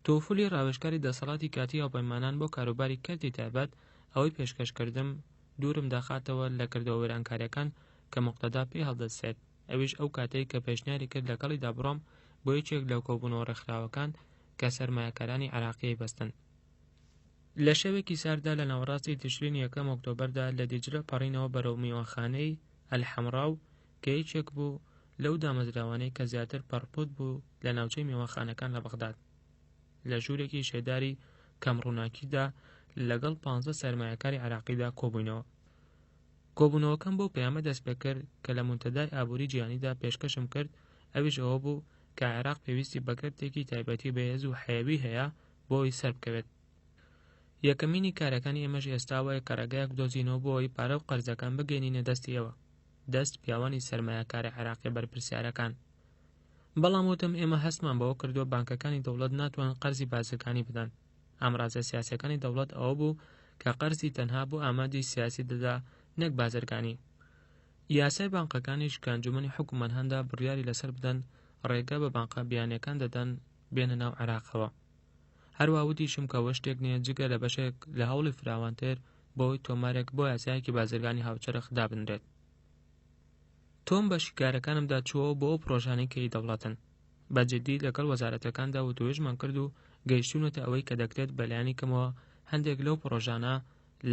تۆفولی ڕاوێژکاری دەسەڵاتی کاتی هاوپەیمانان بۆ کاروباری کەرتی تایبەت ئەوەی پێشکەشکردم دوورم داخاتەوە لە کردەوە وێرانکاریەکان کە موقتەدا پێی هەڵدەستێت. ئەویش ئەو کاتەی کە پێشنیاری کرد لەگەڵیدا بڕۆم بۆ یەکێک لەو کۆبوونەوە ڕێکخراوەکان کە سەرمایەکارانی عێراقیەی بەستن. لە شەوێکی ساردا لە ناوەڕاستی تشرین یەکەم ئۆکتۆبەردا لە دیجرە پەڕینەوە بەرەو میوانخانەی ئەلحەمراو کە یەکێک بوو لەو دامەزراوانەی کە زیاتر پەڕپوت بوو لە ناوچەی میوانخانەکان لە بەغداد. لە ژوورێکی شێداری کەمڕووناکیدا لەگەڵ 15 سەرمایەکاری عێراقیدا کۆبووینەوە. کۆبوونەوەکەم بۆ پەیامە دەست پێ کرد کە لە مونتەدای ئابووری جیهانیدا پێشکەشم کرد، ئەویش ئەوە بوو کە عێراق پێویستی بەکردێکی تایبەتی بەهێز و حەیەوی هەیە بۆی سەر بکەوێت. یەکەمینی کارەکانی ئێمەش ئێستاوەیە کە ڕێگایەک بدۆزینەوە بۆ ئەوەی پارە و قەرزەکان بگەێنینە دەستی ئێوە، دەست پیاوانی سەرمایەکاری عێراقی بەرپرسیارەکان. بەڵام وتم ئێمە هەستمان بەوە کردووە بانکەکانی دەوڵەت ناتوانن قەرزی بازرگانی بدەن. ئامڕازە سیاسیەکانی دەوڵەت ئەوە بوو کە قەرزی تەنها بۆ ئامادەی سیاسی دەدا، نەک بازرگانی. یاسای بانقەکانیش کە ئەنجومەنی حکوومەت هەندا بڕیاری لەسەر بدەن ڕێگە بە بانقە بیانیەکان دەدەن بێنە ناو عێراقەوە. هەروە وتیشم کە ئەوە شتێک نییە جگە لە بەشێک لە هەوڵی فراوانتر بۆی تۆمارێک بۆ یاسایەکی بازرگانی هاوچەرخ دابنرێت. تۆم بە شیکارەکانمدا چووەوە بۆ ئەو پرۆژانەی کەی دەوڵەتن. بەجددی لەگەڵ وەزارەتەکاندا وتوێژمان کرد و گەیشتونەتە ئەوەی کە دەکرێت بەلایانی کەمەوە هەندێک لەو پرۆژانە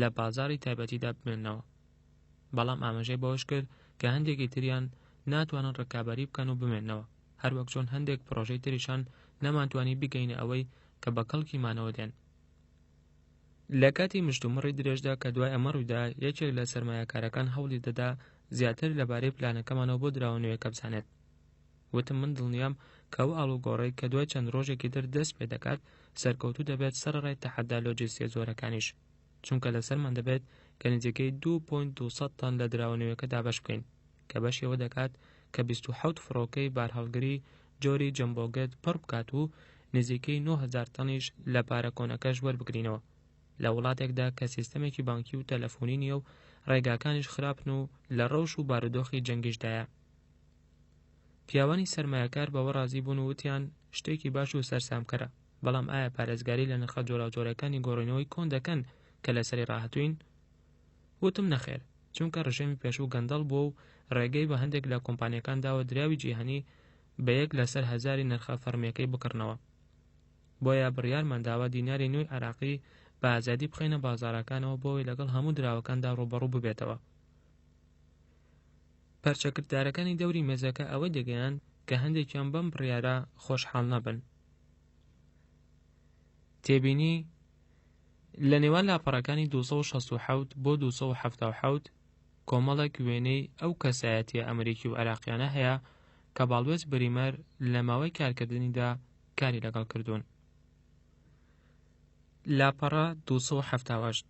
لە بازاڕی تایبەتیدا بمێننەوە. بەڵام ئاماژەی بەوەش کرد کە هەندێکی تریان ناتوانن ڕکابەری بکەن و بمێننەوە، هەروەک چۆن هەندێک پرۆژەی تریشان نەمانتوانی بگەینە ئەوەی کە بە کەڵکیمانەوە دێن. لە کاتی مشتومڕی درێژدا کە دوای ئەمە ڕوویدا یەکێک لە سەرمایەکارەکان هەوڵی دەدا زیاتر لەبارەی پلانەکەمانەوە بۆ دراوەنوێیەکە بزانێت. وتم من دڵنیام کە ئەو ئاڵوگۆڕەی کە دوای چەند ڕۆژێکی تر دەست پێ دەکات سەرکەوتوو دەبێت سەرڕای تەحەدا لۆجستیە زۆرەکانیش، چونکە لەسەرمان دەبێت کە نزیکەی 2.2 تەن لە دراوەنوێیەکە دابەش بکەین. کە بەشێوە دەکات کە 27 فڕۆکەی بارهەڵگری جۆری جەمبۆگت پڕ بکات و نزیکەی 9,000 تەنیش لە پارە کۆنەکەش وەربگرینەوە لە وڵاتێکدا کە سیستەمێکی بانکی و تەلەفۆنی نییە و ڕێگاکانیش خراپن و لە ڕەوش و بارودۆخی جەنگیشدایە. پیاوانی سەرمایەکار بەوە ڕازی بوون و وتیان شتێکی باش و سەرسامکەرە، بەڵام ئایا پارێزگاری لە نرخە جۆراوجۆرەکانی گۆڕینەوەی کۆن دەکەن کە لەسەری ڕاهاتوین؟ وتم نەخێر، چونکە ڕژێمی پێشوو گەندەڵ بووە و ڕێگەی بە هەندێک لە کۆمپانیەکان داوە دراوی جیهانی بە 1 لەسەر 1000 نرخە فەرمیەکەی بکڕنەوە. بۆیە بڕیارمان داوە دیناری نوێی عراقی بە ئازادی بخەینە بازاڕەکانەوە بۆەوەی لەگەڵ هەموو دراوەکاندا ڕوبەڕوو ببێتەوە. پەرچەکرددارەکانی دەوری مێزەکە ئەوەی دەگەیان کە هەندێکیان بەم بڕیارە خۆشحاڵ نەبن. تێبینی لە نێوان لاپەڕەکانی 267 بۆ 277 کۆمەڵێک وێنەی ئەو کەسایەتیە ئەمریکی و عێراقیانە هەیە کە باڵوێز بریمەر لە ماوەی کارکردنیدا کاری لەگەڵ کردوون. لاپەڕە 278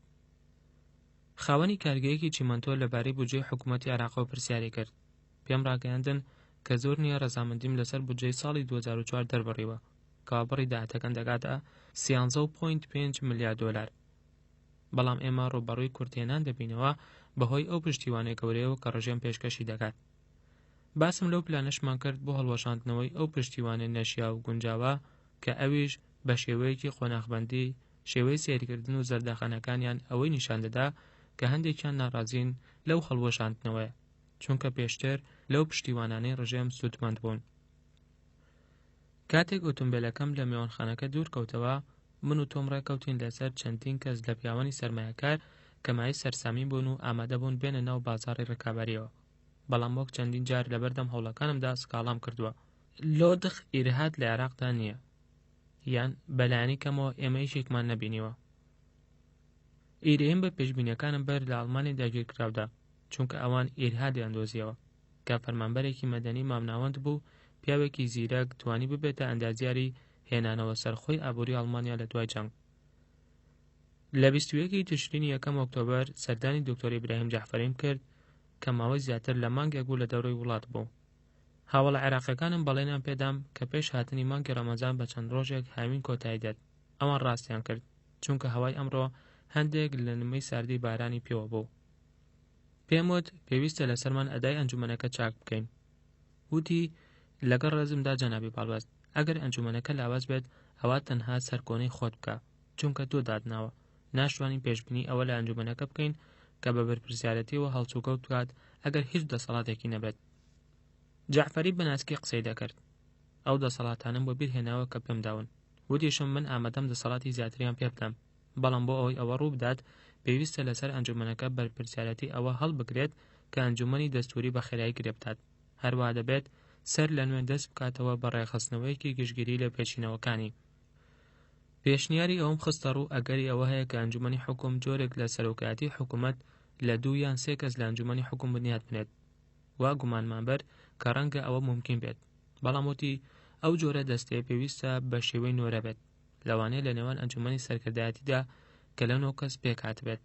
خاوەنی کارگەیەکی چیمەنتۆ لەبارەی بودجەی حکوومەتی عێراقەوە پرسیاری کرد. پێم ڕاگەیاندن کە زۆر نییە ڕەزامەندیم لەسەر بودجەی ساڵی 2004 دەربڕیوە کە بڕی داهاتەکان دەگاتە 13.5 ملیارد دۆلار. بەڵام ئێمە ڕوبەڕووی کورتێنان دەبینەوە بەهۆی ئەو پشتیوانەی گەورەیەوە کە ڕژێم پێشکەشی دەکات. باسم لەو پلانەشمان کرد بۆ هەڵوەشاندنەوەی ئەو پشتیوانەی نەشیا و گونجاوە کە ئەویش بە شێوەیەکی خۆناغبەندی شێوەی سێریکردن و زەردەخەنەکانیان ئەوەی نیشان دەدا کە هەندێکیان ناڕازین لەو هەڵوەشاندنەوەیە، چونکە پێشتر لەو پشتیوانانەی ڕژێم سوودمەند بوون. کاتێک ئۆتۆمبیلەکەم لە میوانخانەکە دوور کەوتەوە، من و تۆم ڕێکەوتین لەسەر چەندین کەس لە پیاوانی سەرمایەکار کە مای سەرسامی بوون و ئامادە بوون بێنە ناو بازاڕی ڕکابەریەوە. بەڵام وەک چەندین جار لەبەردەم هەوڵەکانمدا سکاڵام کردووە. لۆدخ ئیرهاد لە عێراقدا نییە، یان بەلایەنی کەمەوە ئێمە هیچێکمان نەبینیوە. ئیرەیم بە پێشبینیەکانم بەر لە ئەڵمانی داگیرکراودا، چونکە ئەوان ئیرهادیان دۆزیەوە کە فەرمانبەرێکی مەدەنی مامناوەند بوو، پیاوێکی زیرەک توانی ببێتە ئەندازیاری هێنانەوە سەرخۆی ئابووری ئەڵمانیا لە دوای جەنگ. لە 21 تشرینی یەکەم ئۆکتۆبەر سەردانی دکتۆر ئیبراهیم جەعفەریم کرد کە ماوەی زیاتر لە مانگێک بوو لە دەوڕەی وڵات بوو. هاوڵە عێراقیەکانم بەڵێنیان پێدام کە پێش هاتنی مانگی ڕەمەزان بە چەند ڕۆژێک هاوین کۆتایی دێت. ئەوان ڕاستیان کرد، چونکە هەوای ئەمڕۆ هەندێک لە نمەی ساردی بارانی پێوە بوو. پێم وت پێویستە لەسەرمان ئەدای ئەنجومەنەکە چاک بکەین. وتی لەگەڵ ڕێزمدا جەنابی باڵوەز، ئەگەر ئەنجومەنەکە لاواز بێت ئەوە تەنها سەرکۆنەی خۆت بکە، چونکە تۆ دادناوە. ناشتوانین پێشبینی ئەوە لە ئەنجومەنەکە بکەین کە بە بەرپرسیارەتیەوە هەڵچووکەوت بکات ئەگەر هیچ دەسەڵاتێکی نەبێت. جەعفەری بەناسکی قسەی دەکرد. ئەو دەسەڵاتانم بۆ بیر هێناوە کە پێم داون. وتیشم من ئامادەم دەسەڵاتی زیاتریان پێ بدەم، بەڵام بۆ ئەوەی ئەوە ڕوو بدات پێویستە لەسەر ئەنجومەنەکە بەرپرسیارەتی ئەوە هەڵبگرێت کە ئەنجومەنی دەستوری بە خێرایی گرێ بدات. هەروە دەبێت سەر لە نوێ دەست بکاتەوە بە ڕێخستنەوەیەکی گشتگیری لە پێچینەوەکانی. پێشنیاری ئەوم خستە ڕوو ئەگەری ئەوە هەیە کە ئەنجومەنی حکوم جۆرێک لە سەرۆکایەتی حکوومەت لە 2 یان 3 کەس لە ئەنجومەنی حکوم بنیات بنێت. وا گومانمان بەر کە ڕەنگە ئەوە ممکن بێت، بەڵام وتی ئەو جۆرە دەستەیە پێویستە بە شێوەی نۆرە بێت، لەوانەیە لە نێوان ئەنجومەنی سەرکردایەتیدا کە لە 9 کەس پێکات بێت.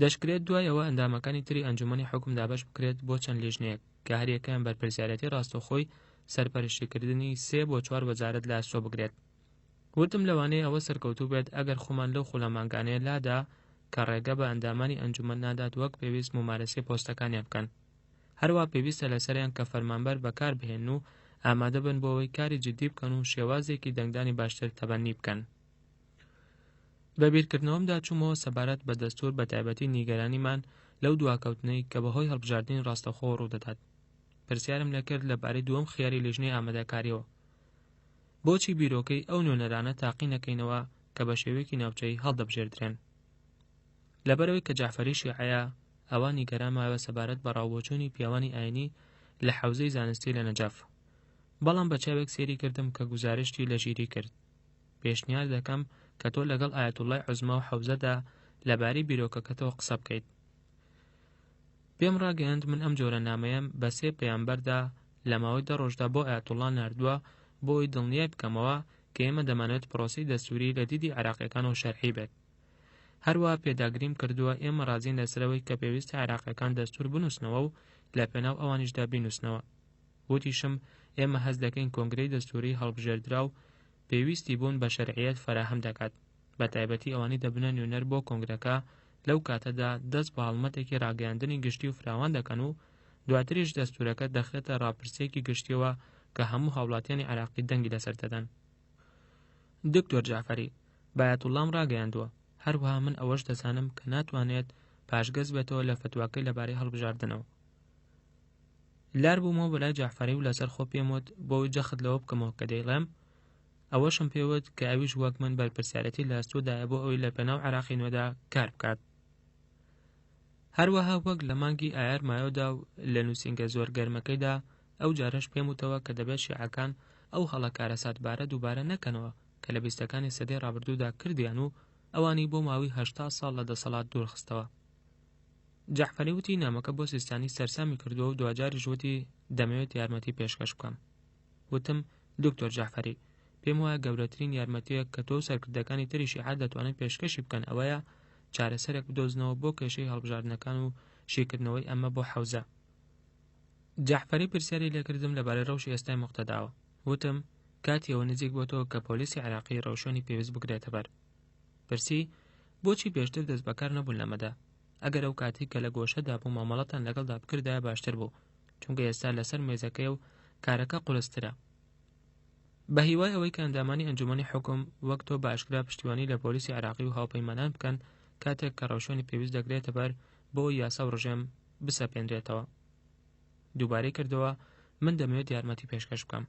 دەشکرێت دوایەوە ئەندامەکانی تری ئەنجومەنی حکوم دابەش بکرێت بۆ چەند لێژنەیەک کە هەریەکەیان بەرپرسیارەتی ڕاستەوخۆی سەرپەرشتیکردنی 3 بۆ 4 وەزارەت لە ئەسۆ بگرێت. وتم لەوانەیە ئەوە سەرکەوتوو بێت ئەگەر خۆمان لەو خولەمانگانەیە لادا کە ڕێگە بە ئەندامانی ئەنجومەن نادات وەک پێویست ممارەسەی پۆستەکانیان بکەن. هەروە پێویستە لەسەریان کە فەرمانبەر بەکار بهێن و ئامادە بن بۆ ئەوەی کاری جدی بکەن و شێوازێکی دەنگدانی باشتر تەبەنی بکەن. بە بیرکردنەوەمدا چوومەوە سەبارەت بە دەستور بە تایبەتی نیگەرانیمان لەو دواکەوتنەی کە بەهۆی هەڵبژاردننی ڕاستەخۆ ڕوودەدات. پرسیارم لەکرد لەبارەی دووەم خیاری لیژنەی ئامادەکاریەوە. بۆچی بیرۆکەی ئەو نوێنەرانە تاقی نەکەینەوە کە بە شێوەیەکی ناوچەی هەڵدەبژێردرێن؟ لەبەرەوەی کە جەعفەری شیعەیە، ئەوە نیگەرانمایەوە سەبارەت بە ڕاوبۆچوونی پیاوانی ئاینی لە حەوزەی زانستی لە نەجەف. بەڵام بە چاوێک سێری کردم کە گوزارشتی لە ژیری کرد. پێشنیار دەکەم کە تۆ لەگەڵ ئایەتوڵای عوزما و حەوزەدا لەبارەی بیرۆکەکەتەوە قسە بکەیت. پێم ڕاگەیاند من ئەم جۆرە نامەیەم بە 3 پەیامبەردا لە ماوەی 10 ڕۆژدا بۆ ئایەتوڵا ناردووە بۆ ئەوی دڵنیای بکەمەوە کە ئێمە دەمانێت پرۆسەی دەستوری لە دیدی عێراقیەکانەوە شەرحی بێت. هەروەها پێداگریم کردووە ئێمە ڕازین لەسەرەوەی کە پێویستە عێراقیەکان دەستوور بنووسنەوە و لە پێناو ئەوانیشدا بینووسنەوە. وتیشم ئێمە هەست دەکەین کۆنگرەی دەستووری هەڵبژێردرا و پێویستی بوون بە شەرعیەت فراهم دەکات، بە تایبەتی ئەوانی دەبنە نوێنەر بۆ کۆنگرەکە لەو کاتەدا دەست بە هەڵمەتێکی ڕاگەیاندنی گشتی و فراوان دەکەن و دواتریش دەستوورەکە دەخرێتە ڕاپرسیەکی گشتیەوە کە هەموو هاوڵاتیانی عێراقی دەنگی لەسەر دەدەن. دکتۆر جعفەری بایەتوڵڵام ڕاگەیاندووە، هەروەها من ئەوەش دەزانم کە ناتوانێت پاشگەز بێتەوە لە فتواکەی لەبارەی هەڵبژاردنەوە. لار بوومەوە بەلای جعفەری و لەسەر خۆ پێم وت بۆی جەخت لەوە بکەمەوە کە دەیڵێم ئەوەشم پێوت کە ئەویش وەک من بەرپرسیارەتی لە ئەستۆدایە بۆ ئەوی لە پێناو عێراقی نوێدا کار بکات. هەروەها وەک لە مانگی ئایار مایۆدا و لە نووسینگە زۆر گەرمەکەیدا ئەو جارەش پێم وتەوە کە دەبێت شیعەکان ئەو هەڵەکارە ساتبارە دووبارە نەکەنەوە کە لە بیستەکانی سەدەی ڕابردوودا کردیان و ئەوانی بۆ ماوەی 80 ساڵ لە دەسەڵات دوورخستەوە. جعفەری وتی نامەکە بۆ سیستانی سەرسامی کردووە و دوجاریش وتی دەمەوێت یارمەتی پێشکەش بکەم. وتم دکتۆر جعفەری پێم وایە گەورەترین یارمەتیە کە تۆ سەرکردەکانی تری شیعەت دەتوانن پێشکەشی بکەن ئەوەیە چارەسەرێک بدۆزنەوە بۆ کێشەی هەڵبژاردنەکان و شیکردنەوەی ئەمە بۆ حەوزە. جعفەری پرسیاری لێکردم لەبارەی ڕەوشی ئێستای موقتەداوە. وتم کاتی ئەوە نزیک بۆتەوە کە پۆلیسی عێراقی ڕەوشێنی پێویست بگرێتە بەر. پرسی بۆچی پێشتر دەست بەکار نەبوون لەمەدا؟ ئەگەر ئەو کاتی کە لە گۆشەدا بوو مامەڵەتان لەگەڵدا بکردایە باشتر بوو، چونکە ئێستا لەسەر مێزەکەی و کارەکە قورسترە. بە هیوای ئەوەی کە ئەندامانی ئەنجومەنی حکوم وەک تۆ باشکرا پشتیوانی لە پۆلیسی عێراقی و هاوپەیمانان بکەن کاتێک کە ڕەوشێنی پێویست دەگرێتە بەر بۆ یاسا و ڕژێم بسەپێنرێتەوە. دووبارەی کردەوە من دەمەوێت یارمەتی پێشکەش بکەم.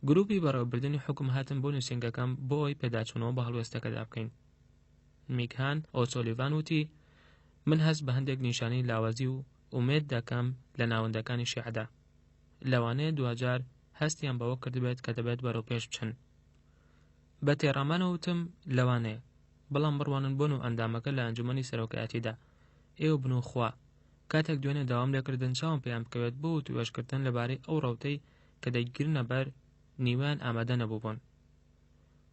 گروپی بەڕێوەبردننی حکوم هاتن بۆ نووسینگەکەم بۆ ئەوی پێداچوونەوە بە هەڵوێستەکەدا بکەین. میکهان ئۆسۆلیڤان وتی من هەست بە هەندێک نیشانەی لاوازی و ئومێد دەکەم لە ناوەندەکانی شیعەدا، لەوانەیە دوجار هەستیان بەوە کردبێت کە دەبێت بەرەو پێش بچن. بە تێڕامانەوە وتم لەوانەیە، بەڵام بڕوانن بۆن و ئەندامەکە لە ئەنجومەنی سەرۆکایەتیدا ئێوە بن و خوا کاتێک دوێنێ داوام لێکردن چاوم پێیان بکەوێت بۆ توێژکردن لەبارەی ئەو ڕەوتەی کە دەیگرنە بەر نیوان ئامادە نەبووبوون.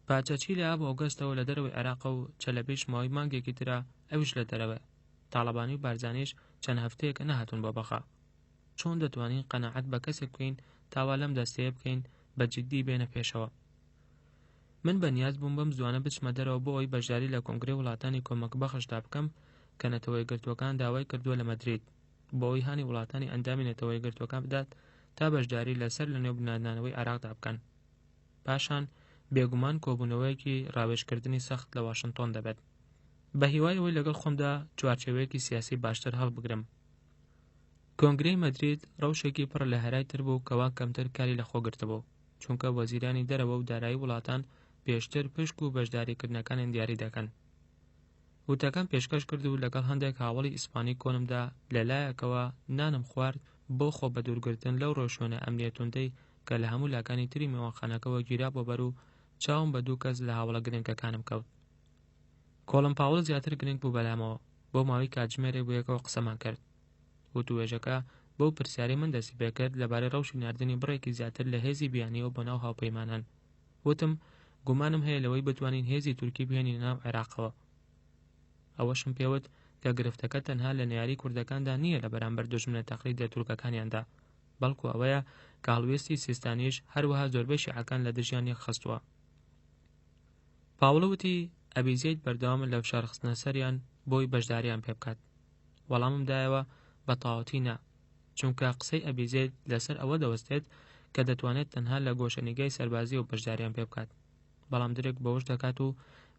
پاچەچی لە ئاب ئۆگەستەوە لە دەرەوەی عێراق و چەلەبیش ماوەی مانگێکی ترە ئەویش لە دەرەوە. تاڵەبانی و بارزانیش چەند هەفتەیەکە نەهاتون بۆ بەخا. چۆن دەتوانین قەناعەت بە کەسێک بکەین تاوا لەم دەستەیە بکەین بە جددی بێنە پێشەوە؟ من بەنیاز بووم بەم زوانە بچمە دەرەوە بۆ ئەوی بەشداری لە کۆنگرەی وڵاتانی کۆمەک بەخشدا بکەم کە نەتەوەی گرتوەکان داوای کردووە لە مەدرید بۆ ئەوی هانی وڵاتانی ئەندامی نەتەوەی گرتوەکان بدات تا بەشداری لەسەر لە نێو بنادانەوەی عێراقدا بکەن. پاشان بێگومان کۆبوونەوەیەکی ڕاوێژکردنی سەخت لە واشنتۆن دەبێت. بە هیوای ئەوەی لەگەڵ خۆمدا چوارچێوەیەکی سیاسی باشتر هەڵبگرم. کۆنگرەی مەدرید ڕەوشێکی پڕ لە هەرای تر بوو کەوا کەمتر کاری لە خۆگرتبوو، چونکە وەزیرانی دەرەوە و دارایی وڵاتان پێشتر پشک و بەشداریکردنەکانیان دیاری دەکەن. وتەکان پێشکەش کرد و لەگەڵ هەندێک هاوڵی ئیسپانی کۆنمدا لەلایەکەوە نانم خوارد بۆ خۆ بە دوورگرتن لەو ڕۆژوێنە ئەمنیەتوندەی کە لە هەموو لاکانی تری میوانخانەکەەوە گیرا بۆ بەر و چاوم بە دوو کەس لە هاوڵە گرنگەکانم کەوت. کۆڵم پاوڵ زیاتر گرنگ بوو بەلامەوە بۆ ماوەی کاتژمێرێک بۆ یەکەوە قسەمان کرد. وتوێژەکە بۆ پرسیاری من دەستی پێکرد لەبارەی ڕەوشی ناردنی بڕێکی زیاتر لە هێزی بیانیەوە بۆ ناو هاوپەیمانان. وتم گومانم هەیە لەوەی بتوانین هێزی تورکی بهێنین ناو عێراقەوە. ئەوەشم پێوت کە گرفتەکە تەنها لە نێیاری کوردەکاندا نییە لە بەرامبەر دژمنە تەقلیدە تورکەکانیاندا، بەڵکو ئەوەیە کە هەڵوێستی سیستانیش هەروەها زۆربەی شیعەکان لە دژیان یەک خستووە. پاوڵە وتی ئەبی زەید بەردەوامە لە فشارخستنە سەریان بۆی بەشداریان پێ بکات. وەڵامم دایەوە بە تاوەتی نا، چونکە قسەی ئەبی زەید لەسەر ئەوە دەوەستێت کە دەتوانێت تەنها لە گۆشەنیگای سەربازی و بەشداریان پێ بکات. بەڵام درێک بەوەش دەکات و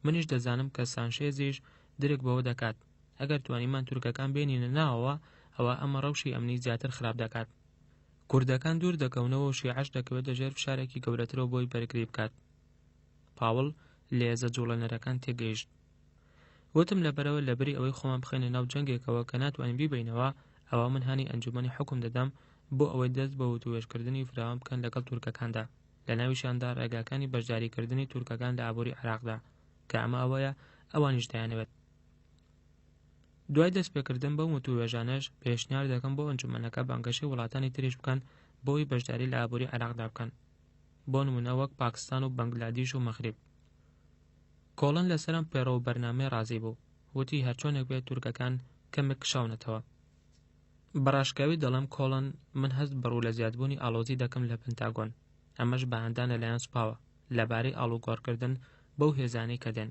منیش دەزانم کە سانشێزیش درێک بەوە دەکات. ئەگەر توانیمان تورکەکان بێنینە ناوەوە ئەوە ئەمە ڕەوشی ئەمنی زیاتر خراپ دەکات. کوردەکان دوور دەکەونەوە و شیعەش دەکەوێتە ژێر فشارێکی گەورەترەوە بۆی بەرگری بکات. پاوڵ لێزە جوڵەنەرەکان تێگەیشت. وتم لەبەرەوە لەبەری ئەوەی خۆمان بخێنە ناو جەنگێکەوە کە ناتوانین بیبینەوە ئەوە من هانی ئەنجومەنی حکوم دەدەم بۆ ئەوەی دەست بە وتوێژکردنی فراوان بکەن لەگەڵ تورکەکاندا لە ناویشاندا ڕێگاکانی بەشداریکردنی تورکەکان لە ئابووری عێراقدا کە ئەمە ئەوەیە ئەوانیش دەیانەوێت. دوای دەست پێکردن بەم وتوێژانەش پێشنیار دەکەم بۆ ئەنجومەنەکە بانگەشەی وڵاتانی تریش بکەن بۆی بەشداری لە ئابووری عێراقدا بکەن، بۆ نمونە وەک پاکستان و بەنگلادیش و مەغریب. کۆڵن لەسەرم پێڕەو بەرنامەی ڕازی بوو، وتی هەرچۆنێک بێت تورکەکان کەمێک کشاونەتەوە. بەڕاشکاوی دەڵێم کۆڵن، من هەست بەڕوو لە زیادبوونی ئاڵۆزی دەکەم لە پنتاگۆن، ئەمەش بەهاندان لەلایەن سوپاوە لەبارەی ئاڵوگۆڕکردن بەو هێزانەی کە دێن.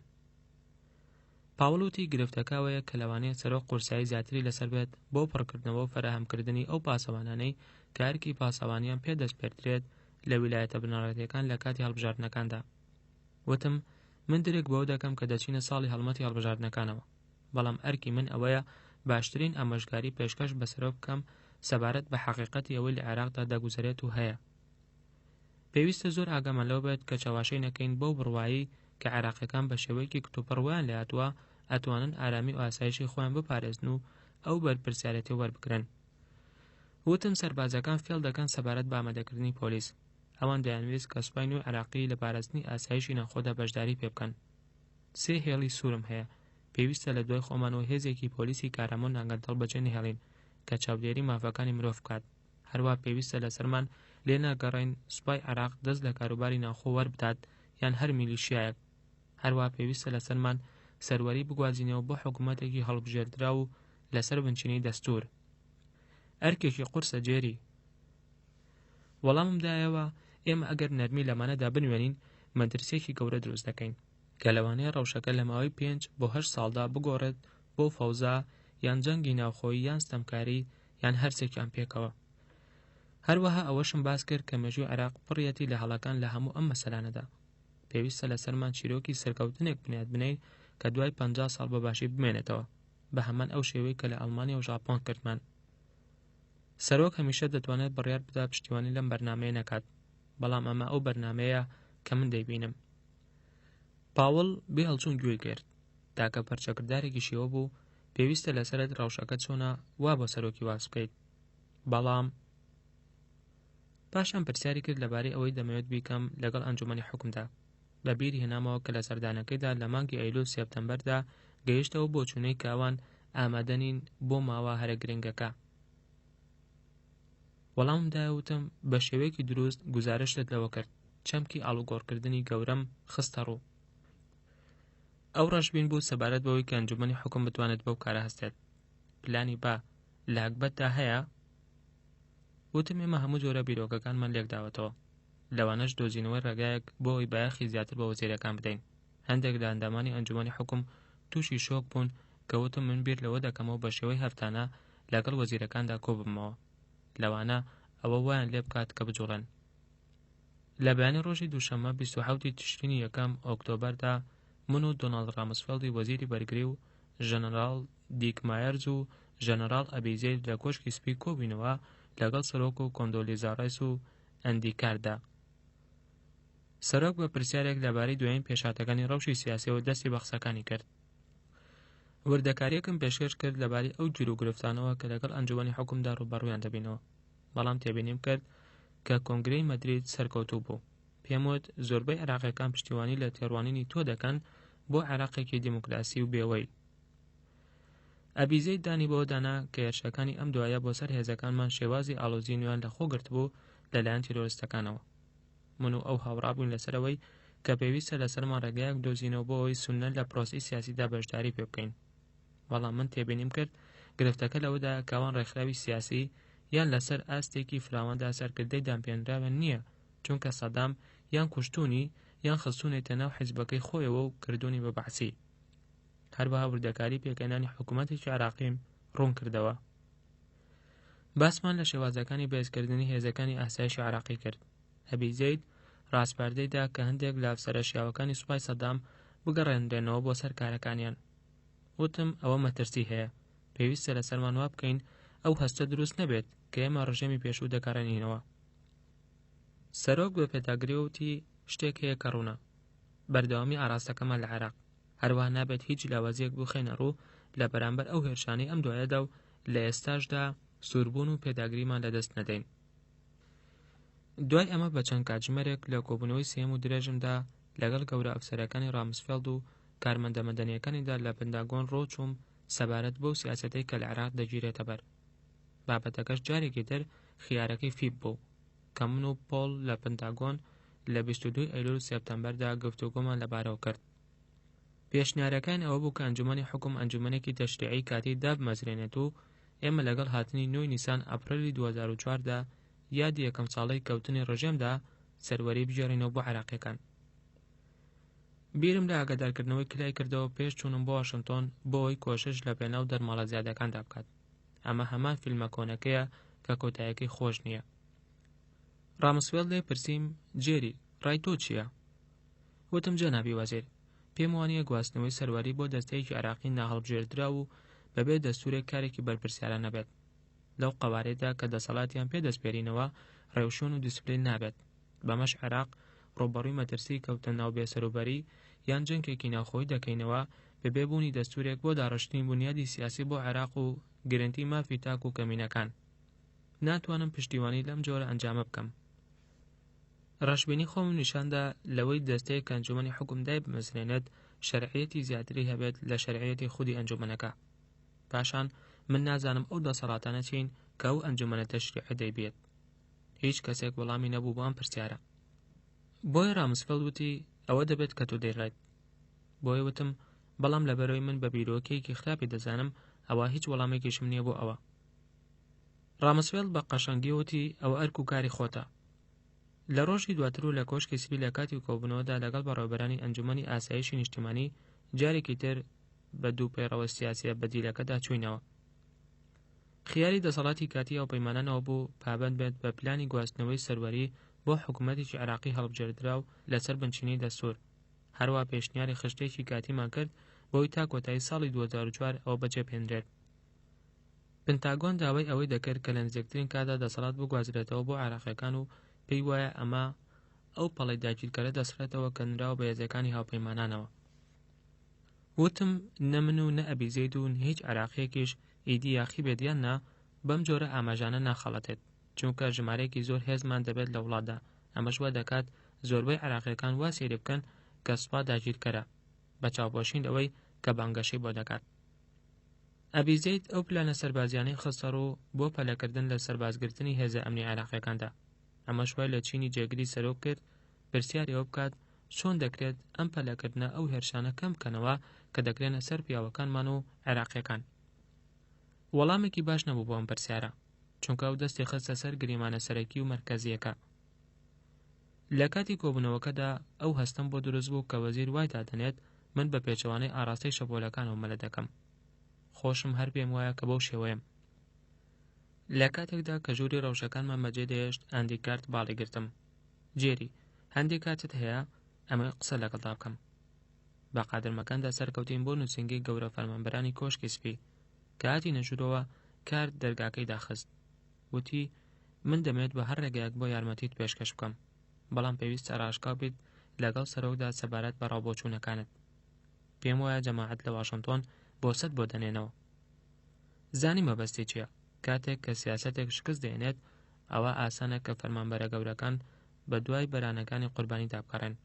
پاوڵ وتی گرفتەکەوەیە کە لەوانەیە سەرۆک قورسایی زیاتری لەسەر بێت بۆ پڕکردنەوە و فەرەهەمکردنی ئەو پاسەوانانەی کارکی پاسەوانیان پێدەست پێدرێت لە ویلایەتە بنەڕەتیەکان لە کاتی هەڵبژاردنەکاندا. وتم من درێک بەوە دەکەم کە دەچینە ساڵی هەڵمەتی هەڵبژاردنەکانەوە، بەڵام ئەرکی من ئەوەیە باشترین ئامۆژگاری پێشکەش بەسەرۆ بکەم سەبارەت بە حەقیقەتی ئەوەی لە عێراقدا دەگوزارێت و هەیە. پێویستە زۆر ئاگامان لەوە بێت کە چاواشەی نەکەین بەو بڕوایی کە عێراقیەکان بە شێوەیەکی کتوپەڕوایان لەهاتووە ئەتوانن ئارامی و ئاسایشی خۆیان بپارێزن و ئەو بەرپرسیارەتی وەربگرن. وتم سەربازەکان فێڵ دەکەن سەبارەت بە ئامادەکردنی پۆلیس، ئەوان دەیانویست کە سوپای نوێی عێراقی لە پاراستنی ئاسایشی ناوخۆدا بەشداری پێ بکەن. 3 هێڵی سوورم هەیە، پێویستە لە دوای خۆمانەوە هێزێکی پۆلیسی کارامۆ ناگەندەڵ بەجێ نهێڵین کە چاودێری مافەکانی مرۆڤ بکات. هەروە پێویستە لەسەرمان لێ ناگەڕین سوپای عێراق دەست لە کاروباری ناوخۆ وەربدات یان هەر میلیشیایەک. هەروە پێویستە لەسەرمان سەروەری بگوازینەوە بۆ حکوومەتێکی هەڵبژێردرا و لەسەر بنچینەی دەستوور. ئەرکێکی قورسە جێری. وەڵامم دایەوە ئێمە ئەگەر نەرمی لەمانەدا بنوێنین مەترسیێکی گەورە دروست دەکەین کە لەوانەیە ڕەوشەکە لە ماوەی 5 بۆ 8 ساڵدا بگۆڕێت بۆ فەوزا یان جەنگی ناوخۆیی یان ستەمکاری یان هەرسێکیان پێکەوە. هەروەها ئەوەشم باس کرد کە مێژووی عێراق پڕیەتی لە هەڵەکان لە هەموو ئەم مەسەلانەدا. پێویستە لەسەرمان چیرۆکی سەرکەوتنێک بنیاد بنین کە دوای 50 ساڵ بەباشی بمێنێتەوە بە هەمان ئەو شێوەی کە لە ئەڵمانیا و ژاپۆن کردمان. سەرۆک هەمیشە دەتوانێت بڕیار بدا پشتیوانی لەم بەرنامەیە نەکات، بەڵام ئەمە ئەو بەرنامەیە کە من دەیبینم. پاوڵ بێ هەڵچوون گوێی کرد، تاکە پەرچەکردارێکی شێوە بوو پێویستە لەسەرت ڕەوشەکەت چۆنە وا بۆ سەرۆکی واز بکەیت. بەڵام پاشان پرسیاری کرد لەبارەی ئەوەی دەمەوێت بیکەم لەگەڵ ئەنجومەنی حکومدا. بەبیری هێنامەوە کە لە سەردانەکەیدا لە مانگی ئەیلول سێپتەمبەردا گەیشتەوە بۆ چوونەی کاوان ئامادەنین بۆ ماوە هەرە گرنگەکە. وەڵامم داوتم بە شێوەیەکی دروست گزارشت لەوە کرد، چەمکی ئاڵوگۆڕکردنی گەورەم خستە ڕوو. ئەو ڕەشبین بوو سەبارەت بەوەی کە ئەنجومەنی حکوم بتوانێت بەو کارە هەستێت. پلانی با لە ئەکبەتدا هەیە؟ وتم ئێمە هەموو جۆرە بیرۆکەکانمان لێک داوەتەوە، لەوانەش دۆزینەوەی ڕێگایەک بۆ ئەوی بایەخی زیاتر بە وەزیرەکان بدەین. هەندێک لە ئەندامانی ئەنجومەنی حکوم تووشی شۆک بوون کە وتم من بیر لەوە دەکەمەوە بە شێوەی هەفتانە لەگەڵ وەزیرەکاندا کۆ ببمەوە، لەوانە ئەوە وایان لێ بکات کە بجوڵێن. لە بەیانی ڕۆژی دووشەممە 27 تشرینی یەکەم ئۆکتۆبەردا من و دۆناڵد ڕامسفێڵدی وەزیری بەرگری و ژەنەرال دیک مایەرز و ژەنەرال ئەبیزێید لە کۆشکی سپی کۆبووینەوە لەگەڵ سەرۆک و کۆندۆلیزا ڕایس و ئەندیکاردا. سەرۆک بە پرسیارێک لەبارەی دوایین پێشاتەکانی ڕەوشی سیاسیەوە دەستی بە قسەکانی کرد. وردەکاریەکم پێشکەش کرد لەبارەی ئەو گیر و گرفتانەوە کە لەگەڵ ئەنجومەنی حکومدا ڕوبەڕوویان دەبینەوە، بەڵام تێبینیم کرد کە کۆنگرەی مەدرید سەرکەوتوو بوو. پێم وت زۆربەی عێراقیەکان پشتیوانی لە تێڕوانینی تۆ دەکەن بۆ عێراقێکی دیموکراسی و بێوەی. ئەبیزەید دانی بەوە دانا کە هێرشەکانی ئەم دوایە بۆ سەر هێزەکانمان شێوازی ئاڵۆزی نوێیان لە خۆگرت بوو لەلایەن تیرۆریستەکانەوە. من و ئەو هاوڕابووین لەسەرەوەی کە پێویستە لەسەرمان ڕێگایەک دۆزینەوە بۆ ئەوەی سونە لە پرۆسی سیاسیدا بەشداری پێ بکەین. بەڵام من تێبینیم کرد گرفتەکە لەوەدا کاوان ڕێکخراوی سیاسی یان لەسەر ئاستێکی فراواندا سەرکردەی دامپێنراوە نییە، چونکە سەدام یان کوشتونی یان خستونێتە ناو حیزبەکەی خۆیەوە و کردوونی بە بەعسی. هەروەها وردەکاری پێکەنانی حکوومەتێکی عێراقیم ڕوون کردەوە. باسمان لە شێوازەکانی بەهێزکردنی هێزەکانی ئاسایشی عێراقی کرد. ئەبیزەید ڕاستپاردەیدا کە هەندێک لە ئەفسەرەشیاوەکانی سوپای سەدام بگەڕێنرێنەوە بۆ سەر کارەکانیان. وتم ئەوە مەترسی هەیە، پێویستە لەسەرمان وا بکەین ئەو هەستە دروست نەبێت کە ئێمە ڕژێمی پێشوو دەکارێنینەوە. سەرۆک بە پێداگری وتی شتێک هەیە کە ڕوونە، بەردەوامی ئاراستەکەمان لە عێراق، هەروەها نابێت هیچ لاوازیەک بخێنە ڕوو لە بەرامبەر ئەو هێرشانەی ئەم دوایەدا و لە ئێستاشدا سووربوون و پێداگریمان لەدەست نەدەین. دوای ئەمە بە چەند کاتژمێرێک لە کۆبوونەوەی سێم و درێژمدا لەگەڵ گەورە ئەفسەرەکانی ڕامسفێڵد و کارمەندە مەدەنیەکانیدا لە پنتاگۆن ڕۆچووم سەبارەت بەو سیاسەتەی کە لە عێراق دەگیرێتە بەر. بابەتەکەش جارێکی تر خیارەکەی فیب بوو کە من و پۆڵ لە پنتاگۆن لە 22 ئەیلول و سێپتەمبەردا گفتوگۆمان لەبارەوە کرد. پێشنیارەکان ئەوە بوو کە ئەنجومەنی حکوم ئەنجومەنێکی تەشریعی کاتی دابمەزرێنێت و ئێمە لەگەڵ هاتنی 9 نیسان ئەپڕێلی 2004دا یادی یەکەم ساڵەی کەوتنی ڕژێمدا سەروەری بژێڕینەوە بۆ عێراقیەکان. بیرم لە ئاگادارکردنەوەی کلای کردەوە پێش چوونم بۆ واشنتۆن بۆ ئەوەی کۆشش لە پێناو دەرماڵە زیادەکاندا بکات. ئەمە هەمان فیلمە کۆنەکەیە کە کۆتاییەکەی خۆش نییە. ڕامسفێڵ لێ پرسییم جێری ڕای تۆ چییە؟ وتم جەنابی وەزیر، پێم وانییە گواستنەوەی سەروەری بۆ دەستەیەکی عێراقی ناهەڵبژێردرا و بەبێ دەستورێک کارێکی بەرپرسیارە نەبێت. لەو قەوارەیەدا کە دەسەڵاتیان پێدەستپێرینەوە ڕێوشۆن و دیسپلین نابێت. بەمەش عێراق ڕۆبەڕووی مەترسی کەوتن ناو بێسەروبەری یان جەنگێکی ناوخۆیی دەکەینەوە بەبێبوونی دەستورێک بۆ داڕشتنی بنیادی سیاسی بۆ عێراق و گرنتی مافی تاک و کەمینەکان. ناتوانم پشتیوانی لەم جۆرە ئەنجامە بکەم. ڕەشبینی خۆم نیشاندا لەوەی دەستەیە کە ئەنجومەنی حکوم دای بمەزرێنێت شەرعیەتی زیاتری هەبێت لە شەرعیەتی خودی ئەنجومەنەکە. پاشان من نازانم ئەو دەسەڵاتانە چین کە ئەو ئەنجومەنە تەشریعی دەیبێت. هیچ کەسێک وەڵامی نەبوو بۆ ئەم پرسیارە. بۆیە ڕامسفێڵ وتی ئەوە دەبێت کە تۆ دەیڕێت. بۆیە وتم بەڵام لەبەرەوەی من بە بیرۆکەیەکی خراپی دەزانم ئەوە هیچ وەڵامێکیشم نییە بۆ ئەوە. ڕامسفێڵ بە قەشەنگی وتی ئەوە ئەرک و کاری خۆتە. لە ڕۆژی دواتر و لە کۆشکی سپی لە کاتی کۆبوونەوەدا لەگەڵ بەڕێوەبەرانی ئەنجومەنی ئاسایشی نیشتیمانی جارێکی تر بە دوو پێڕەوە سیاسیە بەدیلەکەدا چووینەوە. خیاری دەسەڵاتی کاتی ئەو پەیمانانەوە بوو پابەند بێت بە پلانی گواستنەوەی سەروەری بۆ حکوومەتێکی عێراقی هەڵبژێردرا و لەسەر بنچینەی دەستور. هەروە پێشنیاری خشتێکی کاتیمان کرد بۆی تا کۆتایی ساڵی 2004 ئەوە بەجێپێنرێت. پنتاگۆن داوای ئەوەی دەکرد کە لە نزیکترین کاتدا دەسەڵات بگوازرێتەوە بۆ عێراقیەکان و پێی وایە ئەمە ئەو پەڵەی داگیرکەرە دەسڕێتەوە کە نراوە بە هێزەکانی هاوپەیمانانەوە. وتم نە من و نە ئەبی زەید و هیچ عێراقیەکیش ئیدی یاخی بێت یان نا بەم جۆرە ئاماژانە ناخەڵەتێت، چونکە ژمارەیەکی زۆر هێزمان دەبێت لە وڵاتدا. ئەمەش وا دەکات زۆربەی عێراقیەکان وا سێری بکەن کە سوپا داگیرکەرە بە چاوپۆشین ئەوەی کە بانگەشەی بۆ دەکات. ئەبی زەید ئەو پلانە سەربازیانەی خستە ڕوو بۆ پەلەکردن لە سەربازگرتنی هێزە ئەمنی عێراقیەکاندا. ئەمەش وای لە چینی جێگری سەرۆک کرد پرسیاری ئەوە بکات چۆن دەکرێت ئەم پەلەکردنە ئەو هێرشانە کەم بکەنەوە کە دەکرێنە سەر پیاوەکانمان و عێراقیەکان. وەڵامێکی باش نەبوو بۆ ئەم پرسیارە، چونکە ئەو دەستی خستە سەر گریمانە سەرەکی و مەرکەزیەکە. لە کاتی کۆبوونەوەکەدا ئەو هەستم بۆ دروست بوو کە وەزیر وای دادەنێت من بە پێچەوانەی ئاراستەی شەپۆلەکانەوە مەلە دەکەم. خۆشم هەر پێم وایە کە بەو شێوەیەم. لە کاتێکدا کە ژووری ڕەوشەکانمان بەجێ دەهێشت ئەندی کارت باڵی گرتم. جێری هەندێک کاتت هەیە ئەمە قسە لەگەڵدا بکەم. بە قادرمەکاندا سەرکەوتین بۆ نووسینگەی گەورە فەرمانبەرانی کۆشکی سپی کە هاتی نەژوورەوە کارت دەرگاکەی داخست. وتی من دەمێت بە هەر ڕێگەیەک بۆ یارمەتیت پێشکەش بکەم، بەڵام پێویستە ڕاشکاو بیت لەگەڵ سەرۆکدا سەبارەت بە ڕاوبۆچوونەکانت. پێم وایە جەماعەت لە واشنتۆن بۆ سەد بۆ دەنێنەوە. زانی مەبەستی چییە؟ کاتێک کە سیاسەتێک شکست دێنێت ئەوە ئاسانە کە فەرمانبەرە گەورەکان بە دوای بەرانەکانی قوربانی دابکەڕێن.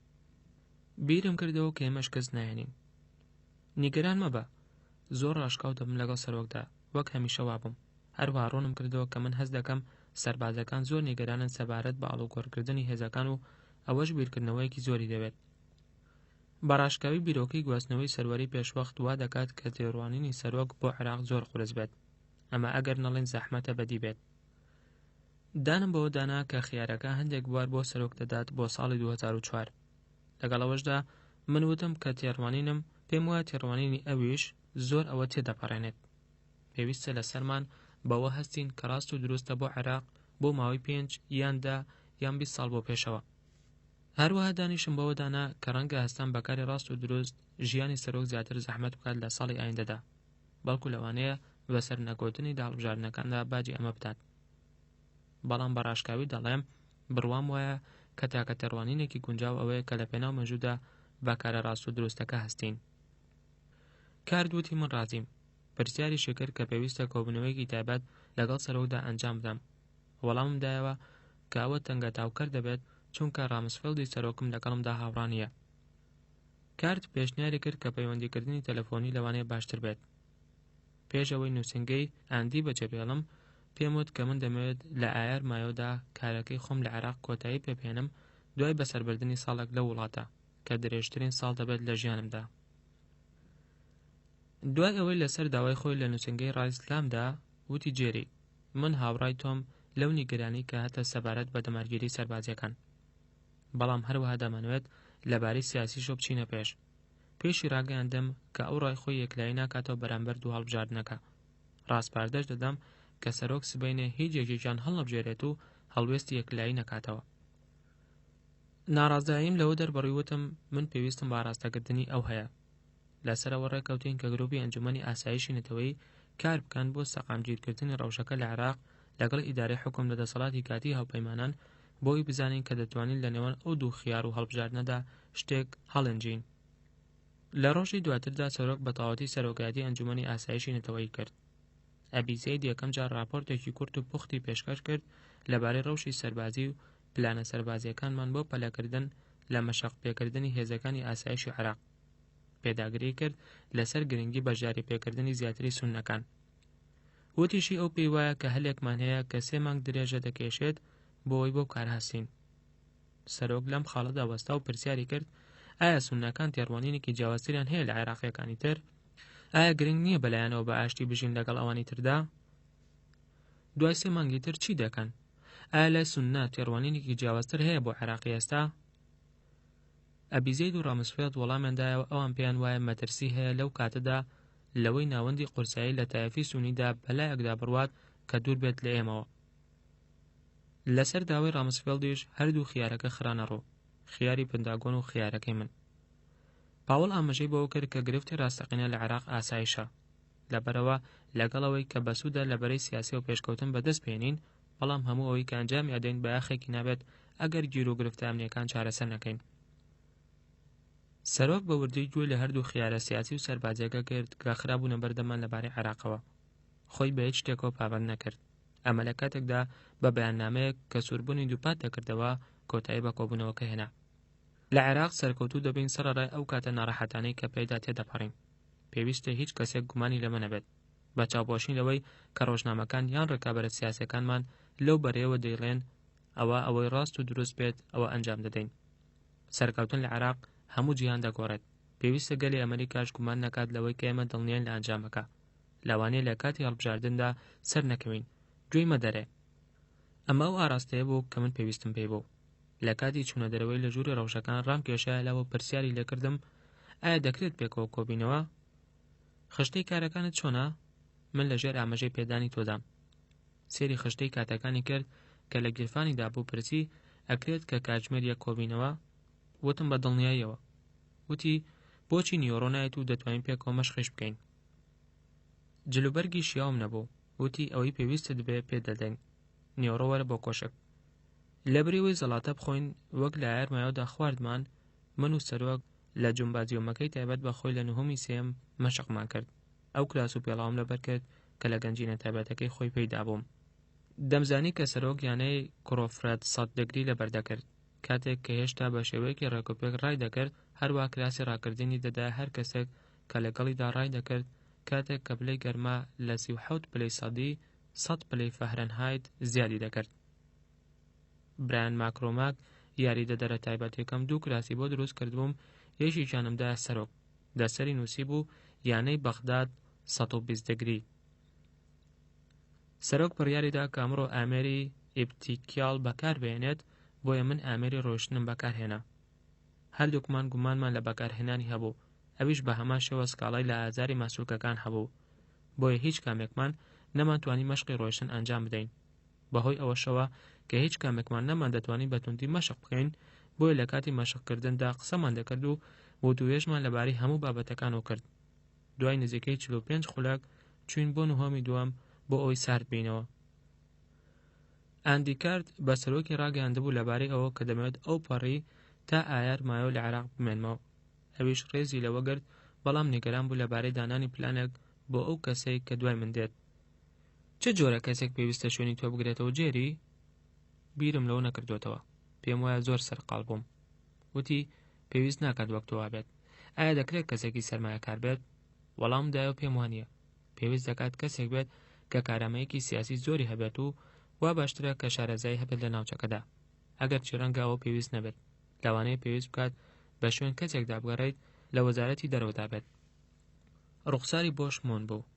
بیرم کردەوە کە ئێمە شکست نایێنین. نیگەران مەبە، زۆر ڕاشکاو دەبم لەگەڵ سەرۆکدا وەک هەمیشە وابووم. هەروە ڕوونم کردەوە کە من هەست دەکەم سەربازەکان زۆر نیگەرانن سەبارەت بە ئاڵوگۆڕکردنی هێزەکان و ئەوەش بیرکردنەوەیەکی زۆری دەوێت. بەڕاشکاوی بیرۆکەی گواستنەوەی سەروەری پێشوەخت وا دەکات کە تێڕوانینی سەرۆک بۆ عێراق زۆر قورس بێت، ئەمە ئەگەر نەڵێن زەحمەتە بەدی بێت. دانم بەوە دانا کە خیارەکە هەندێک بوار بۆ سەرۆک دەدات بۆ ساڵی 2004. لەگەڵەوەشدا من وتم کە تێڕوانینم پێم وایە تێڕوانینی ئەویش زۆر ئەوە تێدەپەڕێنێت. پێویستە لەسەرمان بەوە هەستین کە ڕاست و دروستە بۆ عێراق بۆ ماوەی 5 یان 10 یان 20 ساڵ بۆ پێشەوە. هەروەها دانیشم بەوە دانا کە ڕەنگە هەستان بەکاری ڕاست و دروست ژیانی سەرۆک زیاتر زەحمەت بکات لە ساڵی ئایندەدا، بەڵکو لەوانەیە بەسەر نەکۆتنی داڵبژاردنەکاندا باجی ئەمە بتات. بەڵام بەڕاشکاوی دەڵێم بڕوام وایە کە تاکە تێڕوانینێکی گونجاو ئەوەیە کە لە پێناو مەژوودا بەکارە ڕاست و دروستەکە هەستین. کاردوتی من ڕازیم. پرسیاری شکر کە پێویستە کۆبوونەوەیەکی تایبەت لەگەڵ سەرۆکدا ئەنجام بدەم. وەڵامم دایەوە کە ئەوە تەنگە تاوکەر دەبێت چونکە ڕامسفێڵدی سەرۆکم لەگەڵمدا هاوڕانیە. کارت پێشنیاری کرد کە پەیوەندیکردنی تەلەفۆنی لەوانەیە باشتر بێت. پێش ئەوەی نووسینگەی ئاندی بەجێبێڵم پێم وت کە من دەمەوێت لە ئایار مایۆدا کارەکەی خۆم لە عێراق کۆتایی پێبهێنم دوای بەسەربردنی ساڵێک لە وڵاتە کە درێژترین ساڵ دەبێت لە ژیانمدا. دوای ئەوەی لەسەر داوای خۆی لە نووسنگەی ڕایسلامدا وتی جێری من هاوڕای تۆم لەو نیگەرانی کە هەتە سەبارەت بە دەمارگیری سەربازیەکان، بەڵام هەروەها دەمانوێت لەبارەی سیاسیشۆ بچینە پێشی ڕاگەیاندەم کە ئەو ڕای خۆی یەکلایی ناکاتەوە بەرامبەر دوو هەڵبژاردنەکە. ڕاستپاردەش دەدەم کە سەرۆک سبەینێ هیچ یەکێکیان هەڵنەبژێرێت و هەڵوێستی یەکلایی نەکاتەوە. ناڕازاییم لەوە دەربڕیوتم من پێویستم بە ئاراستەکردنی ئەو هەیە. لەسەرەوە ڕێکەوتین کە گرۆپی ئەنجومەنی ئاسایشی نەتەوەیی کار بکەن بۆ سەقامگیرکردنی ڕەوشەکە لە عێراق لەگەڵ ئیدارەی حکوم لە دەسەڵاتی کاتی هاوپەیمانان بۆی بزانین کە دەتوانین لە نێوان ئەو دوو خیار و هەڵبژاردنەدا شتێک هەڵنجین. لە ڕۆژی دواتردا سەرۆک بە تەواوەتی سەرۆکایەتی ئەنجومەنی ئاسایشی نەتەوەیی کرد. ئەبیزەید یەکەم جار راپۆرتێکی کورت و پوختی پێشکەش کرد لەبارەی ڕەوشی سەربازی و پلانە سەربازیەکانمان بۆ پەلەکردن لە مەشق پێکردنی هێزەکانی ئاسایشی عێراق. پێداگری کرد لەسەر گرنگی بەشداری پێکردنی زیاتری سوننەکان. وتیشی ئەو پێی وایە کە هەلێکمان هەیە کە 3 مانگ درێژە دەکێشێت بۆەوەی بۆ کار هەستین. سەرۆک لەم خاڵەدا وەستا و پرسیاری کرد ئایا سوننەکان تێڕوانینێکی جیاوازتریان هەیە لە عێراقیەکانی تر؟ ئایا گرنگ نییە بەلایەنەوە بە ئاشتی بژین لەگەڵ ئەوانی تردا؟ دوای 3 مانگی تر چی دەکەن؟ ئایا لە سوننە تێڕوانینێکی جیاوازتر هەیە بۆ عێراقی ئێستا؟ ئەبیزەید و ڕامسفێڵد وەڵامیاندایەوە ئەوان پێیان وایە مەترسی هەیە لەو کاتەدا لەوەی ناوەندی قورسایی لە تایەفی سونیدا بەلایەکدا بڕوات کە دوور بێت لە ئێمەوە. لەسەر داوای ڕامسفێڵدیش هەردوو خیارەکە خرانە ڕوو، خیاری پنتاگۆن و خیارەکەی من. پاوەڵ ئاماژەی بەوە کرد کە گرفتی ڕاستەقینە لە عێراق ئاسایشە، لەبەرەوە لەگەڵەوەی کە بەسوودە لەبەرەی سیاسی و پێشکەوتن بەدەست پێێنین، بەڵام هەموو ئەوەی کە ئەنجامی ئەدەین بە یاخێکی نابێت ئەگەر گیر و گرفتە ئەمنیەکان چارەسەر نەکەین. سەرۆک بە وردی گوێ لە هەردوو خیارە سیاسی و سەربازیەکە کرد کە خراببوونە بەردەمان لەبارەی عێراقەوە. خۆی بە هیچ شتێکەوە پابەند نەکرد. ئەمە لە کاتێکدا بە بەیاننامەیەک کە سووربوونی دووپات دەکردەوە کۆتایی بە کۆبوونەوەکە هێنا. لە عێراق سەرکەوتوو دەبین سەرەڕای ئەو کاتە ناڕەحەتانەی کە پێیدا تێدەپەڕین. پێویستە هیچ کەسێک گومانی لەمە نەبێت بە چاوپۆشین لەوەی کە ڕۆژنامەکان یان ڕێکابەرە سیاسەکانمان لەو بەرەیەوە دەیڵێن ئەوەی ڕاست و دروست بێت ئەوە ئەنجام دەدەین. سەرکەوتن لە عێراق هەموو جیهان دەگۆڕێت. پێویستە گەلی ئەمریکاش گومان نەکات لەوەی کە ئێمە دڵنیان لە ئەنجامەکە. لەوانەیە لە کاتی هەڵبژاردندا سەر نەکەوین، گوێی مەدەرێ. ئەمە ئەو ئاراستەیە بوو کە من پێویستم پێی بوو. لە کاتی چوونە دەرەوەی لە ژووری ڕەوشەکان ڕامکێشایە لەوە پرسیاری لێکردم ئایا دەکرێت پێکەوە کۆبینەوە؟ خشتەی کارەکانت چۆنە؟ من لەژێر ئاماژەی پێدانی تۆدام. سێری خشتەی کاتەکانی کرد کە لە گیرفانی دابوو پرسی ئەکرێت کە کاتژمێر یەک کۆبینەوە؟ وتم بە دڵنیاییەوە. وتی بۆچی نیۆڕۆ نایەت و دەتوانین پێکەوە مەشقیش بکەین؟ جلوبەرگی شیاوم نەبوو. وتی ئەوەی پێویستت بێ پێ دەدەین. نیۆڕۆ وەرە بۆ کۆشک. لە بریوەی زەڵاتە بخۆین وەک لە یارمایەوەدا خواردمان، من و سەرۆک لە جومبازیۆمەکەی تایبەت بە خۆی لە نهۆمی سێم مەشقمان کرد. ئەو کلاس و پێڵاوم لەبەر کرد کە لە گەنجینە تایبەتەکەی خۆی پێیدا بووم. دەمزانی کە سەرۆک یانەی کڕۆفرەد 100 دەگری لەبەردەکرد، کاتێک کە هێشتا بە شێوەیەکی ڕێکوپێک ڕای دەکرد، هەروە کراسی ڕاکردنی دەدا هەر کەسێک کە لەگەڵیدا ڕای دەکرد کاتێک کە پلەی گەرما لە 37 پلەی سەدی 100 پلەی فەهرەنهایت زیادی دەکرد. برایان ماکرۆماک یاریدەدەرە تایبەتێکم 2 کراسی بۆ دروست کردبووم، یەکێکیانمدا سەرۆک دەسەری نووسی بوو یانەی بەغداد 120 دەگری. سەرۆک بڕیاریدا کە ئەمڕۆ ئامێری ئیپتیکیال بەکاربێنێت، بۆیە من ئامێری ڕۆشتنم بەکارهێنا. هەردووکمان گومانمان لە بەکارهێنانی هەبوو، ئەویش بە هەمان شێوە سکاڵای لە ئازاری ماسوولکەکان هەبوو، بۆیە هیچ کامێکمان نەمانتوانی مەشقی ڕۆشتن ئەنجام بدەین. بەهۆی ئەوەشەوە کە هیچ کامێکمان نەمان دەتوانین بەتوندی مەشق بکەین، بۆیە لە کاتی مەشقکردندا قسەمان دەکرد و وتوێژمان لەبارەی هەموو بابەتەکانەوە کرد. دوای نزیکەی 45 خولەک چوین بۆ نهۆمی دووەم بۆ ئەوەی سارد بینەوە. ئاندی کارد بە سەرۆکی ڕاگەیاندبوو لەبارەی ئەوە کە دەمەوێت ئەو پەڕی تا ئایار مایۆ لە عێراق بمێنمەوە. ئەویش ڕێزی لەوە گرت، بەڵام نیگەران بوو لەبارەی دانانی پلانێک بۆ ئەو کەسەی کە دوای من دێت. چ جۆرە کەسێک پێویستە شوێنی تۆ بگرێتەوە جێری؟ بیرم لەوە نەکردوێتەوە. پێم وایە زۆر سەرقاڵ بووم. وتی پێویست ناکات وەک تۆ وابێت. ئایا دەکرێت کەسێکی سەرمایەکار بێت؟ وەڵام دایە و پێم وانییە. پێویست دەکات کەسێک بێت کە کارامەیەکی سیاسی زۆری هەبێت و وا باشترە کە شارەزایی هەبێت لە ناوچەکەدا. ئەگەر چێرەنگە ئەوە پێویست نەبێت، لەوانەیە پێویست بکات بە شوێن کەسێکدا بگەڕێیت لە وەزارەتی دەرەوەدا بێت. ڕوخساری بۆ شمۆن بوو.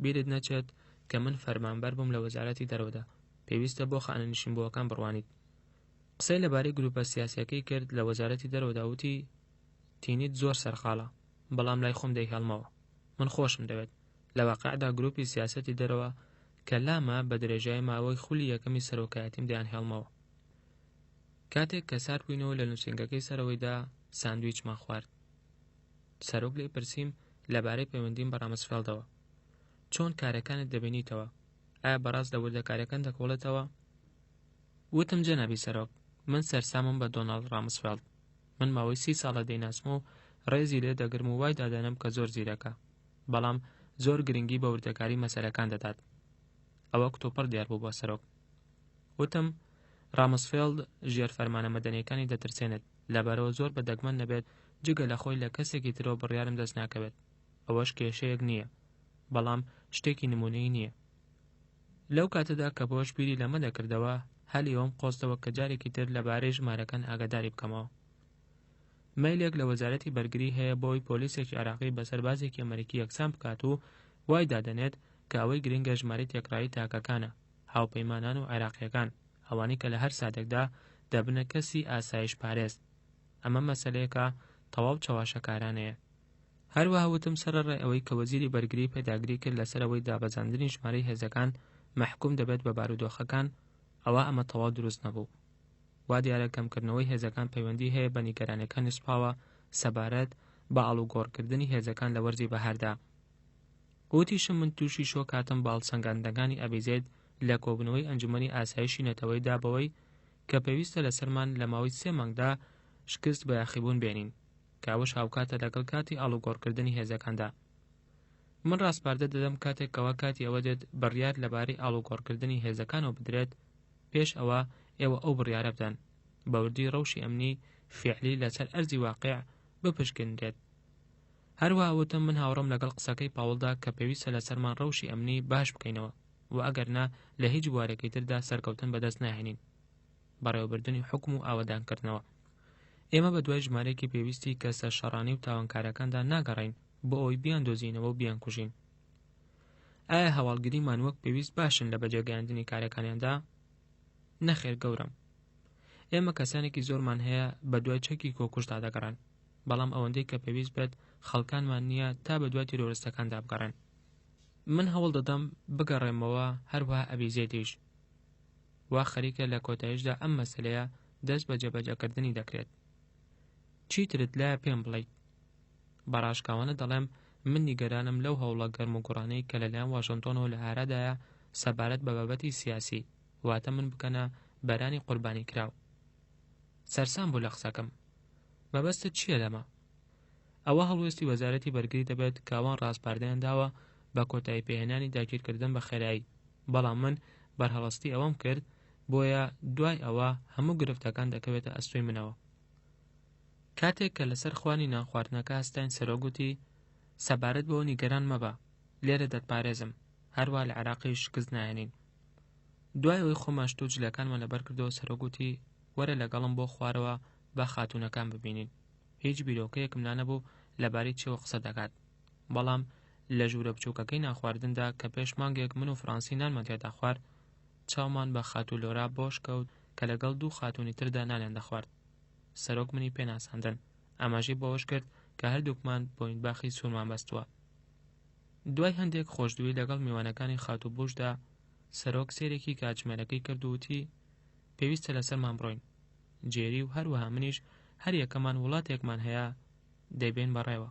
بیرت نەچێت کە من فەرمانبەر بووم لە وەزارەتی دەرەوەدا، پێویستە بۆ خانەنشینبووەکان بڕوانیت. قسەی لەبارەی گروپە سیاسیەکەی کرد لە وەزارەتی دەرەوەدا، وتی تینیت زۆر سەرخاڵە، بەڵام لای خۆم دەیهێڵمەوە. من خۆشم دەوێت لە واقعدا گروپی سیاسەتی دەرەوە کە لامە بە درێژای ماوەی خولی یەکەمی سەرۆکایەتیم دەیانهێڵمەوە. کاتێک کە سار بووینەوە لە نووسینگەکەی سەرەوەیدا ساندویچمان خوارد. سەرۆک لێی پرسییم لەبارەی پەیوەندیم بە ڕامسفێلدەوە. چۆن کارەکانت دەبینیتەوە؟ ئایا بەڕاست لە وردەکاریەکان دەکۆڵێتەوە؟ وتم جەنابی سەرۆک، من سەرسامم بە دۆناڵد ڕامسفێلد. من ماوەی 30 ساڵە دەیناسمە و ڕێزی لێ دەگرم و وای دادەنم کە زۆر زیرەکە، بەڵام زۆر گرنگی بە وردەکاری مەسەلەکان دەدات. ئەوە کتۆپەر دیار بوو بۆ سەرۆک. وتم ڕامسفێلد ژێر فەرمانە مەدەنیەکانی دەترسێنێت، لەبەرەوە زۆر بەدەگمەن نەبێت جگە لە خۆی لە کەسێکی ترەوە بڕیارم دەست ناکەوێت. ئەوەش کێشەیەک نییە، بەڵام شتێکی نمونەیی نییە. لەو کاتەدا کە بۆ شبیری لەمە دەکردەوە، هەلی ئەوم قۆستەوە کە جارێکی تر لەبارەی ژمارەکان ئاگاداری بکەمەوە. مەیلێک لە وەزارەتی بەرگری هەیە بۆی پۆلیسێکی عێراقی بەسەر بازێکی ئەمریکی یەکسان بکات و وای دادەنێت کە ئەوەی گرنگە ژمارەی تێکڕایی تاکەکانە، هاوپەیمانان و عێراقیەکان، ئەوانەی کە لە هەر ساتێکدا دەبنە کەسی ئاسایش پارێز. ئەمە مەسەلەیەکە تەواو چاواشەکارانەیە. هەروەها وتم سەرەڕای ئەوەی کە وەزیری بەرگری پێداگری کرد لەسەر ئەوەی دابەزاندنی ژمارەی هێزەکان مەحکوم دەبێت بە بارودۆخەکان، ئەمە تەواو دروست نەبوو. وا دیارە کەمکردنەوەی هێزەکان پەیوەندی هەیە بە نیگەرانیەکانی سوپاوە سەبارەت بە ئاڵوگۆڕکردنی هێزەکان لە وەرزی بەهاردا. وتیشم من تووشی شۆ کاتم باڵسەنگاندەکانی ئەبیزێت لە کۆبنەوەی ئەنجومەنی ئاسایشی نەتەوەیدا بەوەی کە پێویستە لەسەرمان لە ماوەی 3 مانگدا شکست بە یاخیبوون بێنین، کاوەش هاوکاتە لەگەڵ کاتی ئاڵوگۆڕکردنی هێزەکاندا. من ڕاستپاردە دەدەم کاتێکەوە کاتی ئەوە دێت بڕیار لەبارەی ئاڵوگۆڕکردنی هێزەکانەوە بدرێت، پێش ئەوە ئێوە ئەو بڕیارە بدەن بە وردی ڕەوشی ئەمنی فعلی لەسەر ئەرزی واقع بپشکنرێت. هەروەها وتم من هاوڕەم لەگەڵ قسەکەی پاوڵدا کە پێویستە لەسەرمان ڕەوشی ئەمنی باش بکەینەوە و ئەگەرنا لە هیچ بوارێکی تردا سەرکەوتن بەدەست ناهێنین بەڕێوەبردننی حکم و ئاوەدانکردنەوە. ئێمە بە دوای ژمارەیەکی پێویستی کە سەرشەڕانی و تاوانکارەکاندا ناگەڕین بۆ ئەوەی بیان دۆزینەوە و بیان کوژین. ئایا هەواڵگریمان وەک پێویست باشن لە بەجێگەیاندنی کارەکانیاندا؟ نەخێر گەورم. ئێمە کەسانێکی زۆرمان هەیە بە دوای چەکی کۆکوشدا دەگەڕن، بەڵام ئەوەندەی کە پێویست بێت خەڵکانمان نییە تا بە دوای تیرۆریستەکاندا بگەڕێن. من هەوڵ دەدەم بگەڕێمەوە، هەروەها ئەبیزێتیش. وا خەریکە لە کۆتاییشدا ئەم مەسەلەیە دەست بە جێبەجێکردنی دەکرێت. چیترت لایە پێم بڵێیت؟ بەڕاشکاوانە دەڵێم من نیگەرانم لەو هەوڵە گەرم و گوڕانەی کە لەلایەن واشنتۆنەوە لە ئارادایە سەبارەت بە بابەتی سیاسی، واتە من بکەنە بەرانی قوربانی کراو. سەرسام بوو لە قسەکەم. مەبەستت چییە لەمە؟ ئەوە هەڵوێستی وەزارەتی بەرگری دەبێت کاوان ڕاستپاردەیان داوە بە کۆتایی پێهێنانی داگیرکردن بە خێرایی، بەڵام من بەرهەڵستی ئەوەم کرد، بۆیە دوای ئەوە هەموو گرفتەکان دەکەوێتە ئەستۆی منەوە. کاتێک کە لەسەر خوانی نانخواردنەکە هەستاین، سەرۆگوتی سەبارەت بەوە نیگەران مەبە، لێرە دەتپارێزم، هەروە لە عێراقی شکست نایەنین. دوای ئەوەی خۆمان شت و جلەکانمان لەبەر کردەوە، سەرۆگوتی وەرە لەگەڵم بۆ خوارەوە بە خاتوونەکان ببینین. هیچ بیرۆکەیەکم نانەبوو لەبارەی چێوە قسە دەکات، بەڵام لە ژوورە بچووکەکەی ناخواردندا کە پێش مانگێک من و فڕانسی نانمان تێدا خوارد، چاومان بە خاتوولۆرا بۆش کەوت کە لەگەڵ 2 خاتوونی تردا نانیان دەخوارد. سەرۆک منی پێناساندن، ئاماژەی بەوەش کرد کە هەردووکمان بۆین باخی سوورمان بەستووە. دوای هەندێک خۆشدووی لەگەڵ میوانەکانی خاتووبوشدا، سەرۆک سێرێکی کاتژمێرەکەی کرد و وتی پێویستە لەسەرمان بڕۆین. جێری و هەروەها منیش هەر یەکەمان وڵاتێکمان هەیە دەیبێن بەڕێوە.